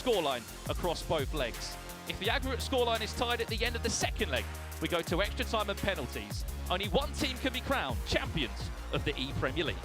scoreline across both legs. If the aggregate scoreline is tied at the end of the second leg, we go to extra time and penalties. Only one team can be crowned champions of the ePremier League.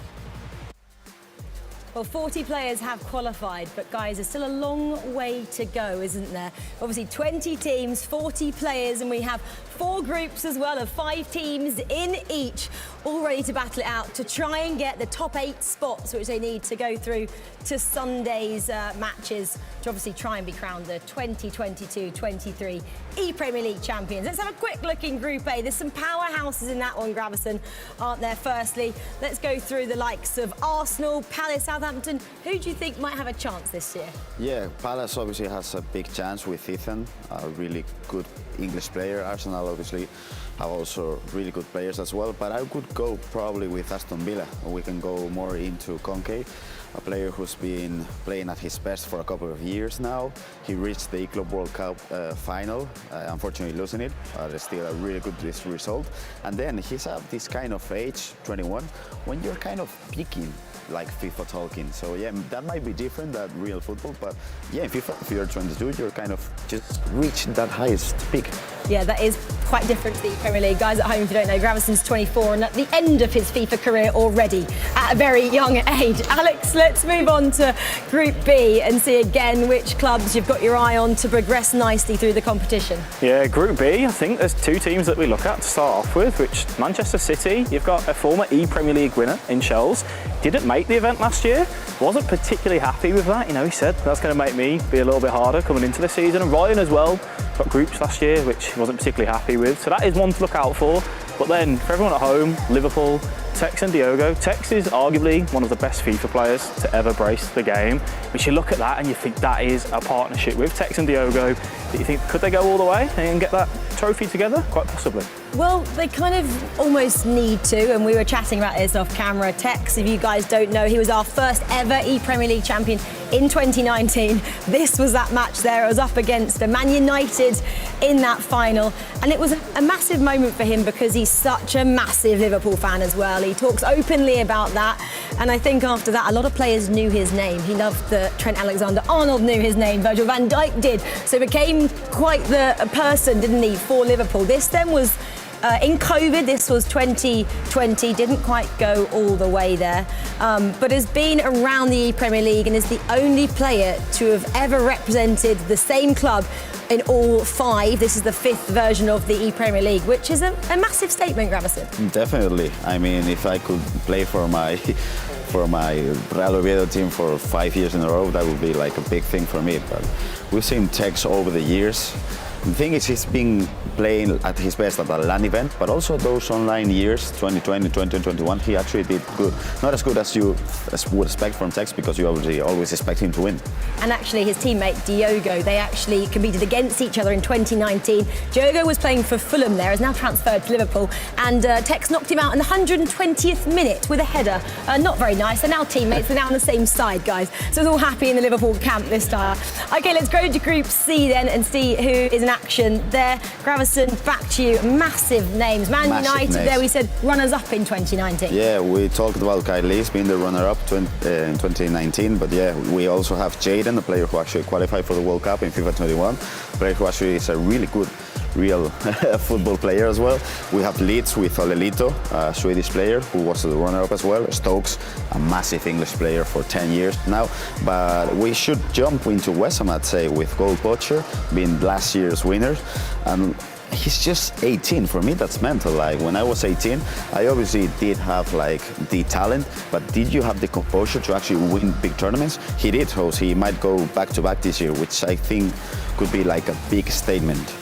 Well, 40 players have qualified, but guys, there's still a long way to go, isn't there? Obviously, 20 teams, 40 players, and we have 4 groups as well of 5 teams in each, all ready to battle it out to try and get the top 8 spots, which they need to go through to Sunday's matches to obviously try and be crowned the 2022-23 ePremier League champions. Let's have a quick look in Group A. There's some powerhouses in that one, Gravison, aren't there? Firstly, let's go through the likes of Arsenal, Palace, Southampton. Who do you think might have a chance this year? Yeah, Palace obviously has a big chance with Ethan, a really good English player. Arsenal obviously have also really good players as well, but I could go probably with Aston Villa. We can go more into Conke, a player who's been playing at his best for a couple of years now. He reached the Club World Cup final, unfortunately losing it, but it's still a really good result. And then he's at this kind of age, 21, when you're kind of peaking, like FIFA talking. So yeah, that might be different than real football, but yeah, in FIFA, if you're 22, you're kind of just reaching that highest peak. Yeah, that is quite different to the Premier League. Guys at home, if you don't know, Gravison's 24 and at the end of his FIFA career already at a very young age. Alex, let's move on to Group B and see again which clubs you've got your eye on to progress nicely through the competition. Yeah, Group B, I think there's 2 teams that we look at to start off with, which Manchester City, you've got a former ePremier League winner in Shells, didn't make the event last year, wasn't particularly happy with that. You know, he said that's going to make me be a little bit harder coming into the season. And Ryan as well got groups last year, which he wasn't particularly happy with. So that is one to look out for. But then for everyone at home, Liverpool, Tex and Diogo. Tex is arguably one of the best FIFA players to ever brace the game. Which you look at that and you think that is a partnership with Tex and Diogo. That you think, could they go all the way and get that trophy together? Quite possibly. Well, they kind of almost need to, and we were chatting about this off camera. Tex, if you guys don't know, he was our first ever ePremier League champion in 2019. This was that match there. It was up against Man United in that final, and it was a massive moment for him because he's such a massive Liverpool fan as well. He talks openly about that, and I think after that a lot of players knew his name. He loved that Trent Alexander-Arnold knew his name, Virgil van Dijk did, so became quite the person, didn't he, for Liverpool. This then was in COVID, this was 2020, didn't quite go all the way there, but has been around the Premier League and is the only player to have ever represented the same club in all 5. This is the 5th version of the ePremier League, which is a massive statement, Gravison. Definitely. I mean, if I could play for my Real Oviedo team for 5 years in a row, that would be like a big thing for me. But we've seen Tex over the years. The thing is, he's been playing at his best at the LAN event, but also those online years, 2020, 2021, he actually did good. Not as good as you would expect from Tex, because you obviously always expect him to win. And actually his teammate Diogo, they actually competed against each other in 2019. Diogo was playing for Fulham there, has now transferred to Liverpool, and Tex knocked him out in the 120th minute with a header. Not very nice. They're now teammates, they're now on the same side, guys. So they're all happy in the Liverpool camp this time. Okay, let's go to Group C then and see who is in action there. Gravison, back to you. Massive names. Man United there, we said runners-up in 2019. Yeah, we talked about Kylie being the runner-up in 2019, but yeah, we also have Jaden, a player who actually qualified for the World Cup in FIFA 21, a player who actually is a really good real football player as well. We have Leeds with Olelito, a Swedish player who was the runner-up as well. Stokes, a massive English player for 10 years now. But we should jump into West Ham, I'd say, with Gold Poacher being last year's winner. And he's just 18. For me, that's mental. Like, when I was 18, I obviously did have like the talent, but did you have the composure to actually win big tournaments? He did, so he might go back-to-back this year, which I think could be like a big statement.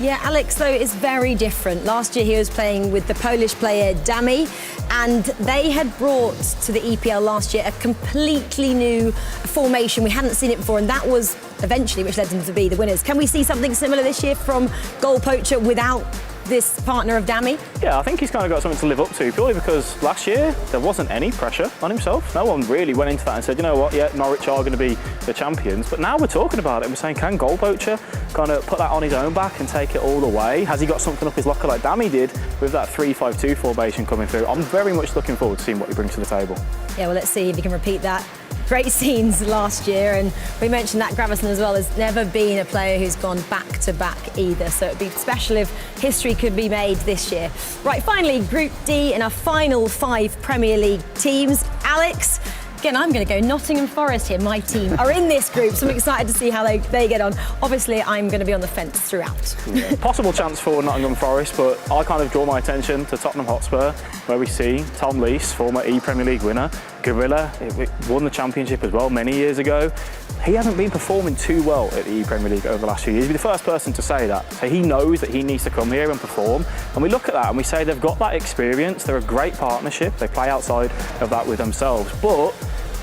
Yeah, Alex, though, is very different. Last year he was playing with the Polish player Dami, and they had brought to the EPL last year a completely new formation. We hadn't seen it before, and that was eventually which led them to be the winners. Can we see something similar this year from Goal Poacher without this partner of Dami? Yeah, I think he's kind of got something to live up to, purely because last year there wasn't any pressure on himself. No one really went into that and said, you know what, yeah, Norwich are going to be the champions. But now we're talking about it and we're saying, can Goal Poacher kind of put that on his own back and take it all the way? Has he got something up his locker like Dami did with that 3-5-2 formation coming through? I'm very much looking forward to seeing what he brings to the table. Yeah, well, let's see if he can repeat that Great scenes last year, and we mentioned that Gravison as well has never been a player who's gone back-to-back either, so it'd be special if history could be made this year. Right, finally, Group D in our final 5 Premier League teams. Alex, again, I'm going to go Nottingham Forest here. My team are in this group, so I'm excited to see how they get on. Obviously, I'm going to be on the fence throughout. Yeah. Possible chance for Nottingham Forest, but I kind of draw my attention to Tottenham Hotspur, where we see Tom Lees, former ePremier League winner, Gorilla, won the championship as well many years ago. He hasn't been performing too well at the ePremier League over the last few years. He'd be the first person to say that. So he knows that he needs to come here and perform. And we look at that and we say they've got that experience. They're a great partnership. They play outside of that with themselves. But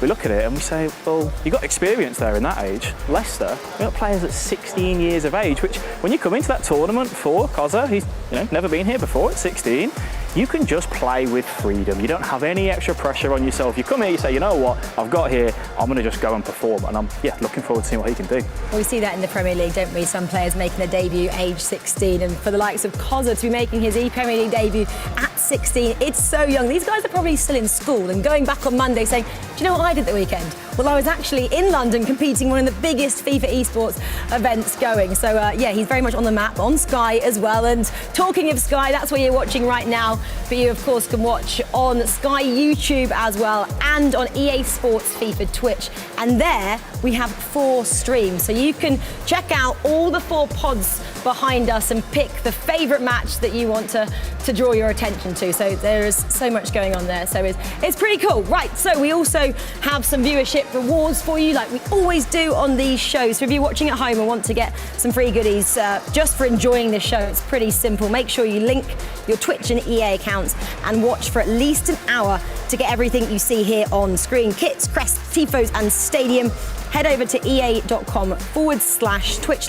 we look at it and we say, well, you've got experience there in that age. Leicester, we've got players at 16 years of age, which when you come into that tournament for Koza, he's never been here before at 16, you can just play with freedom. You don't have any extra pressure on yourself. You come here, you say, you know what, I've got here, I'm going to just go and perform. And I'm looking forward to seeing what he can do. Well, we see that in the Premier League, don't we? Some players making their debut age 16, and for the likes of Koza to be making his ePremier League debut at 16, it's so young. These guys are probably still in school and going back on Monday saying, do you know what I did the weekend? Well, I was actually in London competing in one of the biggest FIFA esports events going. So, he's very much on the map, on Sky as well. And talking of Sky, that's what you're watching right now. But you, of course, can watch on Sky YouTube as well and on EA Sports FIFA Twitch. And there we have 4 streams. So you can check out all the 4 pods behind us and pick the favourite match that you want to draw your attention to. So there is so much going on there. So it's pretty cool. Right, so we also have some viewership rewards for you like we always do on these shows. So if you're watching at home and want to get some free goodies just for enjoying this show, it's pretty simple. Make sure you link your Twitch and EA accounts and watch for at least an hour to get everything you see here on screen. Kits, crests, tifos and stadium. Head over to ea.com/Twitch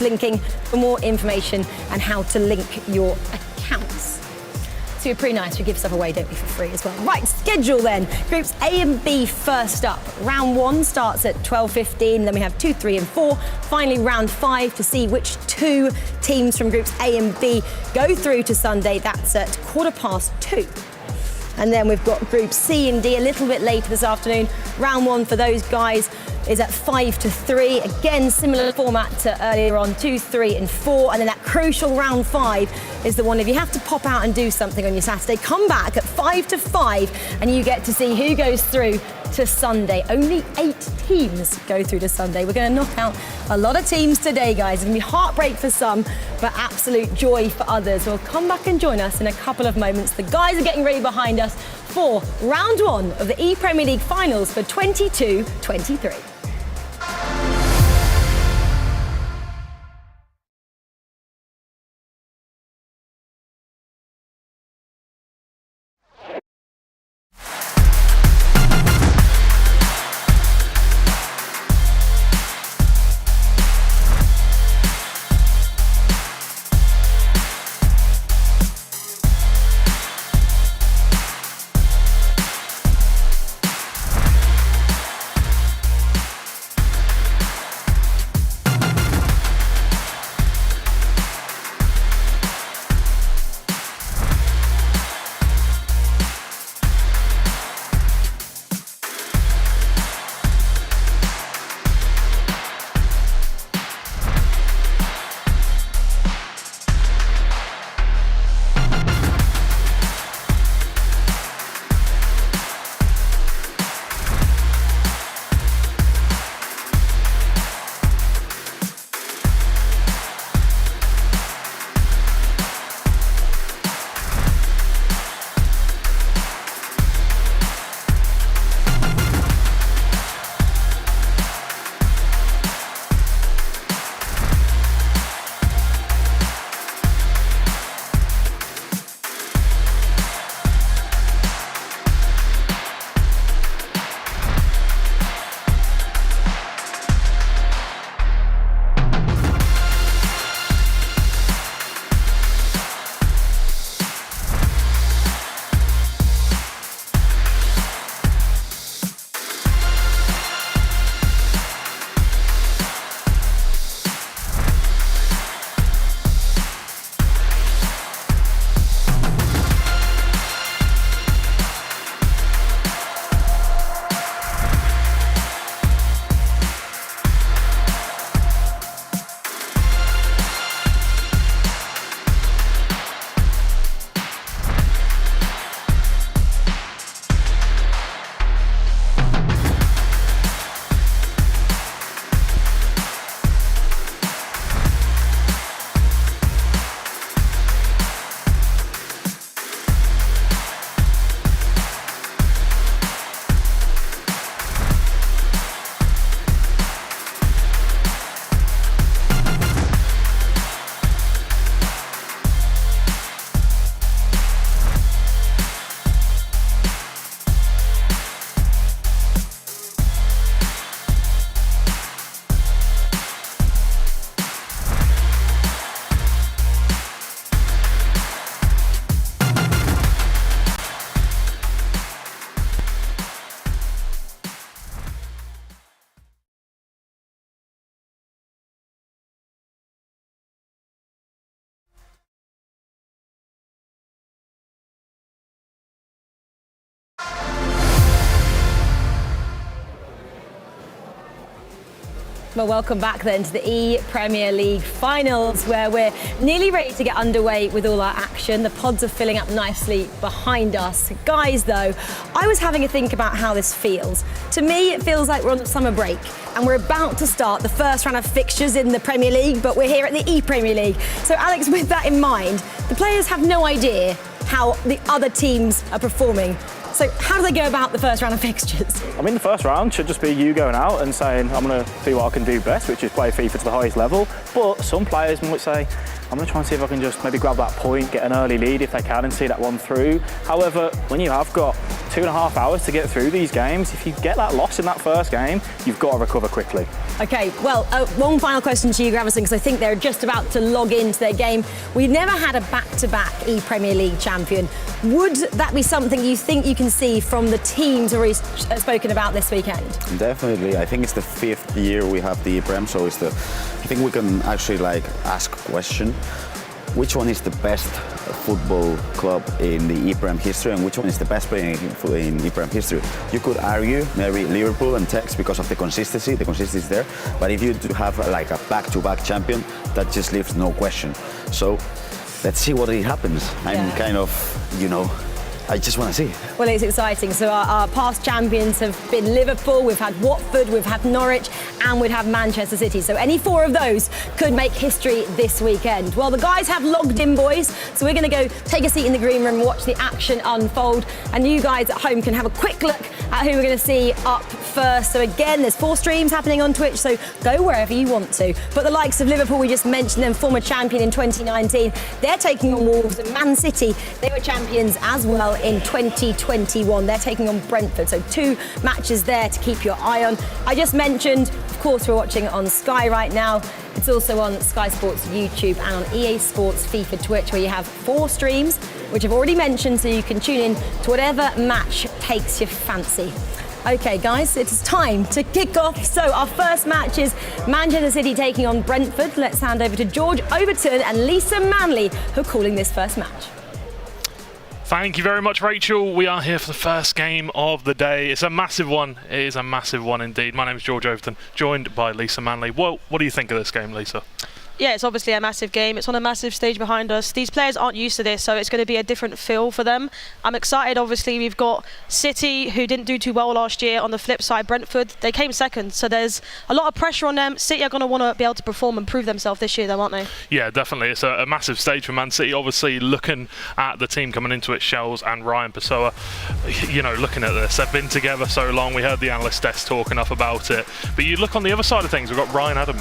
linking for more information and how to link your accounts. So we're pretty nice, we give stuff away, don't we, for free as well. Right, schedule then. Groups A and B first up. Round 1 starts at 12:15, then we have 2, 3 and 4. Finally, round 5 to see which 2 teams from groups A and B go through to Sunday. That's at 2:15. And then we've got group C and D a little bit later this afternoon. Round 1 for those guys is at 5 to 3. Again, similar format to earlier on, 2, 3 and 4. And then that crucial round 5 is the one if you have to pop out and do something on your Saturday, come back at 5 to 5 and you get to see who goes through to Sunday. Only 8 teams go through to Sunday. We're going to knock out a lot of teams today, guys. It's going to be heartbreak for some, but absolute joy for others. Well, come back and join us in a couple of moments. The guys are getting ready behind us for round 1 of the ePremier League finals for 22-23. Well, welcome back then to the ePremier League finals, where we're nearly ready to get underway with all our action. The pods are filling up nicely behind us. Guys, though, I was having a think about how this feels. To me, it feels like we're on the summer break and we're about to start the first round of fixtures in the Premier League, but we're here at the ePremier League. So, Alex, with that in mind, the players have no idea how the other teams are performing. So how do they go about the first round of fixtures? I mean, the first round should just be you going out and saying, I'm going to do what I can do best, which is play FIFA to the highest level. But some players might say, I'm going to try and see if I can just maybe grab that point, get an early lead if they can and see that one through. However, when you have got 2.5 hours to get through these games, if you get that loss in that first game, you've got to recover quickly. OK, well, one final question to you, Gravison, because I think they're just about to log into their game. We've never had a back-to-back ePremier League champion. Would that be something you think you can see from the teams already spoken about this weekend? Definitely. I think it's the 5th year we have the ePrem, so I think we can actually ask a question. Which one is the best football club in the ePrem history, and which one is the best player in ePrem history? You could argue maybe Liverpool and Tex because of the consistency is there. But if you do have a back-to-back champion, that just leaves no question. So let's see what happens. I'm kind of, I just want to see. Well, it's exciting. So our past champions have been Liverpool, we've had Watford, we've had Norwich, and we'd have Manchester City. So any 4 of those could make history this weekend. Well, the guys have logged in, boys. So we're going to go take a seat in the green room and watch the action unfold. And you guys at home can have a quick look at who we're going to see up first. So again, there's 4 streams happening on Twitch, so go wherever you want to. But the likes of Liverpool, we just mentioned them, former champion in 2019, they're taking on Wolves. And Man City, they were champions as well in 2021. They're taking on Brentford. So 2 matches there to keep your eye on. I just mentioned, of course, we're watching on Sky right now. It's also on Sky Sports YouTube and on EA Sports FIFA Twitch, where you have 4 streams, which I've already mentioned, so you can tune in to whatever match takes your fancy. OK, guys, it's time to kick off. So our first match is Manchester City taking on Brentford. Let's hand over to George Overton and Lisa Manley, who are calling this first match. Thank you very much, Rachel. We are here for the first game of the day. It's a massive one. It is a massive one indeed. My name is George Overton, joined by Lisa Manley. Well, what do you think of this game, Lisa? Yeah, it's obviously a massive game. It's on a massive stage behind us. These players aren't used to this, so it's going to be a different feel for them. I'm excited, obviously. We've got City, who didn't do too well last year. On the flip side, Brentford, they came second, so there's a lot of pressure on them. City are going to want to be able to perform and prove themselves this year, though, aren't they? Yeah, definitely. It's a massive stage for Man City. Obviously, looking at the team coming into it, Shells and Ryan Pessoa, looking at this, they've been together so long. We heard the analyst desk talk enough about it. But you look on the other side of things, we've got Adam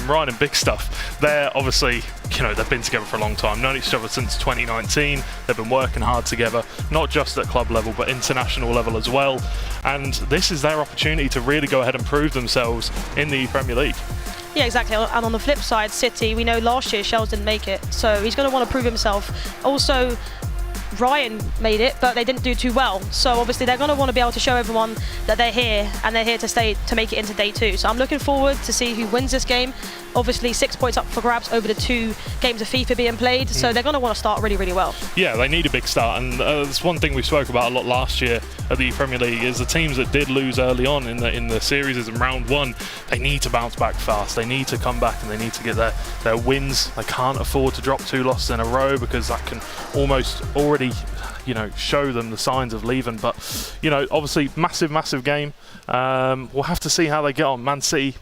Ryan and Big Stuff. They're obviously, they've been together for a long time, known each other since 2019. They've been working hard together, not just at club level, but international level as well. And this is their opportunity to really go ahead and prove themselves in the Premier League. Yeah, exactly. And on the flip side, City, we know last year Shells didn't make it, so he's going to want to prove himself. Also, Ryan made it, but they didn't do too well. So obviously they're going to want to be able to show everyone that they're here and they're here to stay to make it into day 2. So I'm looking forward to see who wins this game. Obviously 6 points up for grabs over the 2 games of FIFA being played. So they're going to want to start really, really well. Yeah, they need a big start, and it's one thing we spoke about a lot last year at the Premier League is the teams that did lose early on in the series in round 1. They need to bounce back fast. They need to come back and they need to get their wins. They can't afford to drop 2 losses in a row, because that can almost already show them the signs of leaving. But obviously massive game. We'll have to see how they get on. Man City,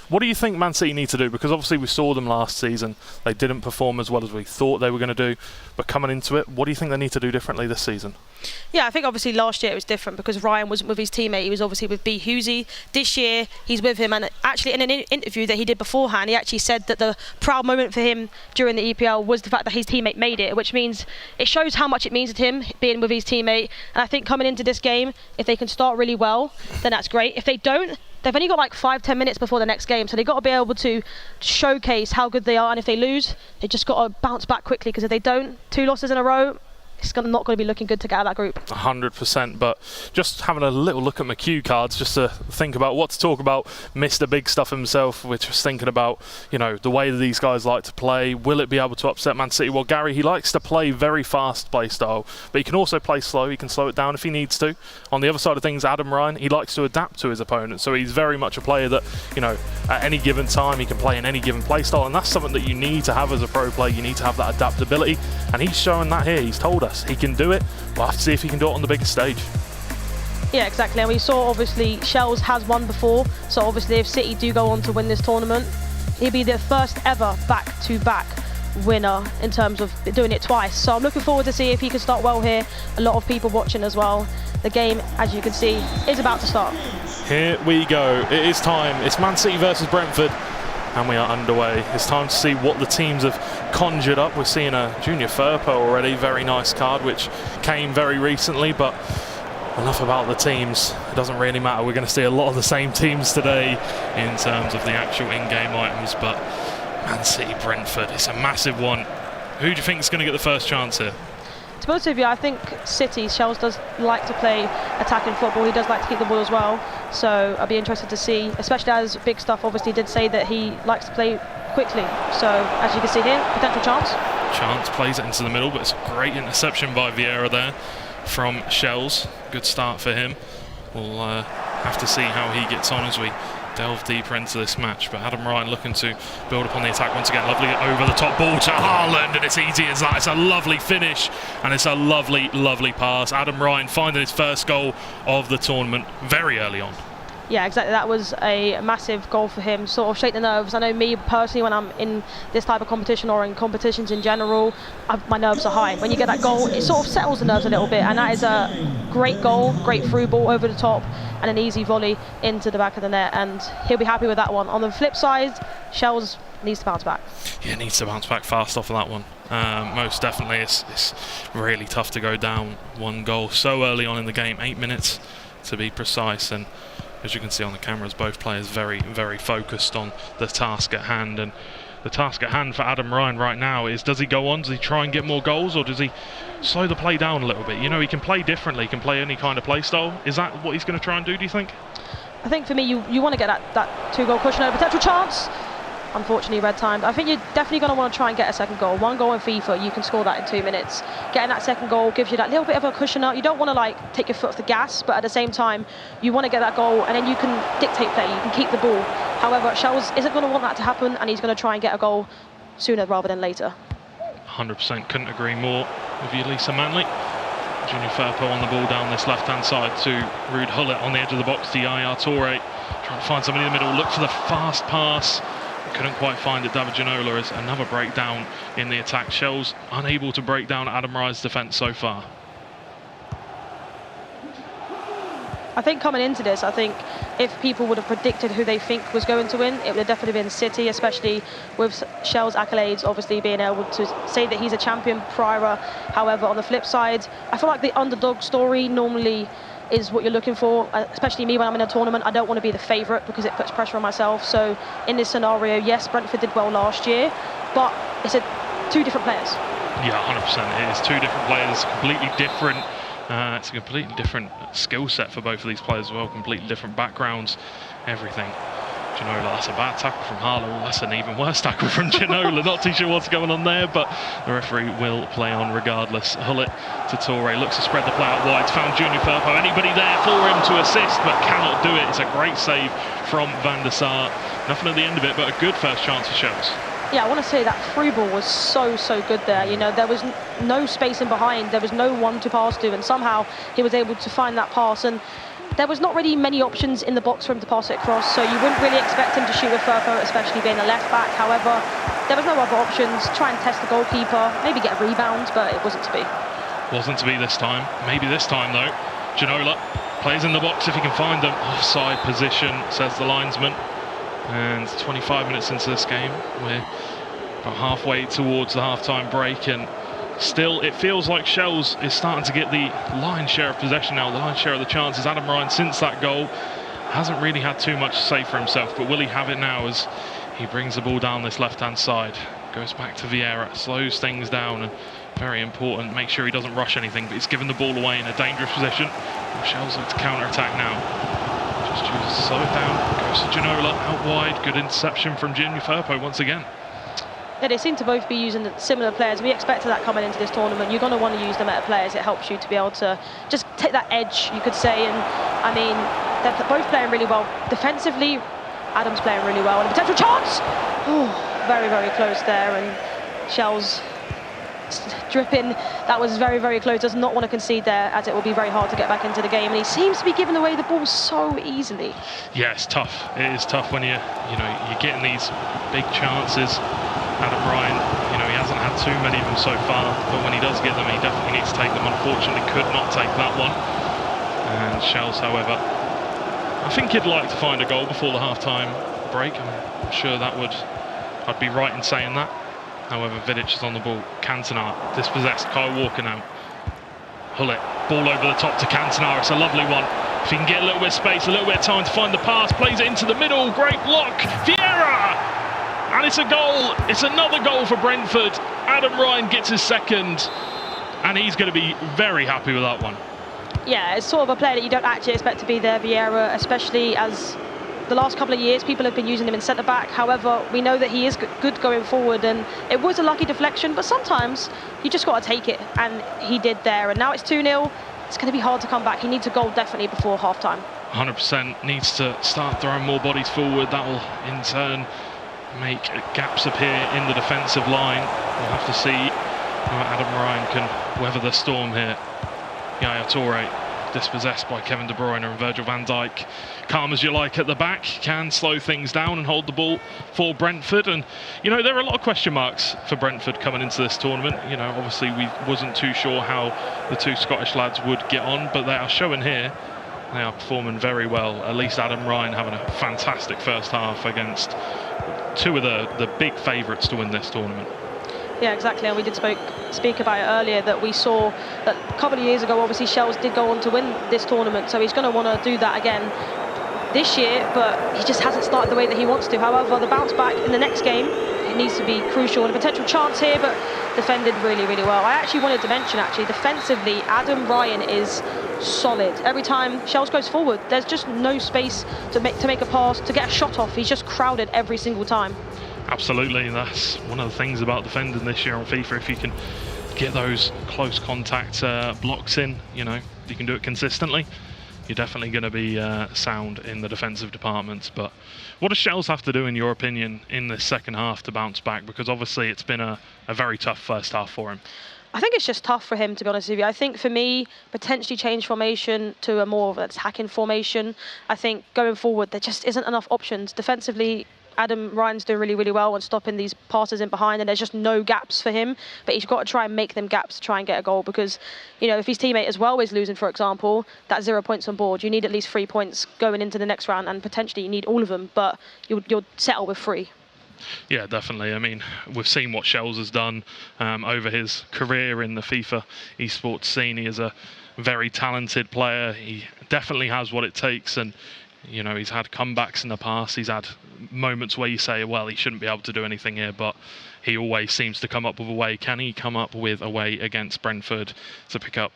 what do you think Man City need to do? Because obviously we saw them last season. They didn't perform as well as we thought they were going to do. But coming into it, what do you think they need to do differently this season? Yeah, I think obviously last year it was different because Ryan wasn't with his teammate. He was obviously with B. Hughesy. This year he's with him, and actually in an interview that he did beforehand, he actually said that the proud moment for him during the EPL was the fact that his teammate made it, which means it shows how much it means to him being with his teammate. And I think coming into this game, if they can start really well, then that's great. If they don't, they've only got 5-10 minutes before the next game, so they've got to be able to showcase how good they are. And if they lose, they just got to bounce back quickly, because if they don't, 2 losses in a row, it's not going to be looking good to get out of that group. 100%, but just having a little look at my cue cards just to think about what to talk about. Mr. Big Stuff himself, we're just thinking about, you know, the way that these guys like to play. Will it be able to upset Man City? Well, Gary, he likes to play very fast play style, but he can also play slow. He can slow it down if he needs to. On the other side of things, Adam Ryan, he likes to adapt to his opponent, so he's very much a player that, you know, at any given time he can play in any given play style, and that's something that you need to have as a pro player. You need to have that adaptability, and he's showing that here. He's told us he can do it. We'll have to see if he can do it on the biggest stage. Yeah, exactly. And we saw, obviously, Shells has won before, so obviously if City do go on to win this tournament, he'll be their first ever back-to-back winner in terms of doing it twice. So I'm looking forward to see if he can start well here. A lot of people watching as well. The game, as you can see, is about to start. Here we go. It is time. It's Man City versus Brentford, and we are underway. It's time to see what the teams have conjured up. We're seeing a Junior Firpo already, very nice card, which came very recently, but enough about the teams. It doesn't really matter. We're going to see a lot of the same teams today in terms of the actual in-game items, but Man City, Brentford, it's a massive one. Who do you think is going to get the first chance here? To be honest with you, I think City, Shells does like to play attacking football. He does like to keep the ball as well. So I'll be interested to see, especially as Big Stuff obviously did say that he likes to play quickly. So as you can see here, potential chance. Chance plays it into the middle, but it's a great interception by Vieira there from Shells. Good start for him. We'll have to see how he gets on as we delve deeper into this match, but Adam Ryan looking to build upon the attack once again. Lovely over the top ball to Haaland, and it's easy as that. It's a lovely finish, and it's a lovely, lovely pass. Adam Ryan finding his first goal of the tournament very early on. Yeah, exactly. That was a massive goal for him. Sort of shake the nerves. I know me personally, when I'm in this type of competition or in competitions in general, my nerves are high. When you get that goal, it sort of settles the nerves a little bit, and that is a great goal, great through ball over the top, and an easy volley into the back of the net, and he'll be happy with that one. On the flip side, Shells needs to bounce back. Yeah, needs to bounce back fast off of that one. Most definitely. It's really tough to go down one goal so early on in the game, 8 minutes to be precise, and as you can see on the cameras, both players very, very focused on the task at hand. And the task at hand for Adam Ryan right now is, does he go on, does he try and get more goals, or does he slow the play down a little bit? You know, he can play differently, he can play any kind of play style. Is that what he's going to try and do, do you think? I think for me, you want to get that two-goal cushion at a potential chance. Unfortunately, red timed. I think you're definitely going to want to try and get a second goal. One goal in FIFA, you can score that in 2 minutes. Getting that second goal gives you that little bit of a cushion up. You don't want to like take your foot off the gas, but at the same time, you want to get that goal, and then you can dictate play. You can keep the ball. However, Shells isn't going to want that to happen, and he's going to try and get a goal sooner rather than later. 100%, couldn't agree more with you, Lisa Manley. Junior Firpo on the ball down this left-hand side to Ruud Gullit on the edge of the box to Yaya Toure. Trying to find somebody in the middle, look for the fast pass. Couldn't quite find it. David Ginola is another breakdown in the attack. Shells unable to break down Adam Ryan's defence so far. I think coming into this, I think if people would have predicted who they think was going to win, it would have definitely been City, especially with Shells' accolades, obviously being able to say that he's a champion prior. However, on the flip side, I feel like the underdog story normally is what you're looking for, especially me when I'm in a tournament. I don't want to be the favourite because it puts pressure on myself. So in this scenario, yes, Brentford did well last year, but it's two different players. Yeah, 100%. It is two different players. It's completely different. It's a completely different skill set for both of these players as well. Completely different backgrounds, everything. Ginola, that's a bad tackle from Haaland. That's an even worse tackle from Ginola. Not too sure what's going on there, but the referee will play on regardless. Gullit to Toure, looks to spread the play out wide. Found Junior Firpo. Anybody there for him to assist, but cannot do it. It's a great save from Van der Sar. Nothing at the end of it, but a good first chance for Shells. Yeah, I want to say that through ball was so good there. You know, there was no space in behind. There was no one to pass to, and somehow he was able to find that pass. And there was not really many options in the box for him to pass it across, so you wouldn't really expect him to shoot with Firpo, especially being a left back. However, there was no other options. Try and test the goalkeeper, maybe get a rebound, but it wasn't to be. Wasn't to be this time. Maybe this time though. Ginola plays in the box if he can find them. Offside position, says the linesman. And 25 minutes into this game, we're about halfway towards the half-time break, and still it feels like Shells is starting to get the lion's share of possession now, the lion's share of the chances. Adam Ryan, since that goal, hasn't really had too much to say for himself, but will he have it now as he brings the ball down this left-hand side? Goes back to Vieira, slows things down, and Very important. Make sure he doesn't rush anything, but he's given the ball away in a dangerous position. Shell's look to counter-attack now. Just chooses to slow it down. Goes to Ginola out wide. Good interception from Junior Firpo once again. Yeah, they seem to both be using similar players. We expected that coming into this tournament. You're going to want to use the meta players. It helps you to be able to just take that edge, you could say. And I mean, they're both playing really well. Defensively, Adam's playing really well. And a potential chance! Oh, very, very close there. And Shell's dripping. That was very, very close. Does not want to concede there, as it will be very hard to get back into the game. And he seems to be giving away the ball so easily. Yeah, it's tough. It is tough when you're getting these big chances. Adam Bruyne, he hasn't had too many of them so far, but when he does get them, he definitely needs to take them. Unfortunately, could not take that one. And Shells, however, I think he'd like to find a goal before the half-time break. I'm sure I'd be right in saying that. However, Vidic is on the ball. Cantona, dispossessed. Kyle Walker now. Hullet, ball over the top to Cantona. It's a lovely one. If he can get a little bit of space, a little bit of time to find the pass, plays it into the middle. Great block. Vieira! And it's a goal. It's another goal for Brentford. Adam Ryan gets his second, and he's going to be very happy with that one. Yeah, it's sort of a player that you don't actually expect to be there, Vieira, especially as the last couple of years people have been using him in centre-back. However, we know that he is good going forward, and it was a lucky deflection, but sometimes you just got to take it, and he did there. And now it's 2-0. It's going to be hard to come back. He needs a goal definitely before half-time. 100% needs to start throwing more bodies forward. That will, in turn, make gaps appear in the defensive line. We'll have to see how Adam Ryan can weather the storm here. Yaya Toure, dispossessed by Kevin De Bruyne and Virgil van Dijk. Calm as you like at the back, can slow things down and hold the ball for Brentford. And there are a lot of question marks for Brentford coming into this tournament. Obviously we wasn't too sure how the two Scottish lads would get on, but they are showing here they are performing very well. At least Adam Ryan having a fantastic first half against two of the big favourites to win this tournament. Yeah, exactly, and we did speak about it earlier, that we saw that a couple of years ago, obviously Shells did go on to win this tournament, so he's going to want to do that again this year, but he just hasn't started the way that he wants to. However, the bounce back in the next game, it needs to be crucial, and a potential chance here, but defended really, really well. I actually wanted to mention, defensively, Adam Ryan is solid. Every time Shells goes forward, there's just no space to make a pass, to get a shot off. He's just crowded every single time. Absolutely, that's one of the things about defending this year on FIFA. If you can get those close contact blocks in, you can do it consistently, you're definitely going to be sound in the defensive departments. But what does Shells have to do, in your opinion, in this second half to bounce back? Because obviously it's been a very tough first half for him. I think it's just tough for him, to be honest with you. I think for me, potentially change formation to a more of an attacking formation. I think going forward, there just isn't enough options. Defensively, Adam Ryan's doing really, really well on stopping these passes in behind, and there's just no gaps for him. But he's got to try and make them gaps to try and get a goal, because, if his teammate as well is losing, for example, that's 0 points on board. You need at least 3 points going into the next round, and potentially you need all of them, but you'll settle with 3. Yeah, definitely. I mean, we've seen what Shells has done over his career in the FIFA esports scene. He is a very talented player. He definitely has what it takes, and he's had comebacks in the past. He's had moments where you say, well, he shouldn't be able to do anything here, but he always seems to come up with a way. Can he come up with a way against Brentford to pick up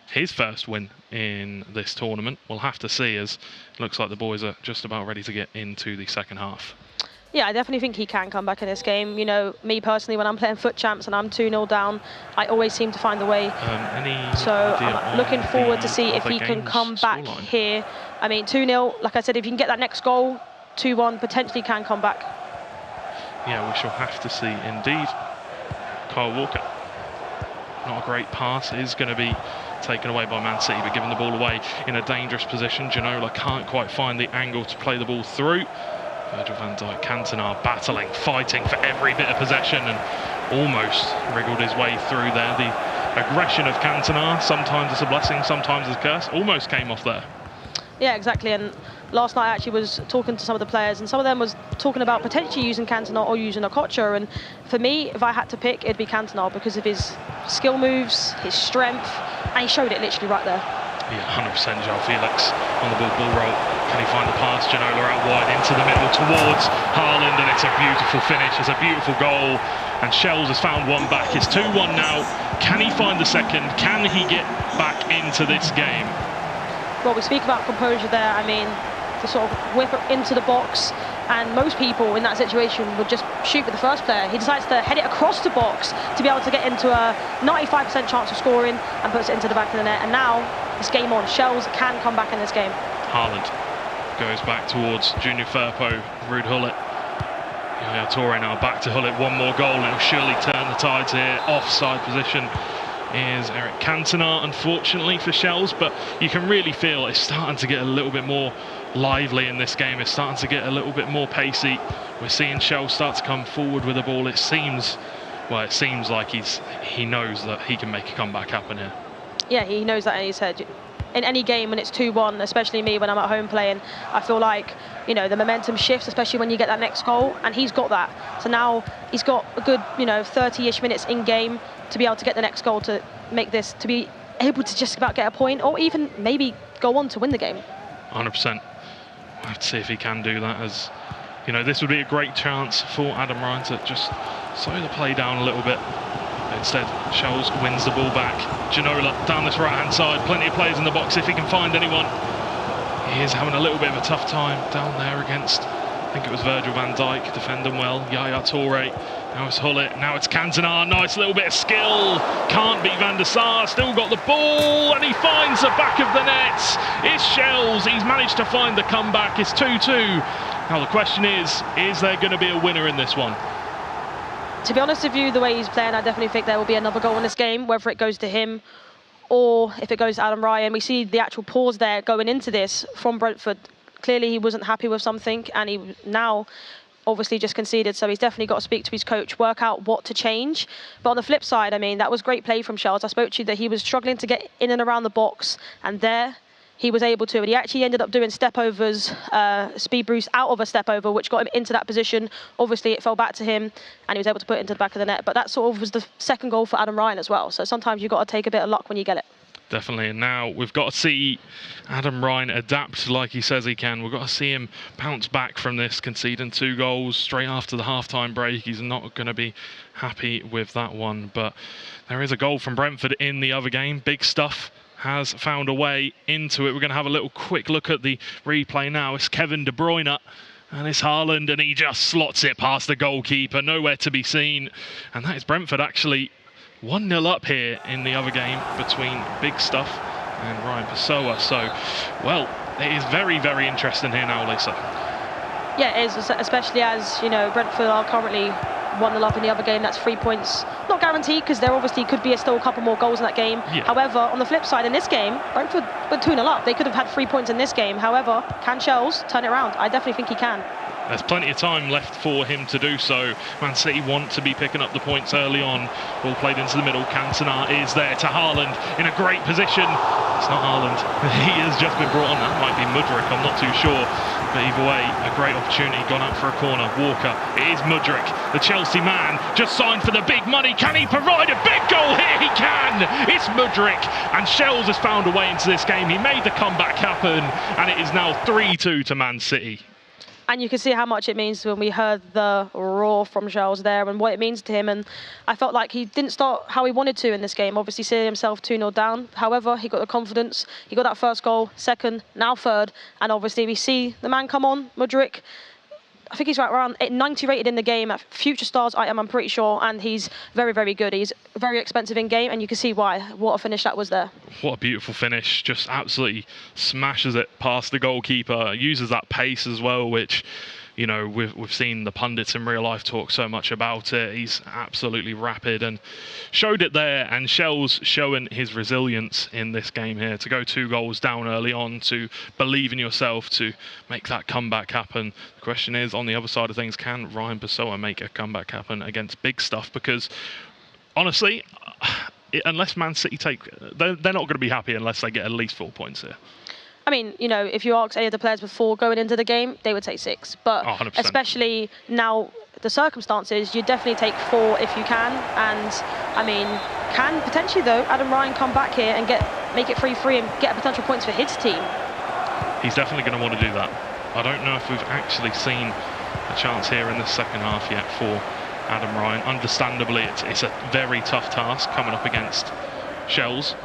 his first win in this tournament? We'll have to see, as it looks like the boys are just about ready to get into the second half. Yeah, I definitely think he can come back in this game. Me personally, when I'm playing Foot Champs and I'm 2-0 down, I always seem to find a way. So I'm looking forward to see if he can come back here. I mean, 2-0, like I said, if you can get that next goal, 2-1, potentially can come back. Yeah, we shall have to see indeed. Kyle Walker, not a great pass, is going to be taken away by Man City, but giving the ball away in a dangerous position. Ginola can't quite find the angle to play the ball through. Virgil van Dijk, Cantona battling, fighting for every bit of possession, and almost wriggled his way through there. The aggression of Cantona, sometimes it's a blessing, sometimes it's a curse, almost came off there. Yeah, exactly. And last night I actually was talking to some of the players, and some of them was talking about potentially using Cantona or using Okocha. And for me, if I had to pick, it'd be Cantona, because of his skill moves, his strength, and he showed it literally right there. Yeah, 100% João Felix on the ball roll. Can he find the pass? Ginola out wide into the middle towards Haaland, and it's a beautiful finish. It's a beautiful goal, and Shells has found one back. It's 2-1 now. Can he find the second? Can he get back into this game? Well, we speak about composure there. I mean, to sort of whip it into the box, and most people in that situation would just shoot with the first player. He decides to head it across the box to be able to get into a 95% chance of scoring and puts it into the back of the net. And now it's game on. Shells can come back in this game. Haaland goes back towards Junior Firpo, Ruud Gullit. Yaya Toure now back to Gullit. One more goal, and it'll surely turn the tides here. Offside position is Eric Cantona, unfortunately for Shells, but you can really feel it's starting to get a little bit more lively in this game. It's starting to get a little bit more pacey. We're seeing Shells start to come forward with the ball. It seems like he knows that he can make a comeback happen here. Yeah, he knows that in his head. In any game when it's 2-1, especially me when I'm at home playing, I feel like, you know, the momentum shifts, especially when you get that next goal, and he's got that. So now he's got a good, 30-ish minutes in game to be able to get the next goal, to make this, to be able to just about get a point, or even maybe go on to win the game. 100%. We'll have to see if he can do that, as, this would be a great chance for Adam Ryan to just slow the play down a little bit. Instead, Shells wins the ball back. Ginola down this right-hand side. Plenty of players in the box if he can find anyone. He is having a little bit of a tough time down there against, I think it was Virgil van Dijk, defending well. Yaya Toure. Now it's Gullit. Now it's Cantona. Nice little bit of skill. Can't beat Van der Sar. Still got the ball, and he finds the back of the net. It's Shells. He's managed to find the comeback. It's 2-2. Now the question is there going to be a winner in this one? To be honest with you, the way he's playing, I definitely think there will be another goal in this game, whether it goes to him or if it goes to Adam Ryan. We see the actual pause there going into this from Brentford. Clearly he wasn't happy with something, and he now obviously just conceded, so he's definitely got to speak to his coach, work out what to change. But on the flip side, I mean, that was great play from Shells. I spoke to you that he was struggling to get in and around the box, and there he was able to, and he actually ended up doing step-overs, speed boost out of a step-over, which got him into that position. Obviously, it fell back to him, and he was able to put it into the back of the net. But that sort of was the second goal for Adam Ryan as well. So sometimes you've got to take a bit of luck when you get it. Definitely, and now we've got to see Adam Ryan adapt like he says he can. We've got to see him bounce back from this, conceding 2 goals straight after the half-time break. He's not going to be happy with that one, but there is a goal from Brentford in the other game. Big stuff has found a way into it. We're going to have a little quick look at the replay now. It's Kevin De Bruyne, and it's Haaland, and he just slots it past the goalkeeper, nowhere to be seen. And that is Brentford actually 1-0 up here in the other game between Big Stuff and Ryan Pessoa. So, well, it is very, very interesting here now, Lisa. Yeah, it is, especially as, Brentford are currently 1-0 up in the other game. That's 3 points. Not guaranteed, because there obviously could be still a couple more goals in that game. Yeah. However, on the flip side, in this game, Brentford were 2-0 up. They could have had 3 points in this game. However, can Shells turn it around? I definitely think he can. There's plenty of time left for him to do so. Man City want to be picking up the points early on. Ball played into the middle. Cantona is there to Haaland in a great position. It's not Haaland. He has just been brought on. That might be Mudryk. I'm not too sure. But either way, a great opportunity. Gone out for a corner. Walker. It is Mudryk, the Chelsea man, just signed for the big money. Can he provide a big goal here? He can. It's Mudryk. And Shells has found a way into this game. He made the comeback happen. And it is now 3-2 to Man City. And you can see how much it means when we heard the roar from Shells there and what it means to him. And I felt like he didn't start how he wanted to in this game, obviously seeing himself 2-0 down. However, he got the confidence. He got that first goal, second, now third. And obviously we see the man come on, Mudryk. I think he's right around 90 rated in the game at Future Stars item, I'm pretty sure. And he's very, very good. He's very expensive in game, and you can see why. What a finish that was there. What a beautiful finish. Just absolutely smashes it past the goalkeeper. Uses that pace as well, which, we've seen the pundits in real life talk so much about it. He's absolutely rapid and showed it there. And Shells showing his resilience in this game here. To go 2 goals down early on, to believe in yourself, to make that comeback happen. The question is, on the other side of things, can Ryan Pessoa make a comeback happen against Big Stuff? Because, honestly, unless Man City they're not going to be happy unless they get at least 4 points here. I mean, if you ask any of the players before going into the game, they would take 6. But 100%. Especially now, the circumstances, you definitely take 4 if you can. And, I mean, Can potentially, though, Adam Ryan come back here and make it 3-3 and get potential points for his team? He's definitely going to want to do that. I don't know if we've actually seen a chance here in the second half yet for Adam Ryan. Understandably, it's a very tough task coming up against Shells,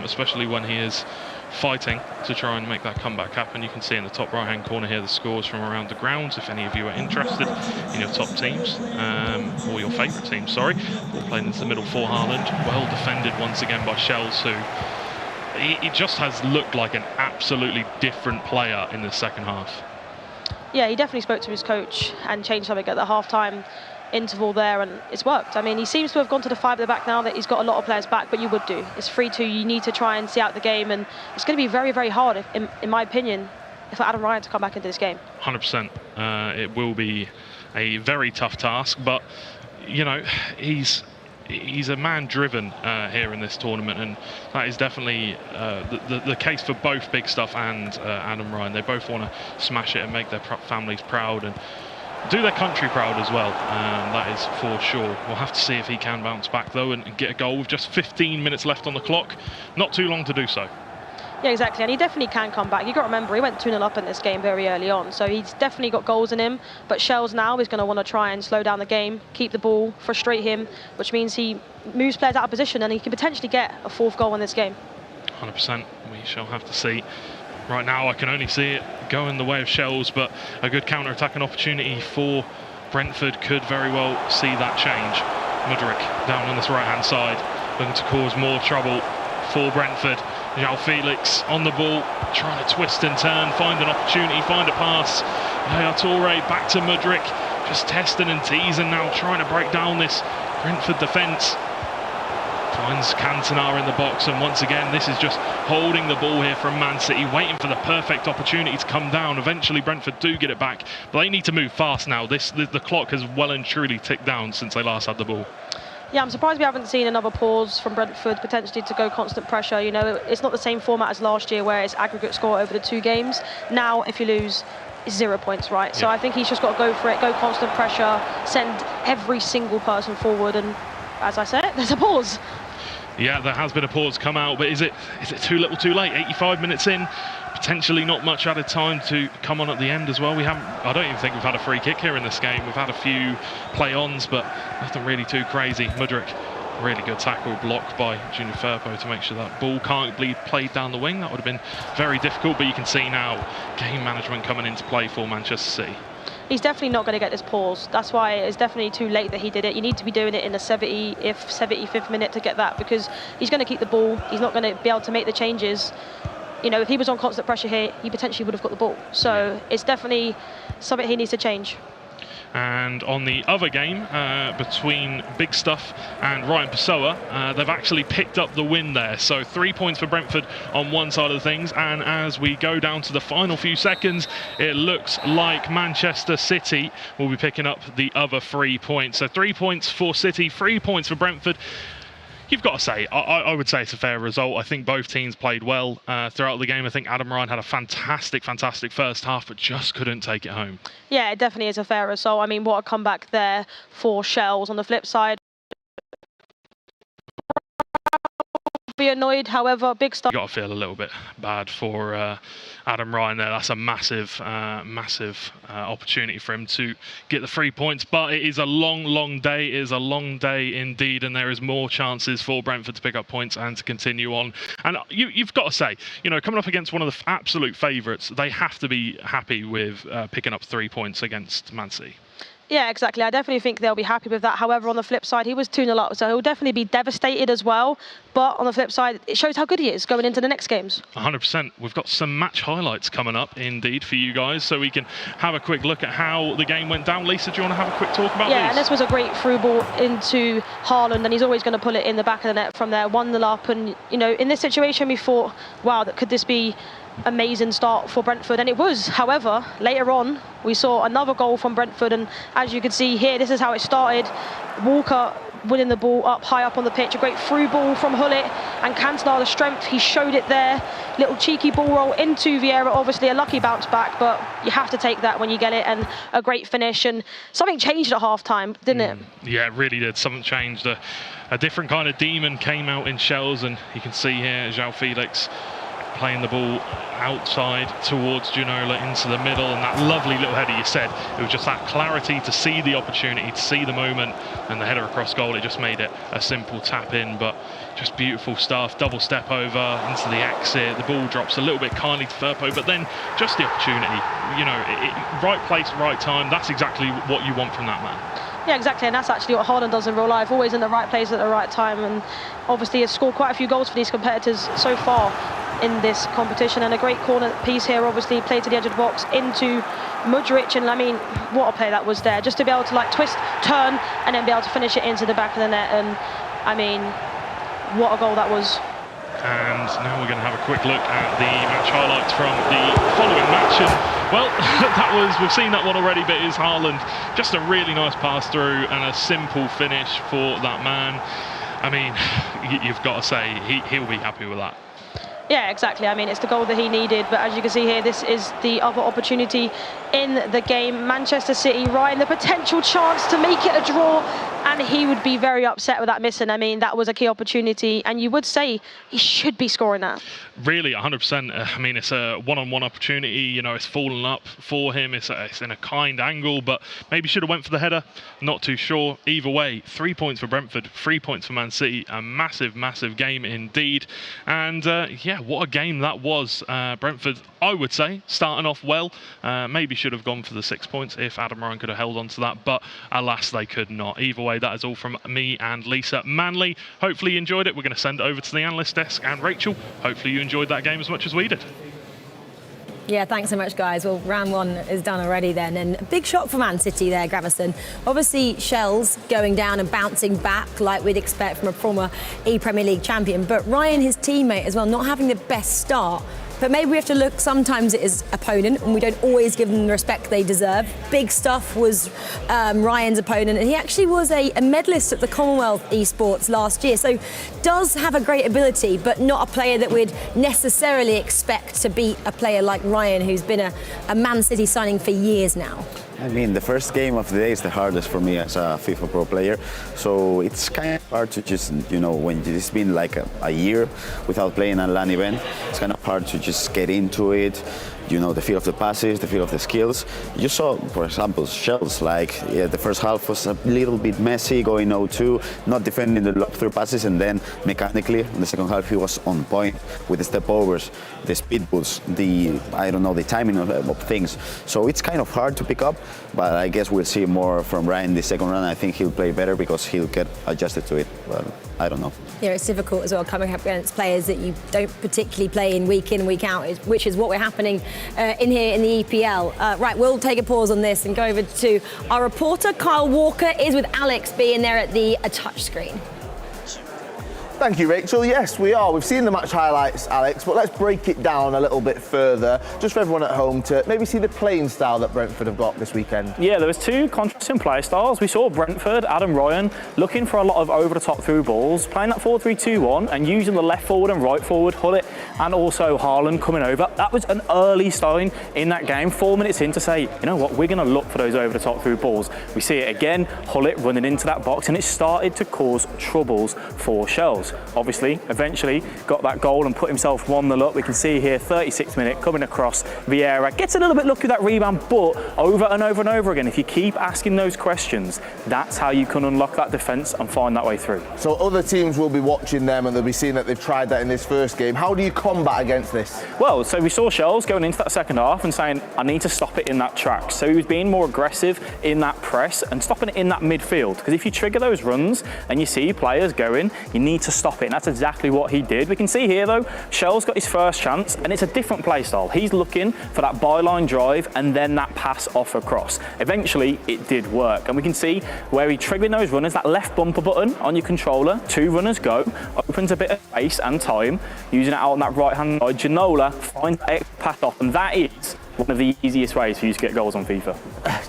especially when he is fighting to try and make that comeback happen. You can see in the top right hand corner here the scores from around the grounds if any of you are interested in your top teams, or your favourite teams, sorry. Ball playing into the middle for Haaland, well defended once again by Shells, who he just has looked like an absolutely different player in the second half. Yeah, he definitely spoke to his coach and changed something at the half-time interval there, and it's worked. I mean, he seems to have gone to the 5 at the back now that he's got a lot of players back, but you would do. It's 3-2, you need to try and see out the game, and it's going to be very, very hard, in my opinion, for Adam Ryan to come back into this game. 100%. It will be a very tough task, but, you know, he's a man driven here in this tournament, and that is definitely the case for both Big Stuff and Adam Ryan. They both want to smash it and make their families proud and do their country proud as well. That is for sure. We'll have to see if he can bounce back though and get a goal with just 15 minutes left on the clock. Not too long to do so. Yeah, exactly, and he definitely can come back. You've got to remember, he went 2-0 up in this game very early on, so he's definitely got goals in him, but Shells now is going to want to try and slow down the game, keep the ball, frustrate him, which means he moves players out of position and he can potentially get a 4th goal in this game. 100%, we shall have to see. Right now I can only see it going the way of Shells, but a good counter-attacking opportunity for Brentford could very well see that change. Mudryk down on this right-hand side, looking to cause more trouble for Brentford. João Felix on the ball, trying to twist and turn, find an opportunity, find a pass. Yaya Toure back to Mudryk, just testing and teasing now, trying to break down this Brentford defence. Finds Cantona in the box, and once again this is just holding the ball here from Man City, waiting for the perfect opportunity to come down. Eventually Brentford do get it back, but they need to move fast now. The clock has well and truly ticked down since they last had the ball. Yeah, I'm surprised we haven't seen another pause from Brentford, potentially to go constant pressure. You know, it's not the same format as last year where it's aggregate score over the 2 games. Now, if you lose, it's 0 points, right? Yeah. So I think he's just got to go for it, go constant pressure, send every single person forward, and as I said, there's a pause. Yeah, there has been a pause come out, but is it too little too late? 85 minutes in, potentially not much added time to come on at the end as well. I don't even think we've had a free kick here in this game. We've had a few play-ons, but nothing really too crazy. Mudryk, really good tackle, blocked by Junior Firpo to make sure that ball can't be played down the wing. That would have been very difficult, but you can see now game management coming into play for Manchester City. He's definitely not going to get this pause. That's why it's definitely too late that he did it. You need to be doing it in the 75th minute to get that, because he's going to keep the ball. He's not going to be able to make the changes. You know, if he was on constant pressure here, he potentially would have got the ball. So it's definitely something he needs to change. And on the other game, between Big Stuff and Ryan Pessoa, they've actually picked up the win there. So 3 points for Brentford on one side of things, and as we go down to the final few seconds, it looks like Manchester City will be picking up the other 3 points. So 3 points for City, 3 points for Brentford. You've got to say, I would say it's a fair result. I think both teams played well throughout the game. I think Adam Ryan had a fantastic first half, but just couldn't take it home. Yeah, it definitely is a fair result. I mean, what a comeback there for Shells. On the flip side, be annoyed, however, Big Stuff. You got to feel a little bit bad for Adam Ryan there. That's a massive opportunity for him to get the 3 points, but it is a long day. It is a long day indeed, and there is more chances for Brentford to pick up points and to continue on. And you've got to say, you know, coming up against one of the absolute favourites, they have to be happy with picking up 3 points against Man City. Yeah, exactly. I definitely think they'll be happy with that. However, on the flip side, he was 2-0 up, so he'll definitely be devastated as well. But on the flip side, it shows how good he is going into the next games. 100%. We've got some match highlights coming up, indeed, for you guys, so we can have a quick look at how the game went down. Lisa, do you want to have a quick talk about this? Yeah, and this was a great through ball into Haaland, and he's always going to pull it in the back of the net from there, 1-0 up. And, you know, in this situation, we thought, wow, could this be amazing start for Brentford, and it was. However, later on, we saw another goal from Brentford, and as you can see here, this is how it started. Walker winning the ball up high up on the pitch, a great through ball from Gullit, and Cantona, the strength, he showed it there. Little cheeky ball roll into Vieira, obviously a lucky bounce back, but you have to take that when you get it, and a great finish. And something changed at half-time, didn't it? Yeah, it really did. Something changed. A different kind of demon came out in Shells, and you can see here João Felix playing the ball outside towards Ginola into the middle, and that lovely little header. You said it was just that clarity to see the opportunity, to see the moment, and the header across goal. It just made it a simple tap in, but just beautiful stuff. Double step over into the exit. The ball drops a little bit kindly to Firpo, but then just the opportunity. You know, right place, right time. That's exactly what you want from that man. Yeah, exactly, and that's actually what Haaland does in real life, always in the right place at the right time, and obviously has scored quite a few goals for these competitors so far in this competition. And a great corner piece here, obviously played to the edge of the box into Mudryk, and I mean, what a play that was there, just to be able to like twist, turn, and then be able to finish it into the back of the net. And I mean, what a goal that was. And now we're going to have a quick look at the match highlights from the following match. And, well, we've seen that one already, but it's Haaland. Just a really nice pass through and a simple finish for that man. I mean, you've got to say, he'll be happy with that. Yeah, exactly. I mean, it's the goal that he needed, but as you can see here, this is the other opportunity in the game. Manchester City, Ryan, the potential chance to make it a draw, and he would be very upset with that missing. I mean, that was a key opportunity, and you would say he should be scoring that. Really, 100%. I mean, it's a one-on-one opportunity. You know, it's fallen up for him. It's in a kind angle, but maybe should have went for the header. Not too sure. Either way, 3 points for Brentford, 3 points for Man City. A massive, massive game indeed. And yeah, what a game that was. Brentford, I would say, starting off well. Maybe should have gone for the 6 points if Adam Ryan could have held on to that, but alas, they could not. Either way, that is all from me and Lisa Manley. Hopefully you enjoyed it. We're going to send it over to the analyst desk, and Rachel, hopefully you enjoyed that game as much as we did. Yeah, thanks so much, guys. Well, round one is done already then, and a big shock for Man City there, Gravison. Obviously, Shells going down and bouncing back like we'd expect from a former ePremier League champion, but Ryan, his teammate as well, not having the best start. But maybe we have to look sometimes at his opponent, and we don't always give them the respect they deserve. Big stuff was Ryan's opponent, and he actually was a medalist at the Commonwealth eSports last year. So does have a great ability, but not a player that we'd necessarily expect to beat a player like Ryan, who's been a Man City signing for years now. I mean, the first game of the day is the hardest for me as a FIFA Pro player. So it's kind of hard to just, you know, when it's been like a year without playing a LAN event, it's kind of hard to just get into it. You know, the feel of the passes, the feel of the skills. You saw, for example, Shells, like, yeah, the first half was a little bit messy, going 0-2, not defending the lob through passes, and then mechanically, in the second half, he was on point with the step overs, the speed boosts, the timing of things. So it's kind of hard to pick up, but I guess we'll see more from Ryan this second round. I think he'll play better because he'll get adjusted to it, but I don't know. Yeah, it's difficult as well coming up against players that you don't particularly play in, week out, which is what we're happening in here in the EPL. Right, we'll take a pause on this and go over to our reporter. Kyle Walker is with Alex being there at the touchscreen. Thank you, Rachel. Yes, we are. We've seen the match highlights, Alex, but let's break it down a little bit further, just for everyone at home to maybe see the playing style that Brentford have got this weekend. Yeah, there was two contrasting play styles. We saw Brentford, Adam Ryan, looking for a lot of over-the-top through balls, playing that 4-3-2-1 and using the left forward and right forward, Gullit and also Haaland coming over. That was an early sign in that game, 4 minutes in, to say, you know what, we're going to look for those over-the-top through balls. We see it again, Gullit running into that box, and it started to cause troubles for Shells. Obviously, eventually got that goal and put himself 1-0 up. We can see here, 36th minute, coming across. Vieira gets a little bit lucky with that rebound, but over and over and over again, if you keep asking those questions, that's how you can unlock that defence and find that way through. So other teams will be watching them and they'll be seeing that they've tried that in this first game. How do you combat against this? Well, so we saw Shells going into that second half and saying, I need to stop it in that track. So he was being more aggressive in that press and stopping it in that midfield. Because if you trigger those runs and you see players going, you need to stop it, and that's exactly what he did. We can see here though, Shell's got his first chance, and it's a different play style. He's looking for that byline drive and then that pass off across. Eventually, it did work, and we can see where he triggered those runners, that left bumper button on your controller, 2 runners go, opens a bit of space and time, using it out on that right-hand side. Ginola finds that extra pass off, and that is one of the easiest ways for you to get goals on FIFA.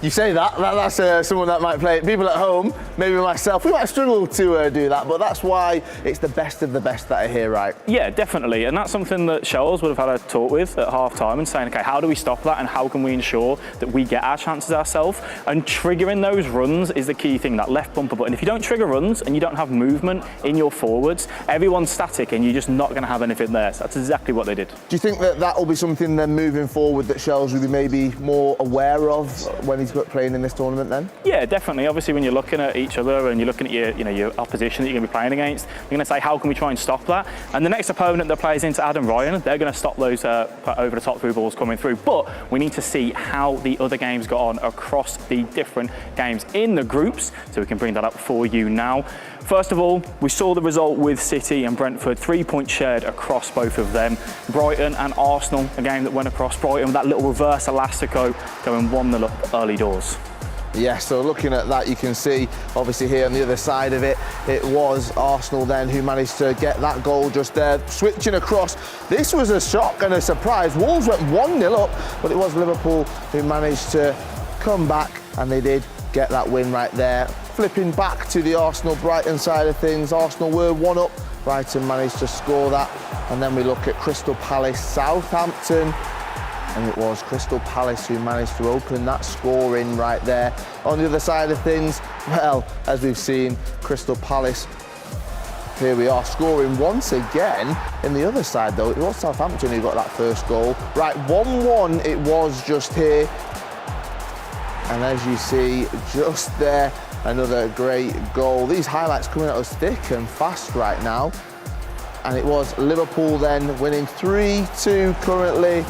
You say that's someone that might play it. People at home, maybe myself, we might struggle to do that, but that's why it's the best of the best that are here, right? Yeah, definitely, and that's something that Shells would have had a talk with at half-time and saying, okay, how do we stop that and how can we ensure that we get our chances ourselves? And triggering those runs is the key thing, that left bumper button. If you don't trigger runs and you don't have movement in your forwards, everyone's static and you're just not going to have anything there. So that's exactly what they did. Do you think that will be something then moving forward that Shells will be maybe more aware of when he's playing in this tournament then? Yeah, definitely. Obviously, when you're looking at each other and you're looking at your opposition that you're going to be playing against, you're going to say, how can we try and stop that? And the next opponent that plays into Adam Ryan, they're going to stop those over the top through balls coming through. But we need to see how the other games got on across the different games in the groups, so we can bring that up for you now. First of all, we saw the result with City and Brentford, 3 points shared across both of them. Brighton and Arsenal, a game that went across Brighton with that little reverse elastico going 1-0 up early doors. Yeah, so looking at that, you can see obviously here on the other side of it, it was Arsenal then who managed to get that goal just there, switching across. This was a shock and a surprise. Wolves went 1-0 up, but it was Liverpool who managed to come back, and they did get that win right there. Flipping back to the Arsenal-Brighton side of things, Arsenal were 1 up, Brighton managed to score that, and then we look at Crystal Palace-Southampton, and it was Crystal Palace who managed to open that scoring right there. On the other side of things, well, as we've seen, Crystal Palace, here we are, scoring once again. In the other side though, it was Southampton who got that first goal. Right, 1-1 it was just here. And as you see, just there, another great goal. These highlights coming at us thick and fast right now. And it was Liverpool then winning 3-2 currently.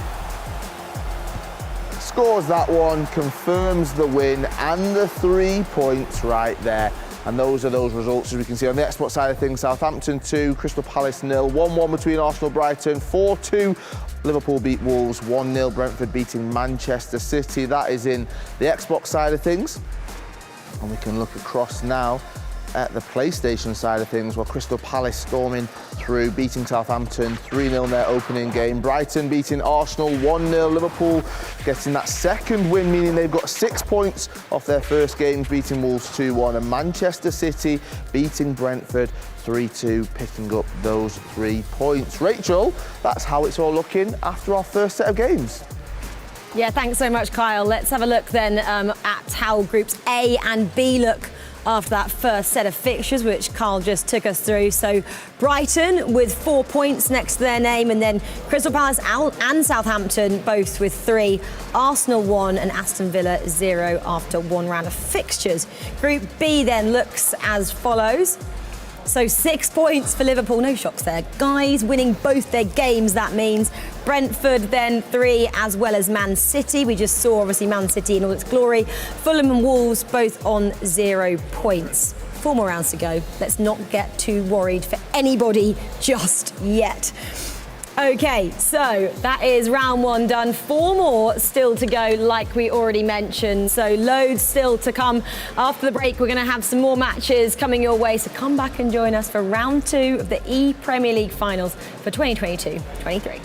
Scores that one, confirms the win and the 3 points right there. And those are those results, as we can see on the Xbox side of things. Southampton 2, Crystal Palace 0, 1-1 between Arsenal Brighton, 4-2 Liverpool beat Wolves, 1-0 Brentford beating Manchester City. That is in the Xbox side of things. And we can look across now at the PlayStation side of things, where Crystal Palace storming through, beating Southampton 3-0 in their opening game. Brighton beating Arsenal 1-0. Liverpool getting that second win, meaning they've got 6 points off their first games, beating Wolves 2-1. And Manchester City beating Brentford 3-2, picking up those 3 points. Rachel, that's how it's all looking after our first set of games. Yeah, thanks so much, Kyle. Let's have a look then at how groups A and B look after that first set of fixtures, which Carl just took us through. So Brighton with 4 points next to their name, and then Crystal Palace and Southampton both with 3. Arsenal 1 and Aston Villa 0 after one round of fixtures. Group B then looks as follows. So 6 points for Liverpool, no shocks there. Guys winning both their games, that means. Brentford then 3, as well as Man City. We just saw obviously Man City in all its glory. Fulham and Wolves both on 0 points. 4 more rounds to go. Let's not get too worried for anybody just yet. Okay, so that is round 1 done. 4 more still to go, like we already mentioned. So loads still to come. After the break, we're going to have some more matches coming your way. So come back and join us for round 2 of the ePremier League finals for 2022-23.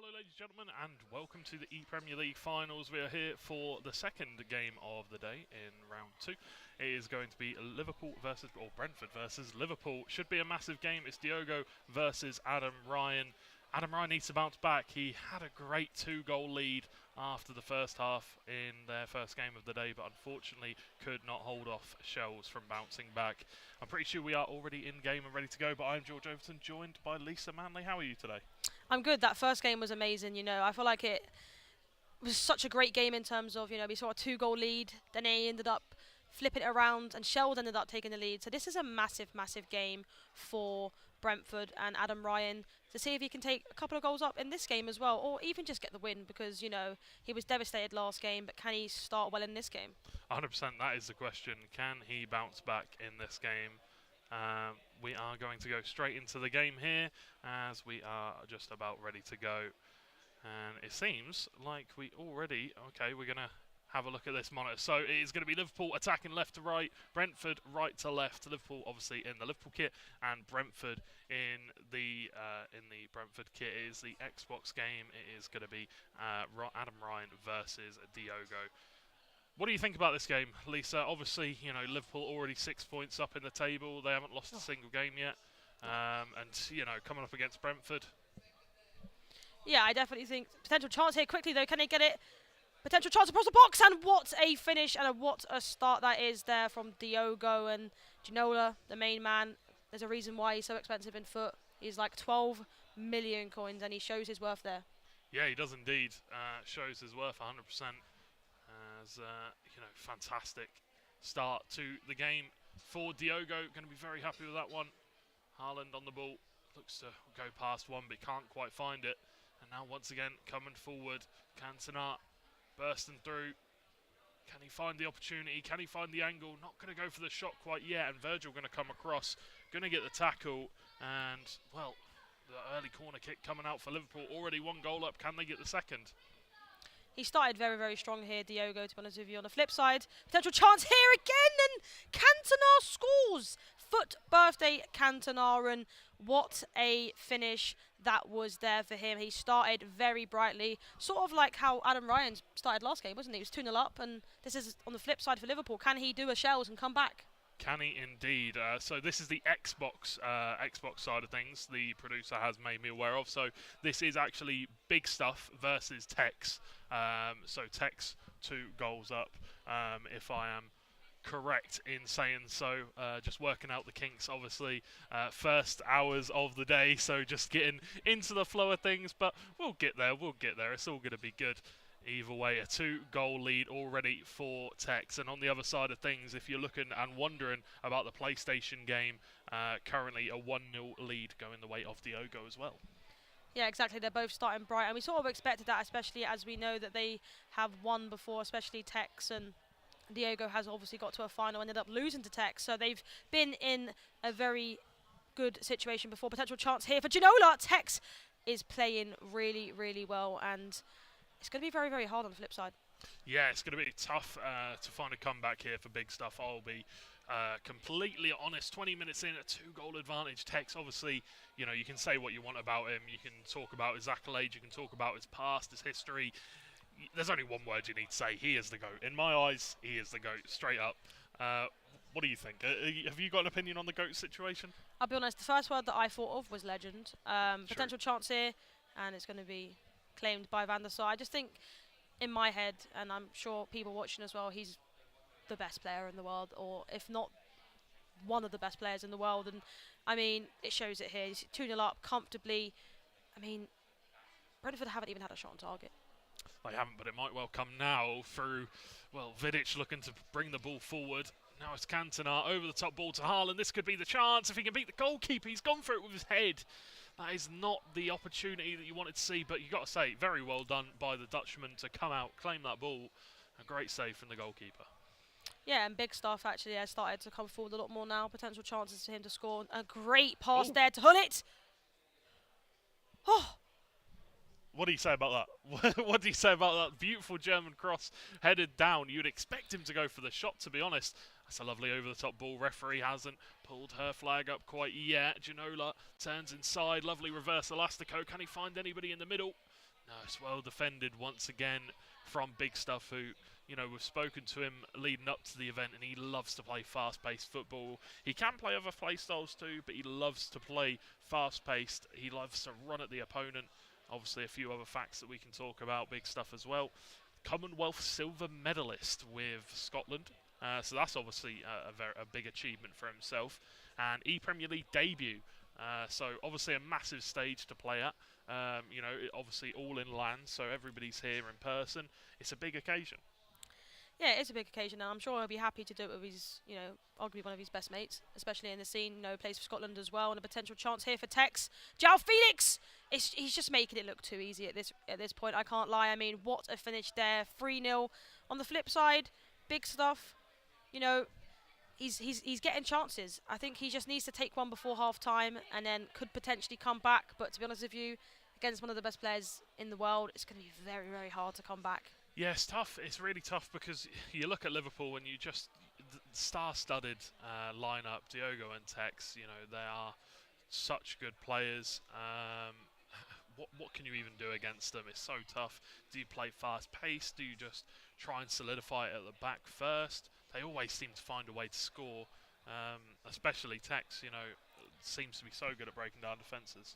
Hello ladies and gentlemen, and welcome to the ePremier League finals. We are here for the second game of the day in round 2. It is going to be Brentford versus Liverpool. Should be a massive game. It's Diogo versus Adam Ryan. Adam Ryan needs to bounce back. He had a great 2-goal lead after the first half in their first game of the day, but unfortunately could not hold off Shells from bouncing back. I'm pretty sure we are already in game and ready to go, but I'm George Overton, joined by Lisa Manley. How are you today? I'm good. That first game was amazing. I feel like it was such a great game in terms of, we saw a 2-goal lead, then they ended up flipping it around and Shells ended up taking the lead. So this is a massive, massive game for Brentford and Adam Ryan to see if he can take a couple of goals up in this game as well, or even just get the win, because, he was devastated last game, but can he start well in this game? 100%, that is the question. Can he bounce back in this game? We are going to go straight into the game here, as we are just about ready to go. And it seems like we're going to have a look at this monitor. So it is going to be Liverpool attacking left to right, Brentford right to left. Liverpool obviously in the Liverpool kit, and Brentford in the Brentford kit. It is the Xbox game. It is going to be Adam Ryan versus Diogo. What do you think about this game, Lisa? Obviously, Liverpool already 6 points up in the table. They haven't lost a single game yet. Coming up against Brentford. Yeah, I definitely think potential chance here quickly though. Can they get it? Potential chance across the box, and what a finish and what a start that is there from Diogo. And Ginola, the main man, there's a reason why he's so expensive in foot. He's like 12 million coins and he shows his worth there. Yeah, he does indeed. Shows his worth 100%. As fantastic start to the game for Diogo. Going to be very happy with that one. Haaland on the ball, looks to go past one but can't quite find it. And now once again coming forward, Cantona bursting through. Can he find the opportunity? Can he find the angle? Not going to go for the shot quite yet, and Virgil going to come across, going to get the tackle, and well, the early corner kick coming out for Liverpool. Already 1 goal up. Can they get the second? He started very, very strong here, Diogo, to be honest with you. On the flip side, potential chance here again, and Cantona scores! Foot birthday Cantona, and what a finish that was there for him. He started very brightly, sort of like how Adam Ryan started last game, wasn't he? He was 2-0 up, and this is on the flip side for Liverpool. Can he do a Shells and come back? Can he indeed? So this is the Xbox side of things the producer has made me aware of. So this is actually Big Stuff versus Tex. So Tex 2 goals up, if I am correct in saying so. Just working out the kinks, obviously. First hours of the day, so just getting into the flow of things. But we'll get there. It's all going to be good. Either way, a 2-goal lead already for Tex. And on the other side of things, if you're looking and wondering about the PlayStation game, currently a 1-0 lead going the way of Diogo as well. Yeah, exactly. They're both starting bright, and we sort of expected that, especially as we know that they have won before, especially Tex, and Diogo has obviously got to a final, ended up losing to Tex. So they've been in a very good situation before. Potential chance here for Ginola. Tex is playing really, really well, and it's going to be very, very hard on the flip side. Yeah, it's going to be tough to find a comeback here for Big Stuff. I'll be completely honest. 20 minutes in, a 2-goal advantage. Tex, obviously, you can say what you want about him. You can talk about his accolades. You can talk about his past, his history. There's only one word you need to say. He is the GOAT. In my eyes, he is the GOAT, straight up. What do you think? Have you got an opinion on the GOAT situation? I'll be honest, the first word that I thought of was legend. Potential chance here, and it's going to be claimed by Van der Sar. I just think, in my head, and I'm sure people watching as well, he's the best player in the world, or if not one of the best players in the world. And I mean, it shows it here. He's 2-0 up comfortably. I mean, Brentford haven't even had a shot on target. They haven't, but it might well come now through, Vidic looking to bring the ball forward. Now it's Cantona over the top ball to Haaland. This could be the chance if he can beat the goalkeeper. He's gone for it with his head. That is not the opportunity that you wanted to see, but you've got to say, very well done by the Dutchman to come out, claim that ball. A great save from the goalkeeper. Yeah, and Big Stuff actually has started to come forward a lot more now. Potential chances for him to score. A great pass there to Gullit. Oh! What do you say about that? What do you say about that beautiful German cross headed down? You'd expect him to go for the shot, to be honest. That's a lovely over-the-top ball. Referee hasn't pulled her flag up quite yet. Ginola turns inside. Lovely reverse elastico. Can he find anybody in the middle? No, it's well defended once again from Big Stuff, who, you know, we've spoken to him leading up to the event, and he loves to play fast-paced football. He can play other play styles too, but he loves to play fast-paced. He loves to run at the opponent. Obviously, a few other facts that we can talk about, Big Stuff as well. Commonwealth silver medalist with Scotland. So that's obviously a big achievement for himself. And ePremier League debut. So obviously a massive stage to play at. You know, obviously all in land, so everybody's here in person. It's a big occasion. Yeah, it's a big occasion, and I'm sure he'll be happy to do it with his, you know, arguably one of his best mates, especially in the scene. You know, plays for Scotland as well, and a potential chance here for Tex. João Felix! He's just making it look too easy at this point, I can't lie. I mean, what a finish there. 3-0. On the flip side, Big Stuff, you know, he's getting chances. I think he just needs to take one before half-time and then could potentially come back. But to be honest with you, against one of the best players in the world, it's going to be very, very hard to come back. Yeah, it's tough. It's really tough because you look at Liverpool and you just star-studded lineup. Diogo and Tex, you know, they are such good players. What can you even do against them? It's so tough. Do you play fast-paced? Do you just try and solidify it at the back first? They always seem to find a way to score, especially Tex, you know, seems to be so good at breaking down defences.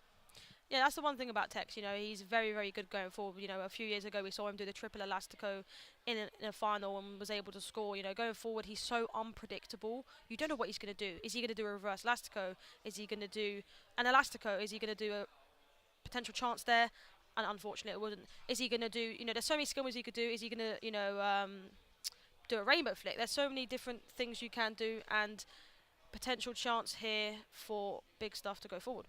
Yeah, that's the one thing about Tex. You know, he's very, very good going forward. You know, a few years ago we saw him do the triple elastico in a final and was able to score. You know, going forward he's so unpredictable. You don't know what he's going to do. Is he going to do a reverse elastico? Is he going to do an elastico? Is he going to do a potential chance there? And unfortunately it wasn't. Is he going to do, you know, there's so many skill moves he could do. Is he going to, you know, do a rainbow flick? There's so many different things you can do, and potential chance here for Big Stuff to go forward.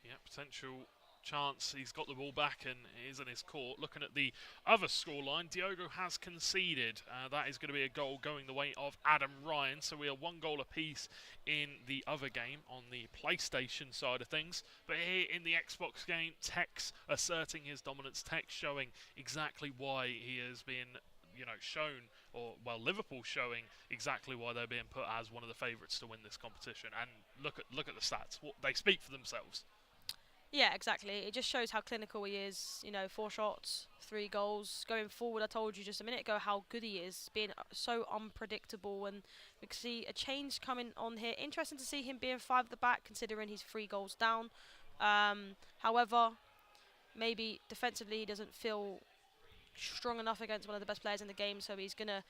Yeah, potential chance. He's got the ball back and it is in his court. Looking at the other scoreline, Diogo has conceded. That is going to be a goal going the way of Adam Ryan. So we are 1 goal apiece in the other game on the PlayStation side of things. But here in the Xbox game, Tex asserting his dominance. Tex showing exactly why he has been, you know, shown, or well, Liverpool showing exactly why they're being put as one of the favourites to win this competition. And look at the stats. They speak for themselves. Yeah, exactly. It just shows how clinical he is. You know, 4 shots, 3 goals. Going forward, I told you just a minute ago how good he is, being so unpredictable, and we can see a change coming on here. Interesting to see him being 5 at the back, considering he's 3 goals down. However, maybe defensively he doesn't feel strong enough against one of the best players in the game, so he's going to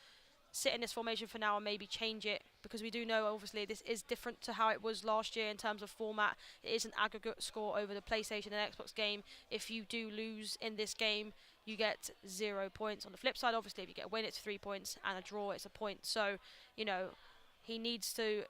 sit in this formation for now and maybe change it, because we do know obviously this is different to how it was last year in terms of format. It is an aggregate score over the PlayStation and Xbox game. If you do lose in this game, you get 0 points. On the flip side, obviously, if you get a win, it's 3 points, and a draw, it's a point. So, you know, he needs to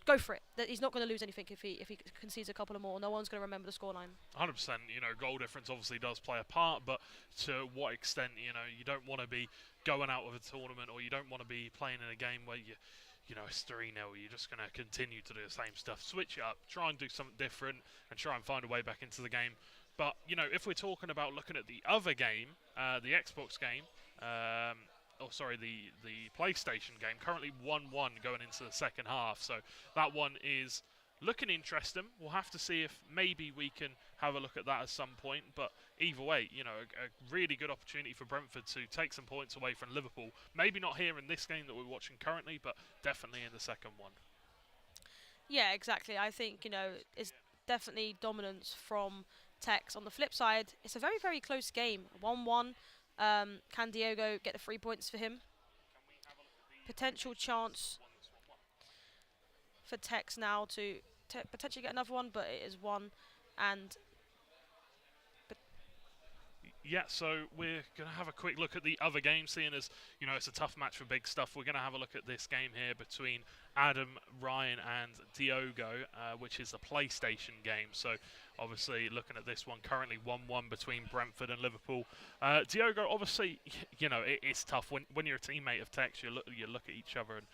go for it. He's not going to lose anything if he concedes a couple of more. No one's going to remember the scoreline. 100%. You know, goal difference obviously does play a part, but to what extent? You know, you don't want to be going out of a tournament, or you don't want to be playing in a game where you know, it's 3-0. You're just going to continue to do the same stuff. Switch it up, try and do something different, and try and find a way back into the game. But you know, if we're talking about looking at the other game, the Xbox game. The PlayStation game, currently 1-1 going into the second half. So that one is looking interesting. We'll have to see if maybe we can have a look at that at some point. But either way, you know, a really good opportunity for Brentford to take some points away from Liverpool. Maybe not here in this game that we're watching currently, but definitely in the second one. Yeah, exactly. I think, you know, it's definitely dominance from Tex. On the flip side, it's a very, very close game. 1-1. Can Diogo get the 3 points for him? Potential chance for Tex now to potentially get another one, but it is 1. And yeah, so we're going to have a quick look at the other game, seeing as, you know, it's a tough match for Big Stuff. We're going to have a look at this game here between Adam, Ryan and Diogo, which is the PlayStation game. So obviously looking at this one, currently 1-1 between Brentford and Liverpool. Diogo, obviously, you know, it's tough. When you're a teammate of Tex, you look at each other and,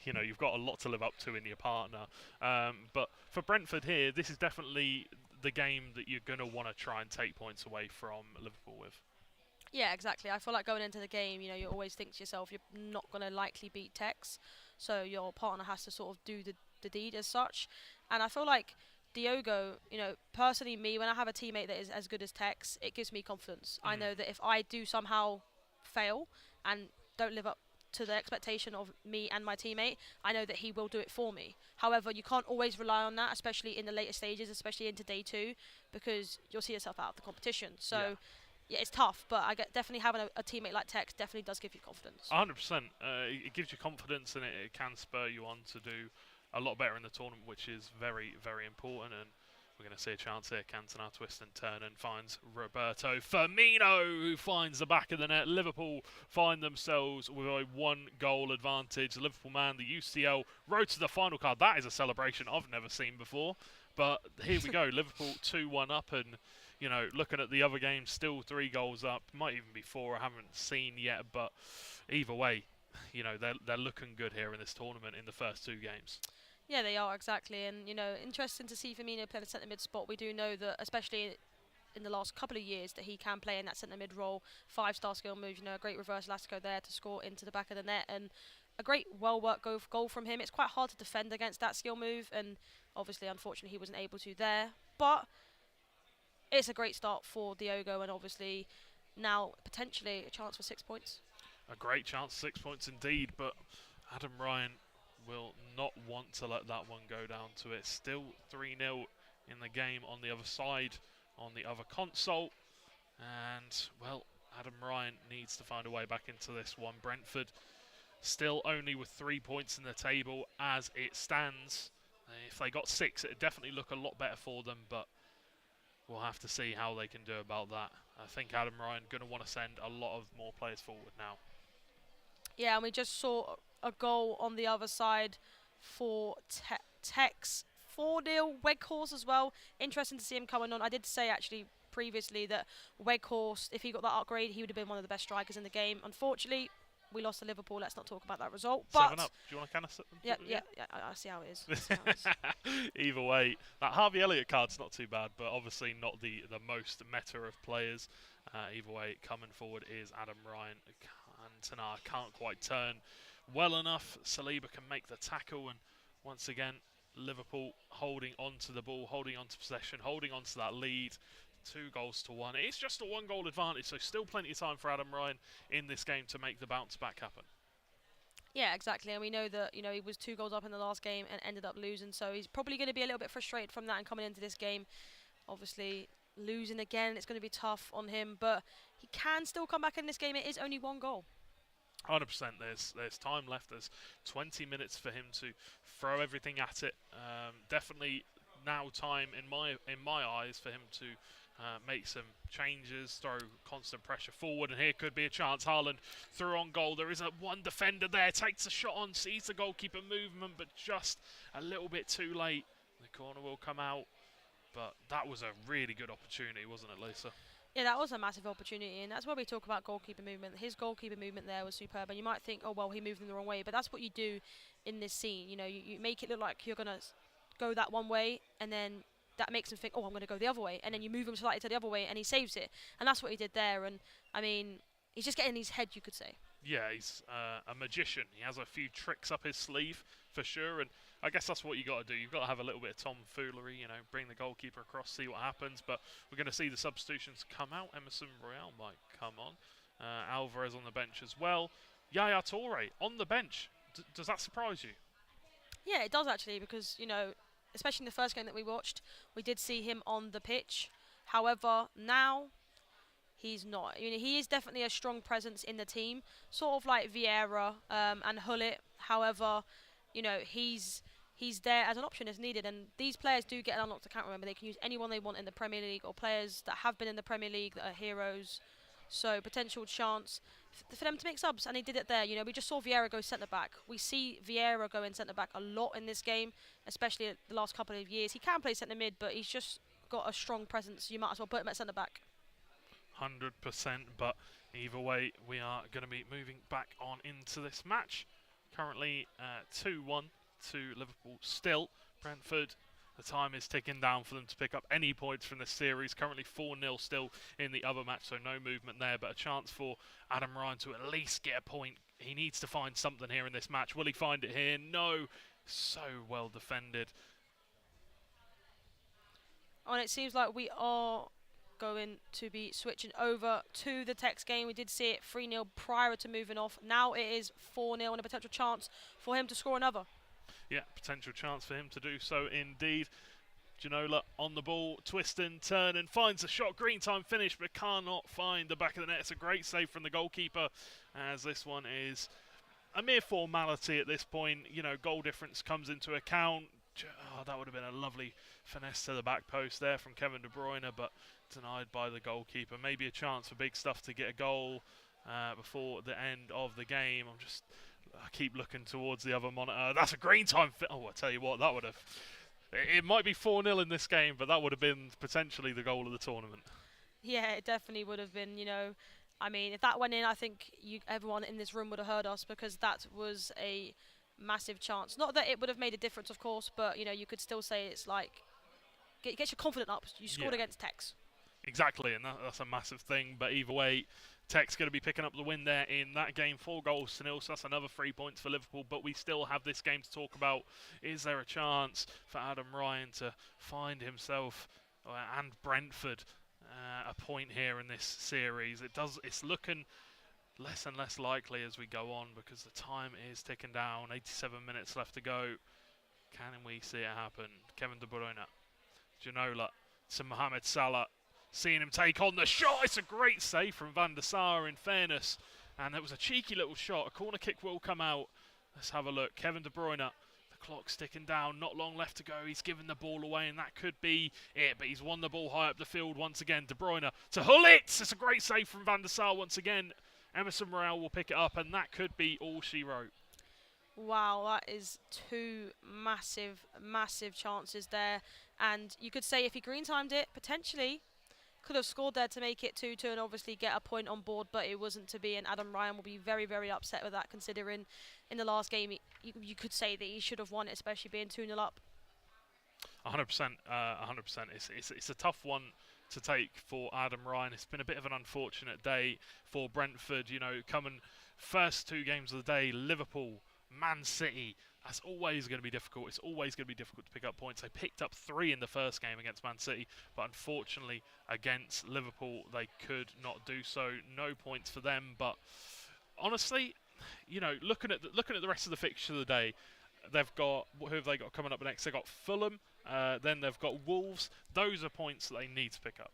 you know, you've got a lot to live up to in your partner. But for Brentford here, this is definitely the game that you're going to want to try and take points away from Liverpool with. yeah, exactly. I feel like going into the game, you know, you always think to yourself, you're not going to likely beat Tex, so your partner has to sort of do the deed as such. And I feel like Diogo, personally me, when I have a teammate that is as good as Tex, it gives me confidence. I know that if I do somehow fail and don't live up to the expectation of me and my teammate, I know that he will do it for me. However, you can't always rely on that, especially in the later stages, especially into day 2, because you'll see yourself out of the competition. So yeah, it's tough, but definitely having a teammate like Tex definitely does give you confidence. 100%. It gives you confidence, and it can spur you on to do a lot better in the tournament, which is very, very important. And we're going to see a chance here. Cantona twist and turn and finds Roberto Firmino, who finds the back of the net. Liverpool find themselves with a 1-goal advantage. The Liverpool man, the UCL, road to the final card. That is a celebration I've never seen before. But here we go. Liverpool 2-1 up, and looking at the other games, still 3 goals up. Might even be 4. I haven't seen yet, but either way, they're looking good here in this tournament in the first 2 games. Yeah, they are, exactly. And, interesting to see Firmino play the centre-mid spot. We do know that, especially in the last couple of years, that he can play in that centre-mid role. 5-star skill move, a great reverse elastico there to score into the back of the net. And a great, well-worked goal from him. It's quite hard to defend against that skill move. And obviously, unfortunately, he wasn't able to there. But it's a great start for Diogo. And obviously, now, potentially, a chance for 6 points. A great chance, 6 points indeed. But Adam Ryan will not want to let that one go down to it. Still 3-0 in the game on the other side, on the other console. And, well, Adam Ryan needs to find a way back into this one. Brentford still only with 3 points in the table as it stands. If they got 6, it would definitely look a lot better for them, but we'll have to see how they can do about that. I think Adam Ryan going to want to send a lot of more players forward now. Yeah, and we just saw a goal on the other side for Tex. 4-0, Weghorst as well. Interesting to see him coming on. I did say actually previously that Weghorst, if he got that upgrade, he would have been one of the best strikers in the game. Unfortunately, we lost to Liverpool. Let's not talk about that result. But 7 up. Do you want to kind of sit them? Yeah. I see how it is. Either way, that Harvey Elliott card's not too bad, but obviously not the most meta of players. Either way, coming forward is Adam Ryan. Cantona can't quite turn well enough. Saliba can make the tackle, and once again, Liverpool holding on to the ball, holding on to possession, holding on to that lead. 2-1. It's just a 1-goal advantage, so still plenty of time for Adam Ryan in this game to make the bounce back happen. Yeah, exactly. And we know that, he was 2 goals up in the last game and ended up losing, so he's probably going to be a little bit frustrated from that and coming into this game. Obviously, losing again, it's going to be tough on him, but he can still come back in this game. It is only 1 goal. 100%. There's time left. There's 20 minutes for him to throw everything at it. Definitely now time in my eyes for him to make some changes, throw constant pressure forward, and here could be a chance. Haaland through on goal. There is one defender there, takes a shot on, sees the goalkeeper movement, but just a little bit too late. The corner will come out, but that was a really good opportunity, wasn't it, Lisa? Yeah, that was a massive opportunity, and that's where we talk about goalkeeper movement. His goalkeeper movement there was superb, and you might think, oh, well, he moved in the wrong way, but that's what you do in this scene. You make it look like you're going to go that one way, and then that makes him think, oh, I'm going to go the other way, and then you move him slightly to the other way, and he saves it. And that's what he did there, and, I mean, he's just getting in his head, you could say. Yeah, he's a magician. He has a few tricks up his sleeve, for sure, and I guess that's what you got to do. You've got to have a little bit of tomfoolery, bring the goalkeeper across, see what happens, but we're going to see the substitutions come out. Emerson Royale might come on. Alvarez on the bench as well. Yaya Toure on the bench. Does that surprise you? Yeah, it does actually, because, especially in the first game that we watched, we did see him on the pitch. However, now he's not. He is definitely a strong presence in the team, sort of like Vieira and Hullet. However, he's there as an option as needed, and these players do get an unlocked account. Remember, they can use anyone they want in the Premier League, or players that have been in the Premier League that are heroes. So potential chance for them to make subs, and he did it there. We just saw Vieira go centre-back. We see Vieira go in centre-back a lot in this game, especially the last couple of years. He can play centre-mid, but he's just got a strong presence. You might as well put him at centre-back. 100%, but either way, we are going to be moving back on into this match. Currently 2-1 to Liverpool still. Brentford, the time is ticking down for them to pick up any points from this series. Currently 4-0 still in the other match, so no movement there, but a chance for Adam Ryan to at least get a point. He needs to find something here in this match. Will he find it here? No. So well defended. And it seems like we are going to be switching over to the Tex game. We did see it 3-0 prior to moving off. Now it is 4-0 and a potential chance for him to score another. Yeah, potential chance for him to do so indeed. Ginola on the ball, twisting, turning, finds a shot, green time finish, but cannot find the back of the net. It's a great save from the goalkeeper, as this one is a mere formality at this point. You know, goal difference comes into account. Oh, that would have been a lovely finesse to the back post there from Kevin De Bruyne, but denied by the goalkeeper. Maybe a chance for Big Stuff to get a goal before the end of the game. I keep looking towards the other monitor. That's a green time. Oh, I tell you what, that would have. It might be 4-0 in this game, but that would have been potentially the goal of the tournament. Yeah, it definitely would have been. You know, I mean, if that went in, I think everyone in this room would have heard us, because that was a massive chance. Not that it would have made a difference, of course, but you know, you could still say it's like it gets your confidence up. You scored against Tex. Exactly, and that's a massive thing. But either way, Tech's going to be picking up the win there in that game, 4-0, so that's another 3 points for Liverpool. But we still have this game to talk about. Is there a chance for Adam Ryan to find himself and Brentford a point here in this series? It's looking less and less likely as we go on, because the time is ticking down. 87 minutes left to go. Can we see it happen? Kevin De Bruyne, Ginola to Mohamed Salah. Seeing him take on the shot. It's a great save from Van der Sar, in fairness. And it was a cheeky little shot. A corner kick will come out. Let's have a look. Kevin De Bruyne. The clock's ticking down. Not long left to go. He's given the ball away, and that could be it. But he's won the ball high up the field once again. De Bruyne to Gullit. It's a great save from Van der Sar once again. Emerson Royale will pick it up, and that could be all she wrote. Wow, that is 2 massive, massive chances there. And you could say if he green timed it, potentially could have scored there to make it 2-2 and obviously get a point on board, but it wasn't to be, and Adam Ryan will be very, very upset with that, considering in the last game you could say that he should have won it, especially being 2-0 up. 100%. 100%. It's a tough one to take for Adam Ryan. It's been a bit of an unfortunate day for Brentford. You know, coming first 2 games of the day, Liverpool, Man City. That's always going to be difficult. It's always going to be difficult to pick up points. They picked up 3 in the first game against Man City, but unfortunately against Liverpool they could not do so. No points for them. But honestly, you know, looking at the rest of the fixture of the day, they've got, who have they got coming up next? They've got Fulham, then they've got Wolves. Those are points that they need to pick up.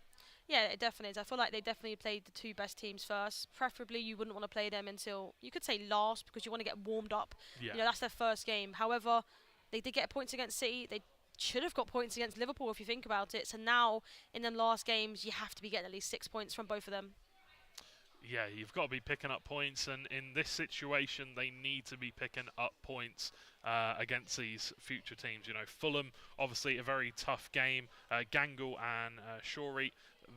Yeah, it definitely is. I feel like they definitely played the 2 best teams first. Preferably, you wouldn't want to play them until, you could say, last, because you want to get warmed up. Yeah. You know, that's their first game. However, they did get points against City. They should have got points against Liverpool if you think about it. So now, in the last games, you have to be getting at least 6 points from both of them. Yeah, you've got to be picking up points, and in this situation, they need to be picking up points against these future teams. You know, Fulham, obviously a very tough game. Gangle and Shorey,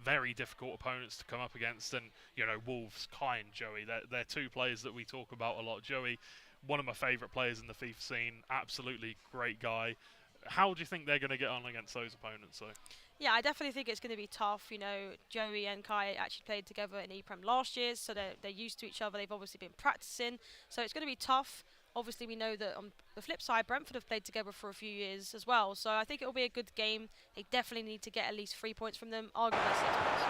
very difficult opponents to come up against, and you know, Wolves, Kai and Joey, they're 2 players that we talk about a lot. Joey, one of my favourite players in the FIFA scene, absolutely great guy. How do you think they're going to get on against those opponents, though? Yeah, I definitely think it's going to be tough. You know, Joey and Kai actually played together in ePrem last year, so they're used to each other. They've obviously been practicing, so it's going to be tough. Obviously, we know that on the flip side, Brentford have played together for a few years as well, so I think it'll be a good game. They definitely need to get at least 3 points from them, arguably 6 points.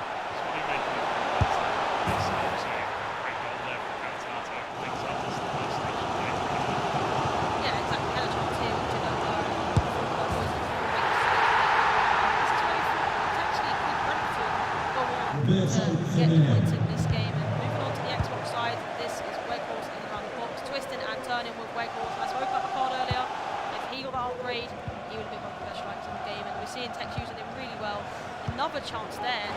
Yeah, exactly. Had a chance here to go get the points in this game. And moving on to the Xbox side, this is Weghorst in around the box, twisting and turning with Weghorst. I spoke about the card earlier. If he got that upgrade, he would have been one of the best strikers in the game, and we're seeing Tex using him really well. Another chance there.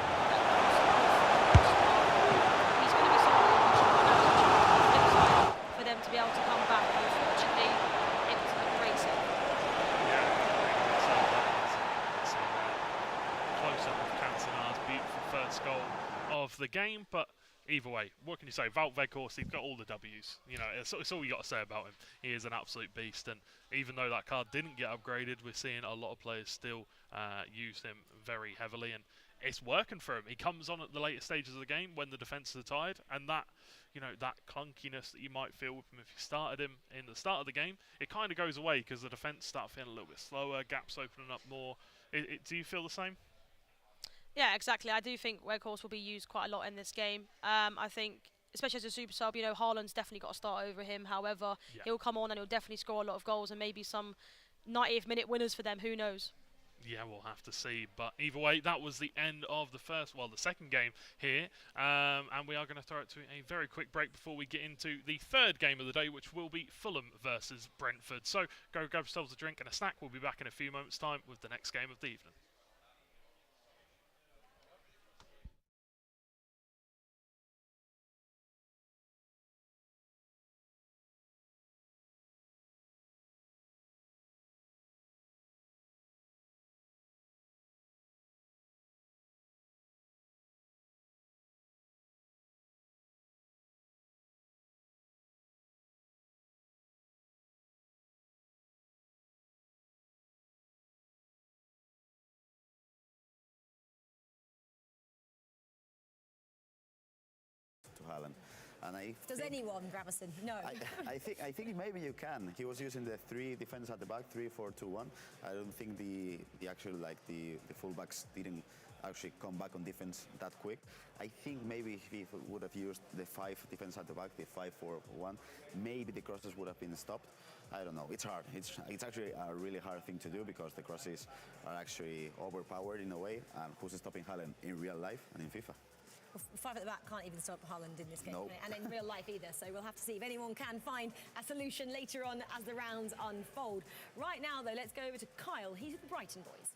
He's going to be someone for them to be able to come back. Unfortunately, it was a great save. Close up of Cantona's beautiful first goal of the game, but either way, what can you say? Wout Weghorst, he's got all the W's. You know, it's all you got to say about him. He is an absolute beast, and even though that card didn't get upgraded, we're seeing a lot of players still use him very heavily, and it's working for him. He comes on at the later stages of the game when the defences are tired, and that, you know, that clunkiness that you might feel with him if you started him in the start of the game, it kind of goes away because the defence start feeling a little bit slower, gaps opening up more. Do you feel the same? Yeah, exactly. I do think Weghorst will be used quite a lot in this game. I think, especially as a super sub, Haaland's definitely got to start over him. However, he'll come on and he'll definitely score a lot of goals and maybe some 90th minute winners for them. Who knows? Yeah, we'll have to see. But either way, that was the end of the second game here. And we are going to throw it to a very quick break before we get into the third game of the day, which will be Fulham versus Brentford. So go grab yourselves a drink and a snack. We'll be back in a few moments' time with the next game of the evening. To Haaland. And Does anyone, Gravison? No. I think maybe you can. He was using the three defenders at the back, 3-4-2-1. I don't think the fullbacks didn't actually come back on defense that quick. I think maybe if he would have used the 5 defense at the back, the 5-4-1, maybe the crosses would have been stopped. I don't know. It's hard. It's actually a really hard thing to do because the crosses are actually overpowered in a way. And who's stopping Haaland in real life and in FIFA? 5 at the back can't even stop Haaland in this game, nope. And in real life either. So we'll have to see if anyone can find a solution later on as the rounds unfold. Right now, though, let's go over to Kyle. He's with the Brighton boys.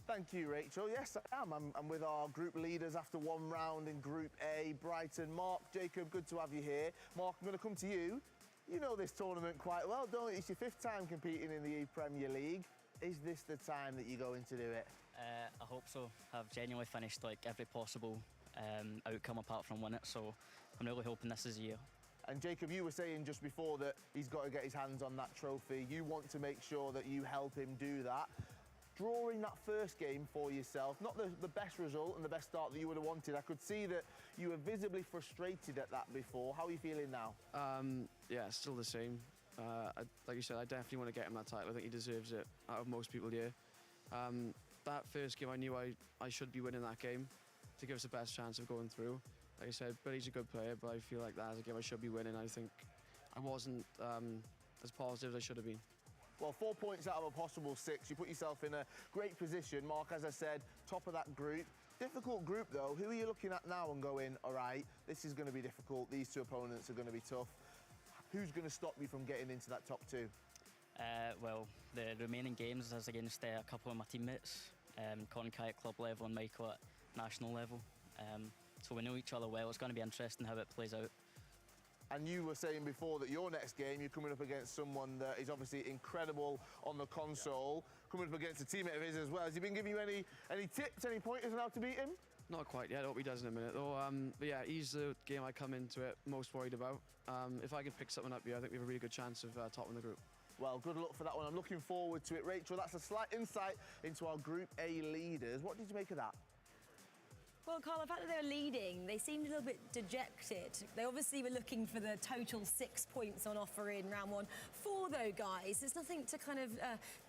Thank you, Rachel. Yes, I am. I'm with our group leaders after one round in Group A. Brighton, Mark, Jacob, good to have you here. Mark, I'm going to come to you. You know this tournament quite well, don't you? It's your 5th time competing in the ePremier League. Is this the time that you're going to do it? I hope so. I've genuinely finished like every possible outcome apart from win it, so I'm really hoping this is the year. And Jacob, you were saying just before that he's got to get his hands on that trophy. You want to make sure that you help him do that. Drawing that first game for yourself, not the best result and the best start that you would have wanted. I could see that you were visibly frustrated at that before. How are you feeling now? Yeah, still the same. Like you said, I definitely want to get him that title. I think he deserves it out of most people here. That first game, I knew I should be winning that game to give us the best chance of going through. Like I said, Billy's a good player, but I feel like that as a game I should be winning. I think I wasn't as positive as I should have been. Well, 4 points out of a possible 6. You put yourself in a great position. Mark, as I said, top of that group. Difficult group, though. Who are you looking at now and going, all right, this is going to be difficult. These 2 opponents are going to be tough. Who's going to stop you from getting into that top 2? Well, the remaining games is against a couple of my teammates, Colin Kai at club level and Michael at national level. So we know each other well. It's going to be interesting how it plays out. And you were saying before that your next game, you're coming up against someone that is obviously incredible on the console, coming up against a teammate of his as well. Has he been giving you any tips, any pointers on how to beat him? Not quite yet. I hope he does in a minute, though. But yeah, he's the game I come into it most worried about. If I can pick something up here, I think we have a really good chance of topping the group. Well, good luck for that one. I'm looking forward to it. Rachel, that's a slight insight into our Group A leaders. What did you make of that? Well, Carl, the fact that they were leading, they seemed a little bit dejected. They obviously were looking for the total 6 points on offer in round 1. 4, though, guys, there's nothing to kind of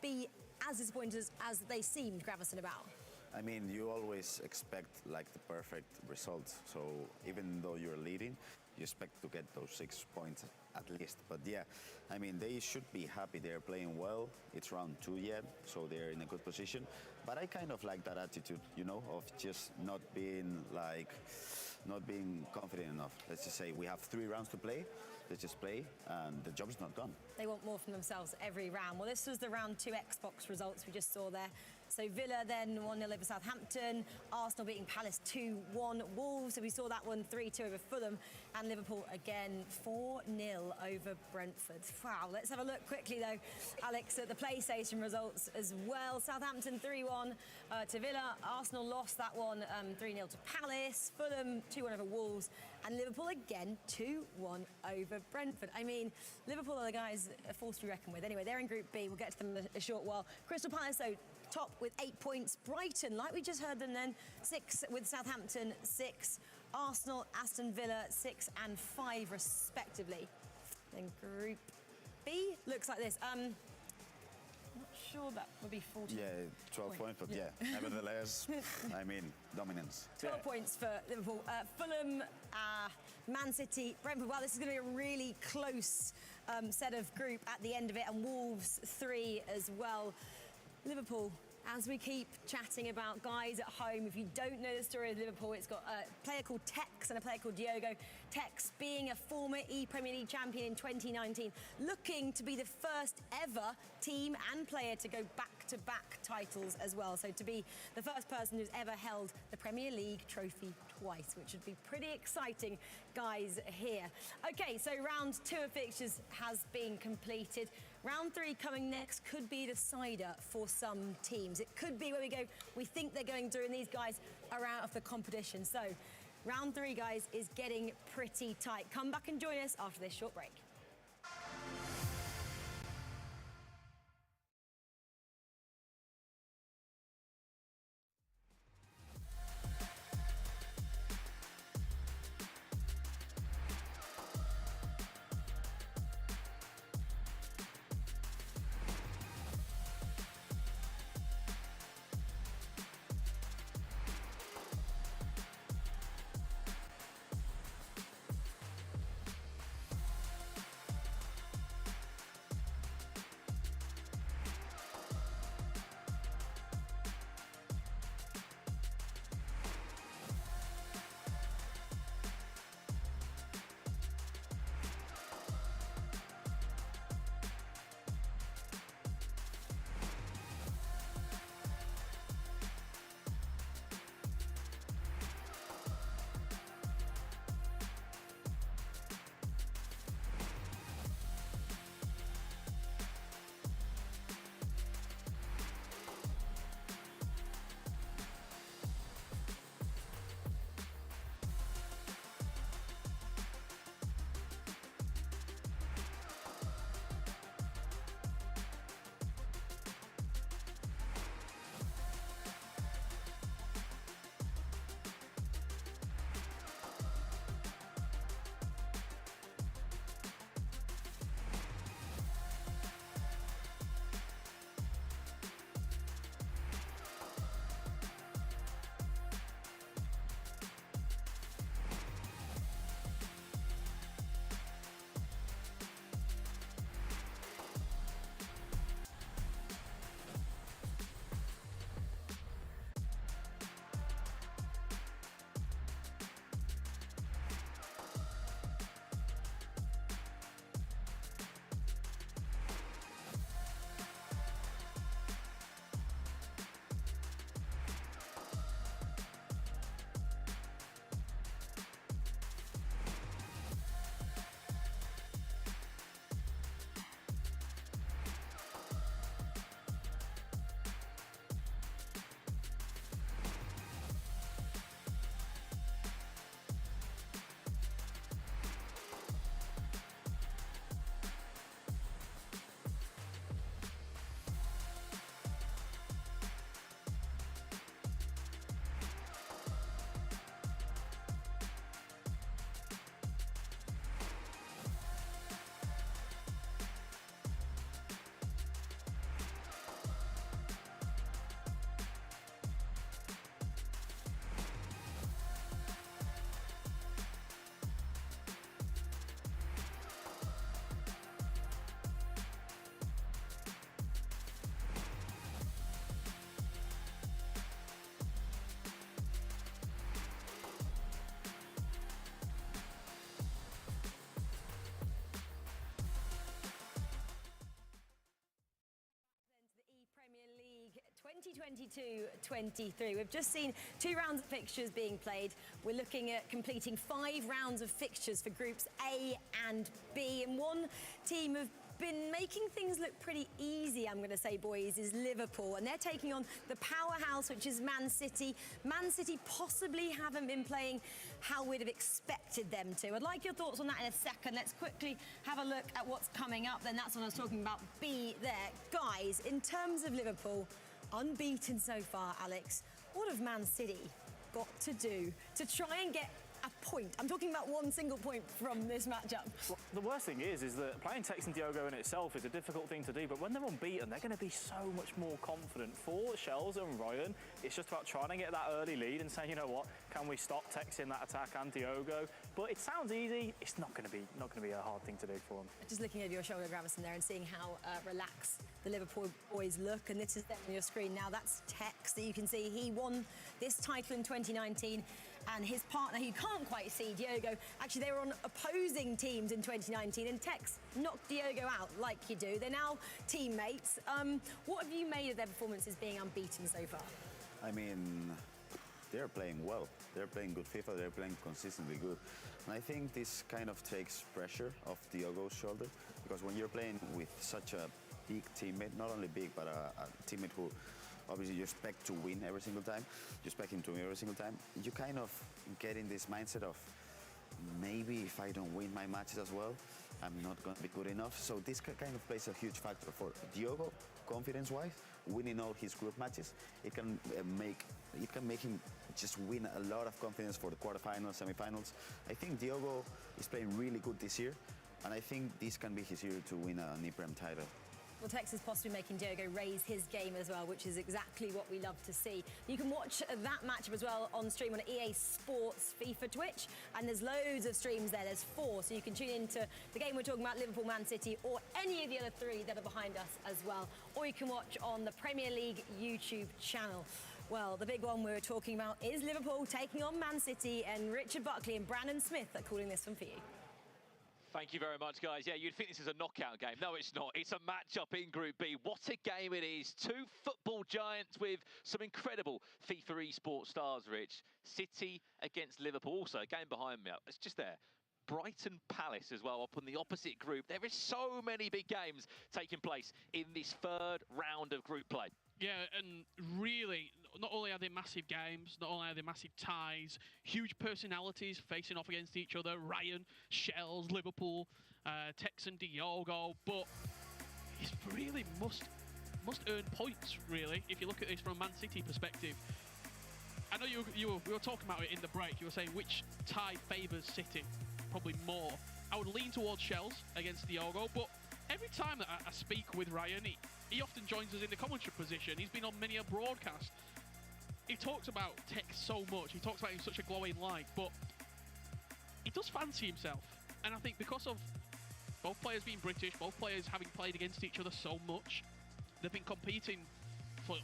be as disappointed as they seemed, Gravison, about. I mean, you always expect like the perfect result. So even though you're leading, you expect to get those 6 points at least. But yeah, I mean, they should be happy. They're playing well. It's round 2 yet, so they're in a good position. But I kind of like that attitude, you know, of just not being confident enough. Let's just say we have 3 rounds to play. Let's just play, and the job is not done. They want more from themselves every round. Well, this was the round 2 Xbox results we just saw there. So Villa then 1-0 over Southampton, Arsenal beating Palace 2-1, Wolves, so we saw that one 3-2 over Fulham, and Liverpool again 4-0 over Brentford. Wow, let's have a look quickly though, Alex, at the PlayStation results as well. Southampton 3-1 to Villa, Arsenal lost that one 3-0 to Palace, Fulham 2-1 over Wolves, and Liverpool again 2-1 over Brentford. I mean, Liverpool are the guys a force to be reckoned with. Anyway, they're in Group B. We'll get to them in a short while. Crystal Palace, though, top with 8 points. Brighton, like we just heard them then, 6 with Southampton, 6. Arsenal, Aston Villa, 6 and 5 respectively. Then Group B looks like this. Not sure that would be 40. Yeah, 12 points, but yeah, nevertheless, I mean, dominance. 12 points for Liverpool. Fulham, Man City, Brentford. Wow, this is going to be a really close set of group at the end of it, and Wolves 3 as well. Liverpool, as we keep chatting about guys at home, if you don't know the story of Liverpool, it's got a player called Tex and a player called Diogo. Tex being a former ePremier League champion in 2019, looking to be the first ever team and player to go back-to-back titles as well. So to be the first person who's ever held the Premier League trophy twice, which would be pretty exciting, guys, here. OK, so round 2 of fixtures has been completed. Round 3 coming next could be a decider for some teams. It could be where we go, we think they're going through and these guys are out of the competition. So round 3, guys, is getting pretty tight. Come back and join us after this short break. Premier League 2022-23. We've just seen 2 rounds of fixtures being played. We're looking at completing 5 rounds of fixtures for groups A and B. And one team have been making things look pretty easy, I'm going to say, boys, is Liverpool. And they're taking on the powerhouse, which is Man City. Man City possibly haven't been playing how we'd have expected them to. I'd like your thoughts on that in a second. Let's quickly have a look at what's coming up. Then that's what I was talking about, B there. Guys, in terms of Liverpool, unbeaten so far, Alex, what have Man City got to do to try and get a point. I'm talking about one single point from this matchup. Well, the worst thing is that playing Tex and Diogo in itself is a difficult thing to do, but when they're unbeaten, they're going to be so much more confident. For Shells and Ryan, it's just about trying to get that early lead and saying, you know what, can we stop Tex in that attack and Diogo? But it sounds easy. It's not going to be a hard thing to do for them. Just looking over your shoulder, Gravison, there and seeing how relaxed the Liverpool boys look, and this is them on your screen now. That's Tex that you can see. He won this title in 2019, and his partner, who you can't quite see, Diogo, actually they were on opposing teams in 2019, and Tex knocked Diogo out like you do. They're now teammates. What have you made of their performances being unbeaten so far? I mean, they're playing well. They're playing good FIFA. They're playing consistently good. And I think this kind of takes pressure off Diogo's shoulder, because when you're playing with such a big teammate, not only big, but a teammate who obviously you expect to win every single time, you expect him to win every single time, you kind of get in this mindset of, maybe if I don't win my matches as well, I'm not going to be good enough. So this kind of plays a huge factor for Diogo, confidence-wise, winning all his group matches. It can make him just win a lot of confidence for the quarterfinals, semi-finals. I think Diogo is playing really good this year, and I think this can be his year to win an ePrem title. Well, Tex is possibly making Diogo raise his game as well, which is exactly what we love to see. You can watch that matchup as well on stream on EA Sports FIFA Twitch, and there's loads of streams there. There's 4, so you can tune into the game we're talking about, Liverpool, Man City, or any of the other 3 that are behind us as well. Or you can watch on the Premier League YouTube channel. Well, the big one we were talking about is Liverpool taking on Man City, and Richard Buckley and Brandon Smith are calling this one for you. Thank you very much, guys. Yeah, you'd think this is a knockout game. No, it's not. It's a matchup in Group B. What a game it is. 2 football giants with some incredible FIFA eSports stars, Rich. City against Liverpool. Also, a game behind me. It's just there. Brighton Palace as well up on the opposite group. There is so many big games taking place in this 3rd round of group play. Yeah, and really, not only are they massive games, not only are they massive ties, huge personalities facing off against each other, Ryan, Shells, Liverpool, Tex and Diogo, but it really must earn points, really, if you look at this from a Man City perspective. I know we were talking about it in the break. You were saying which tie favours City probably more. I would lean towards Shells against Diogo, but every time that I speak with Ryan, he often joins us in the commentary position. He's been on many a broadcast. He talks about Tex so much. He talks about him in such a glowing light, but he does fancy himself. And I think because of both players being British, both players having played against each other so much, they've been competing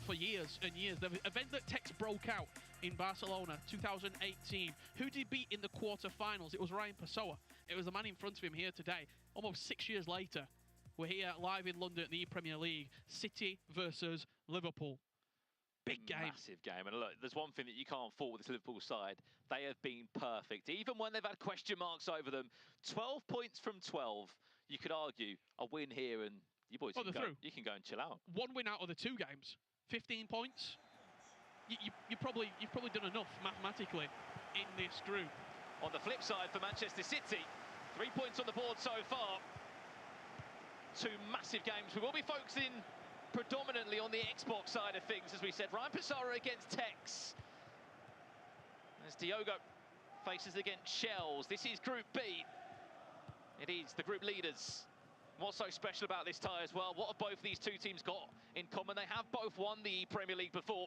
for years and years. The event that Tex broke out in Barcelona 2018, who did he beat in the quarter-finals? It was Ryan Pessoa. It was the man in front of him here today. Almost 6 years later, we're here live in London at the ePremier League. City versus Liverpool. Big game. Massive game. And look, there's one thing that you can't fault with this Liverpool side. They have been perfect. Even when they've had question marks over them, 12 points from 12. You could argue a win here and you boys you can go and chill out. 1 win out of the 2 games. 15 points. You've probably done enough mathematically in this group. On the flip side for Manchester City, 3 points on the board so far. 2 massive games. We will be focusing predominantly on the Xbox side of things, as we said. Ryan Pessoa against Tex. As Diogo faces against Shells. This is Group B. It is the group leaders. What's so special about this tie as well? What have both these 2 teams got in common? They have both won the Premier League before.